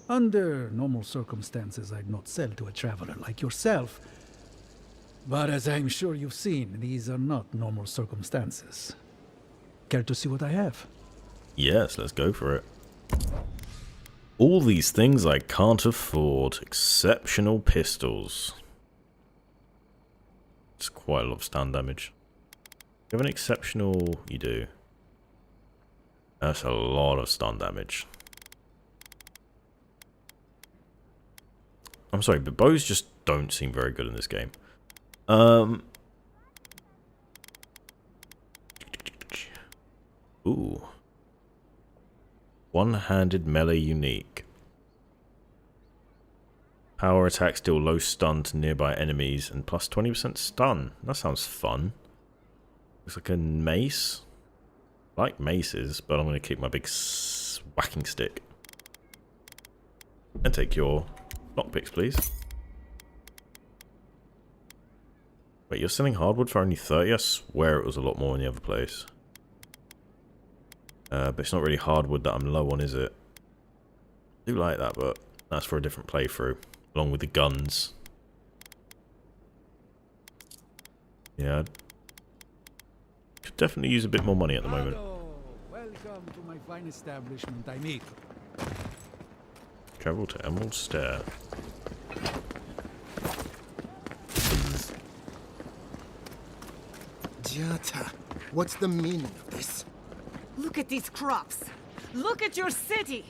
Under normal circumstances, I'd not sell to a traveler like yourself. But as I'm sure you've seen, these are not normal circumstances. Care to see what I have? Yes, let's go for it. All these things I can't afford. Exceptional pistols. It's quite a lot of stun damage. You have an exceptional... You do. That's a lot of stun damage. I'm sorry, but bows just don't seem very good in this game. Ooh. One-handed melee unique. Power attacks deal low stun to nearby enemies and plus 20% stun. That sounds fun. Looks like a mace. I like maces, but I'm going to keep my big whacking stick. And take your lockpicks, please. Wait, you're selling hardwood for only 30? I swear it was a lot more in the other place. But it's not really hardwood that I'm low on, is it? I do like that, but that's for a different playthrough, along with the guns. Yeah, could definitely use a bit more money at the moment. Welcome to my fine establishment, amigo. Travel to Emerald Stair. Giata, what's the meaning of this? Look at these crops. Look at your city.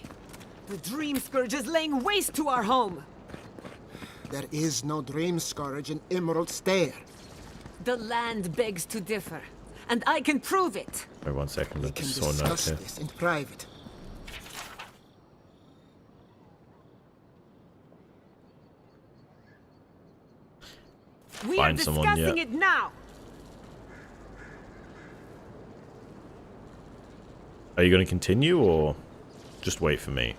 The Dream Scourge is laying waste to our home. There is no Dream Scourge in Emerald Stair. The land begs to differ, and I can prove it. Wait 1 second, I We can just saw a note discuss here. this in private. We Find are someone, discussing yeah. it now. Are you going to continue, or just wait for me? Is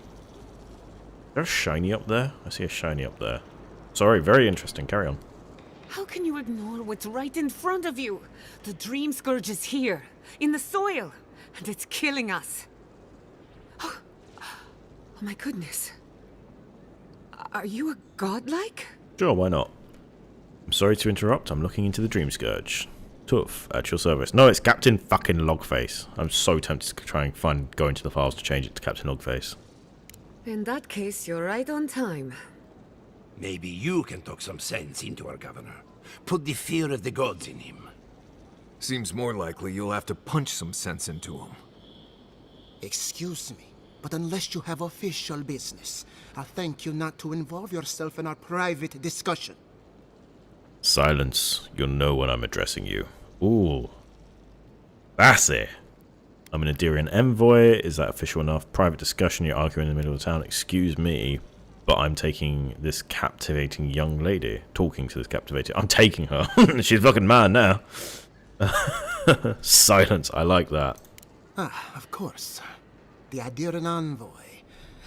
there a shiny up there? I see a shiny up there. Sorry, very interesting. Carry on. How can you ignore what's right in front of you? The Dream Scourge is here, in the soil, and it's killing us. Oh my goodness. Are you a godlike? Sure, why not? I'm sorry to interrupt. I'm looking into the Dream Scourge. Tough, at your service. No, it's Captain fucking Logface. I'm so tempted to try and go into the files to change it to Captain Logface. In that case, you're right on time. Maybe you can talk some sense into our governor. Put the fear of the gods in him. Seems more likely you'll have to punch some sense into him. Excuse me. But unless you have official business, I'll thank you not to involve yourself in our private discussion. Silence. You'll know when I'm addressing you. Ooh. That's it. I'm an Adirian envoy. Is that official enough? Private discussion. You're arguing in the middle of the town. Excuse me, but I'm taking this captivating young lady. Talking to this captivating... I'm taking her. She's fucking mad now. Silence. I like that. Ah, of course. The Adirian envoy.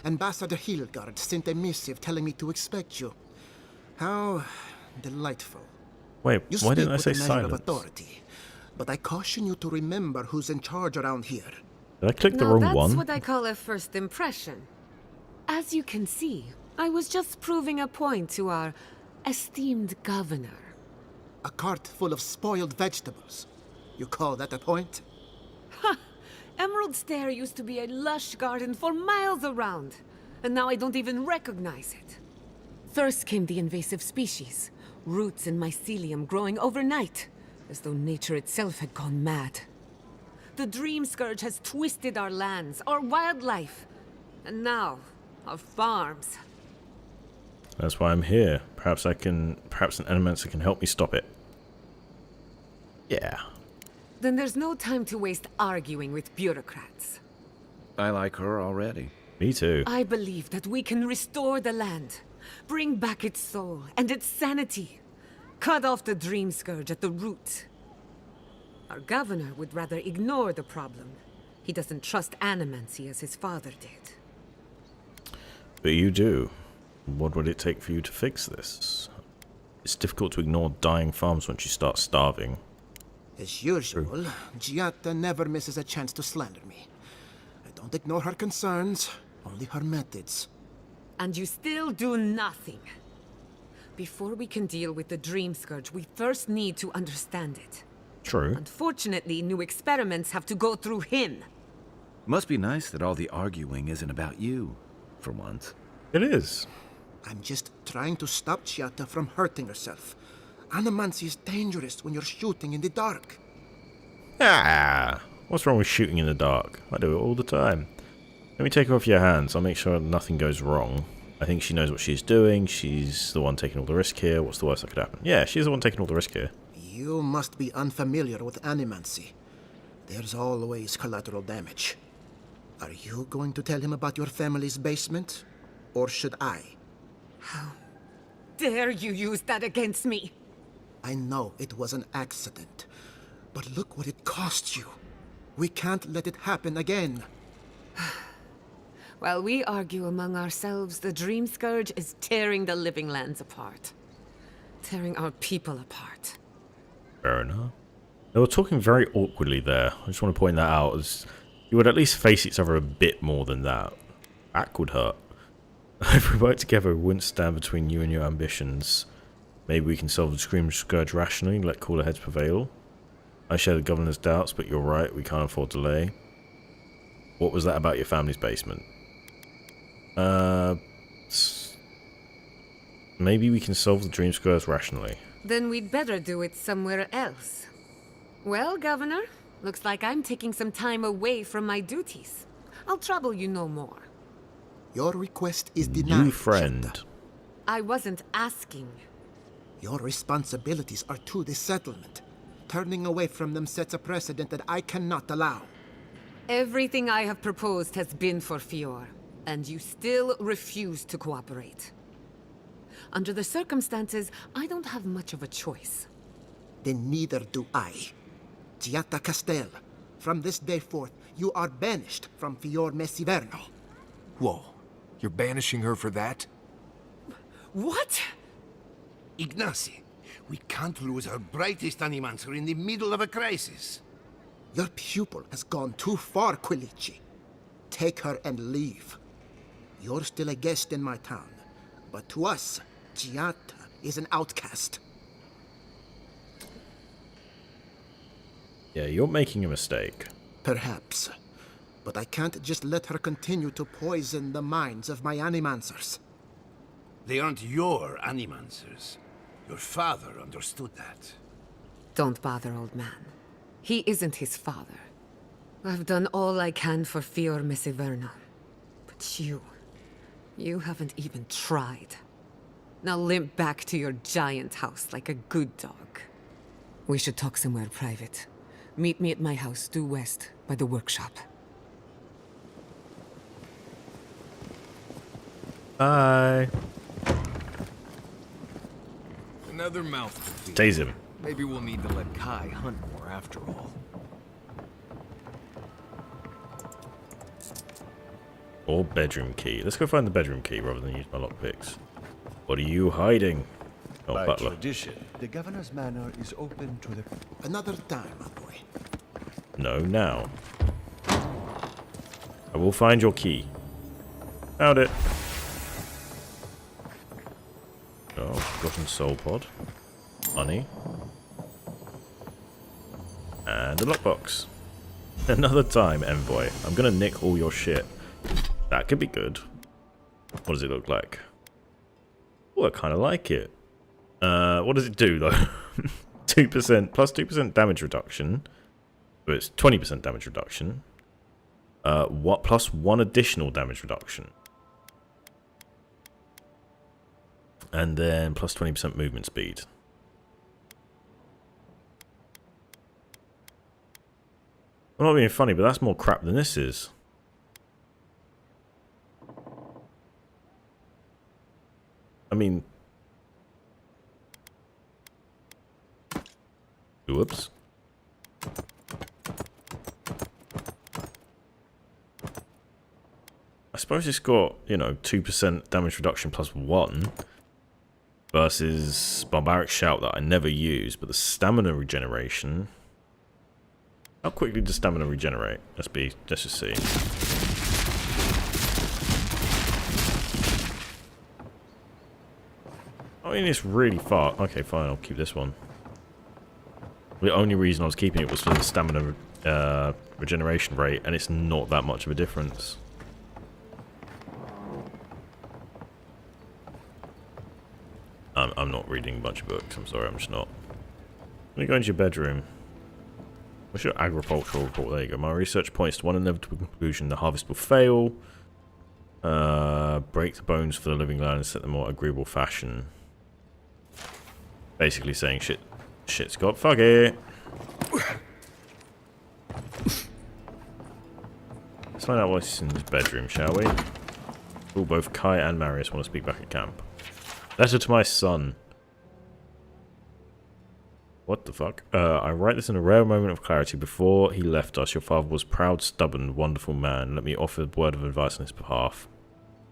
Ambassador Hilgard sent a missive telling me to expect you. How delightful. Wait, You why didn't I speak say with a measure of silence? authority, but I caution you to remember who's in charge around here. Did I click the Now wrong that's one? what I call a first impression. As you can see, I was just proving a point to our esteemed governor. A cart full of spoiled vegetables. You call that a point? Ha! Emerald Stair used to be a lush garden for miles around, and now I don't even recognize it. First came the invasive species, roots and mycelium growing overnight, as though nature itself had gone mad. The Dream Scourge has twisted our lands, our wildlife, and now, our farms. That's why I'm here. Perhaps an Animancer can help me stop it. Yeah. Then there's no time to waste arguing with bureaucrats. I like her already. Me too. I believe that we can restore the land, bring back its soul and its sanity, cut off the Dream Scourge at the root. Our governor would rather ignore the problem. He doesn't trust animancy as his father did. But you do. What would it take for you to fix this? It's difficult to ignore dying farms once you start starving. As usual, Giatta never misses a chance to slander me. I don't ignore her concerns, only her methods. And you still do nothing. Before we can deal with the Dream Scourge, we first need to understand it. True. Unfortunately, new experiments have to go through him. Must be nice that all the arguing isn't about you, for once. It is. I'm just trying to stop Giatta from hurting herself. Animancy is dangerous when you're shooting in the dark. Ah, what's wrong with shooting in the dark? I do it all the time. Let me take her off your hands. I'll make sure nothing goes wrong. I think she knows what she's doing. She's the one taking all the risk here. What's the worst that could happen? Yeah, she's the one taking all the risk here. You must be unfamiliar with animancy. There's always collateral damage. Are you going to tell him about your family's basement? Or should I? How dare you use that against me? I know it was an accident, but look what it cost you. We can't let it happen again. While we argue among ourselves, the Dream Scourge is tearing the living lands apart. Tearing our people apart. Fair enough. They were talking very awkwardly there. I just want to point that out, as you would at least face each other a bit more than that. Back would hurt. If we work together, we wouldn't stand between you and your ambitions. Maybe we can solve the Scream Scourge rationally, let cooler heads prevail. I share the governor's doubts, but you're right, we can't afford delay. What was that about your family's basement? Maybe we can solve the Dream Scourge rationally. Then we'd better do it somewhere else. Well, Governor, looks like I'm taking some time away from my duties. I'll trouble you no more. Your request is denied. New friend. Giatta. I wasn't asking. Your responsibilities are to the settlement. Turning away from them sets a precedent that I cannot allow. Everything I have proposed has been for Fior, and you still refuse to cooperate. Under the circumstances, I don't have much of a choice. Then neither do I. Giatta Castel, from this day forth, you are banished from Fior Messiverno. Whoa, you're banishing her for that? What? Ignacy, we can't lose our brightest animancer in the middle of a crisis. Your pupil has gone too far, Quilici. Take her and leave. You're still a guest in my town, but to us, Giatta is an outcast. Yeah, you're making a mistake. Perhaps. But I can't just let her continue to poison the minds of my animancers. They aren't your animancers. Your father understood that. Don't bother, old man. He isn't his father. I've done all I can for Fior Messiverno. Not you. You haven't even tried. Now limp back to your giant house like a good dog. We should talk somewhere private. Meet me at my house due west by the workshop. Bye. Another mouthful to feed. Tase him. Maybe we'll need to let Kai hunt more after all. Or bedroom key. Let's go find the bedroom key rather than use my lockpicks. What are you hiding? Oh, By butler. tradition, the governor's manor is open to the... Another time, my boy. No, now. I will find your key. Found it. Oh, forgotten soul pod. Money. And a lockbox. Another time, envoy. I'm gonna nick all your shit. That could be good. What does it look like? Oh, I kind of like it. What does it do, though? 2%, plus 2% damage reduction. So it's 20% damage reduction. What plus 1 additional damage reduction. And then plus 20% movement speed. I'm not being funny, but that's more crap than this is. I mean... Whoops. I suppose it's got, you know, 2% damage reduction plus 1 versus Barbaric Shout that I never use, but the stamina regeneration... How quickly does stamina regenerate? Let's just see. I mean, it's really far. Okay, fine, I'll keep this one. The only reason I was keeping it was for the stamina regeneration rate, and it's not that much of a difference. I'm not reading a bunch of books, I'm sorry, I'm just not. Let me go into your bedroom. What's your agricultural report? There you go. My research points to one inevitable conclusion. The harvest will fail. Break the bones for the living land and set them more agreeable fashion. Basically saying shit's got foggy. Let's find out what's in this bedroom, shall we? Oh, both Kai and Marius want to speak back at camp. Letter to my son. What the fuck? I write this in a rare moment of clarity. Before he left us, your father was proud, stubborn, wonderful man. Let me offer a word of advice on his behalf.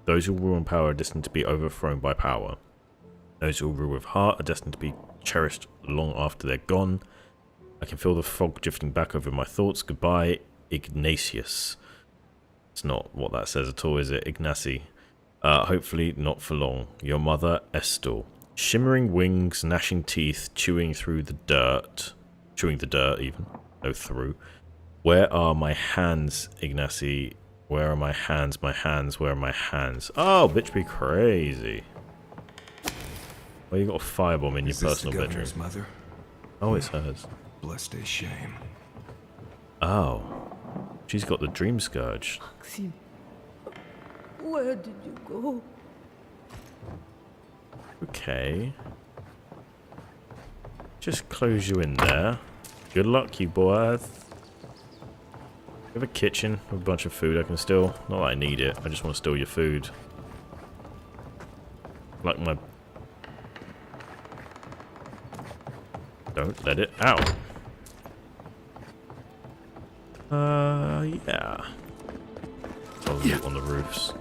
Those who rule in power are destined to be overthrown by power. Those who rule with heart are destined to be cherished long after they're gone. I can feel the fog drifting back over my thoughts. Goodbye, Ignatius. It's not what that says at all, is it? Ignacy. Hopefully not for long. Your mother, Estel. Shimmering wings, gnashing teeth, chewing through the dirt. Chewing the dirt, even. No, through. Where are my hands, Ignacy? Where are my hands? My hands, where are my hands? Oh, bitch be crazy. Well, you got a firebomb in your personal bedroom. Mother? Oh, it's hers. Blessed a shame. Oh. She's got the dream scourge. Maxim, where did you go? Okay. Just close you in there. Good luck, you boys. We have a kitchen with a bunch of food I can steal. Not that I need it, I just want to steal your food. Like my... Don't let it out. Yeah. Oh, on the roofs.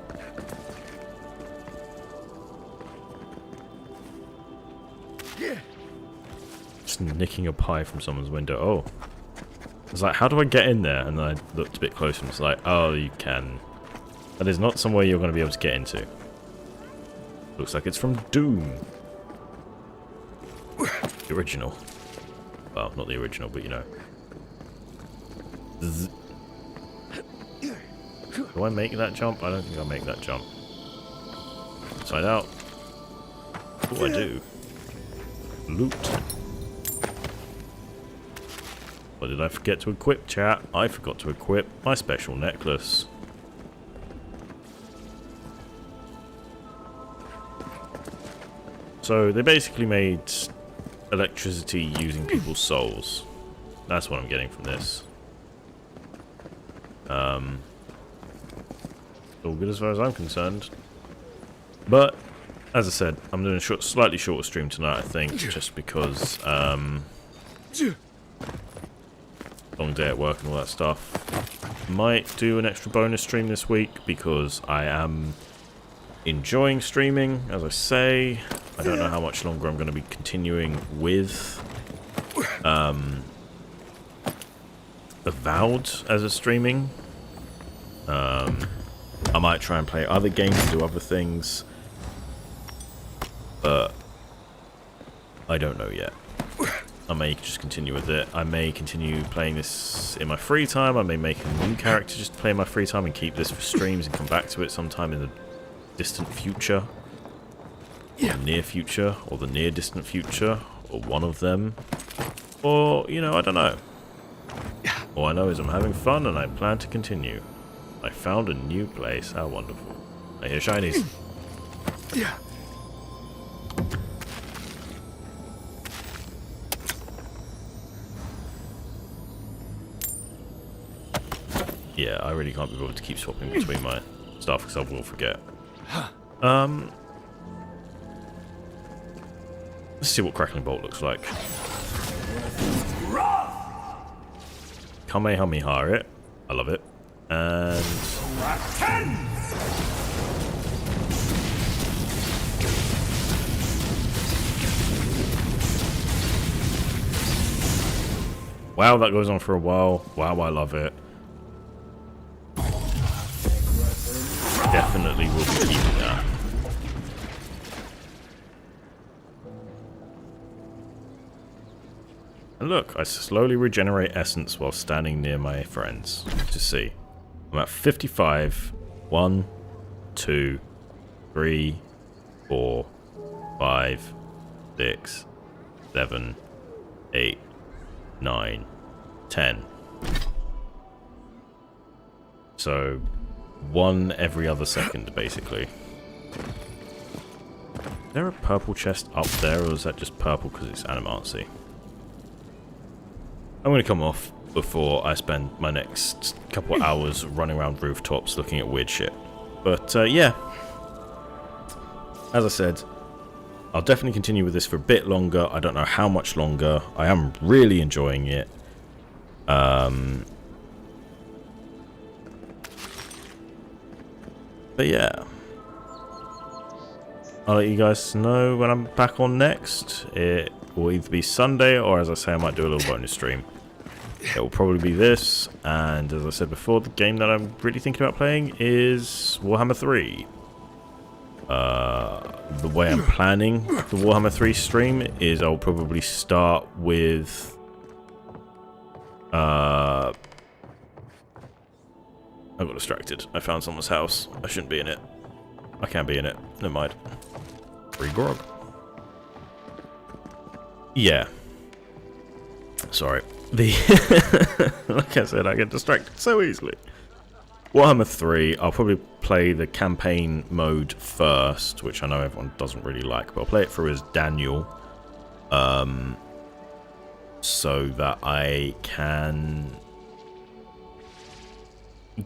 Just nicking a pie from someone's window. Oh. I was like, how do I get in there? And then I looked a bit closer and it's like, oh, you can. That is not somewhere you're going to be able to get into. Looks like it's from Doom. The original. Well, not the original, but you know. Zzz. Do I make that jump? I don't think I'll make that jump. Inside out. Oh, I do. Loot. What did I forget to equip, chat? I forgot to equip my special necklace. So they basically made electricity using people's souls. That's what I'm getting from this. All good as far as I'm concerned. But as I said, I'm doing a slightly shorter stream tonight, I think, just because long day at work and all that stuff. Might do an extra bonus stream this week because I am enjoying streaming, as I say. I don't know how much longer I'm going to be continuing with Avowed as a streaming. I might try and play other games and do other things, but I don't know yet. I may just continue with it. I may continue playing this in my free time. I may make a new character just to play in my free time and keep this for streams and come back to it sometime in the distant future, or the near future, or the near distant future, or one of them, or, you know, I don't know. All I know is I'm having fun and I plan to continue. I found a new place. How wonderful. I hear shinies. Yeah, I really can't be bothered to keep swapping between my stuff because I will forget. Let's see what Crackling Bolt looks like. Kamehameha it. I love it. And wow, that goes on for a while. Wow, I love it. Definitely will be keeping that. And look, I slowly regenerate essence while standing near my friends. To see. I'm at 55. 1, 2, 3, 4, 5, 6, 7, 8, 9, 10. So, 1 every other second, basically. Is there a purple chest up there, or is that just purple because it's animancy? I'm going to come off before I spend my next couple of hours running around rooftops looking at weird shit. But, yeah. As I said, I'll definitely continue with this for a bit longer. I don't know how much longer. I am really enjoying it. But yeah, I'll let you guys know when I'm back on next. It will either be Sunday or, as I say, I might do a little bonus stream. It will probably be this, and as I said before, the game that I'm really thinking about playing is Warhammer 3. The way I'm planning the Warhammer 3 stream is I'll probably start with I got distracted. I found someone's house. I shouldn't be in it. I can't be in it. Never mind. Free grog. Yeah. Sorry. Like I said, I get distracted so easily. Warhammer 3, I'll probably play the campaign mode first, which I know everyone doesn't really like, but I'll play it through as Daniel. So that I can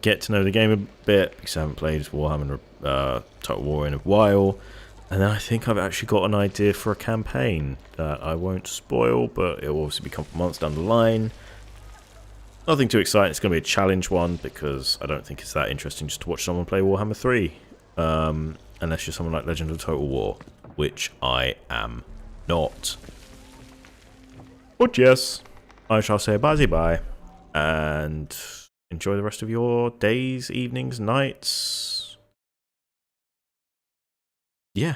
get to know the game a bit, because I haven't played Warhammer Total War in a while. And then I think I've actually got an idea for a campaign that I won't spoil, but it will obviously be a couple months down the line. Nothing too exciting. It's going to be a challenge one, because I don't think it's that interesting just to watch someone play Warhammer 3. Unless you're someone like Legend of Total War, which I am not. But yes, I shall say bye-bye, and enjoy the rest of your days, evenings, nights. Yeah.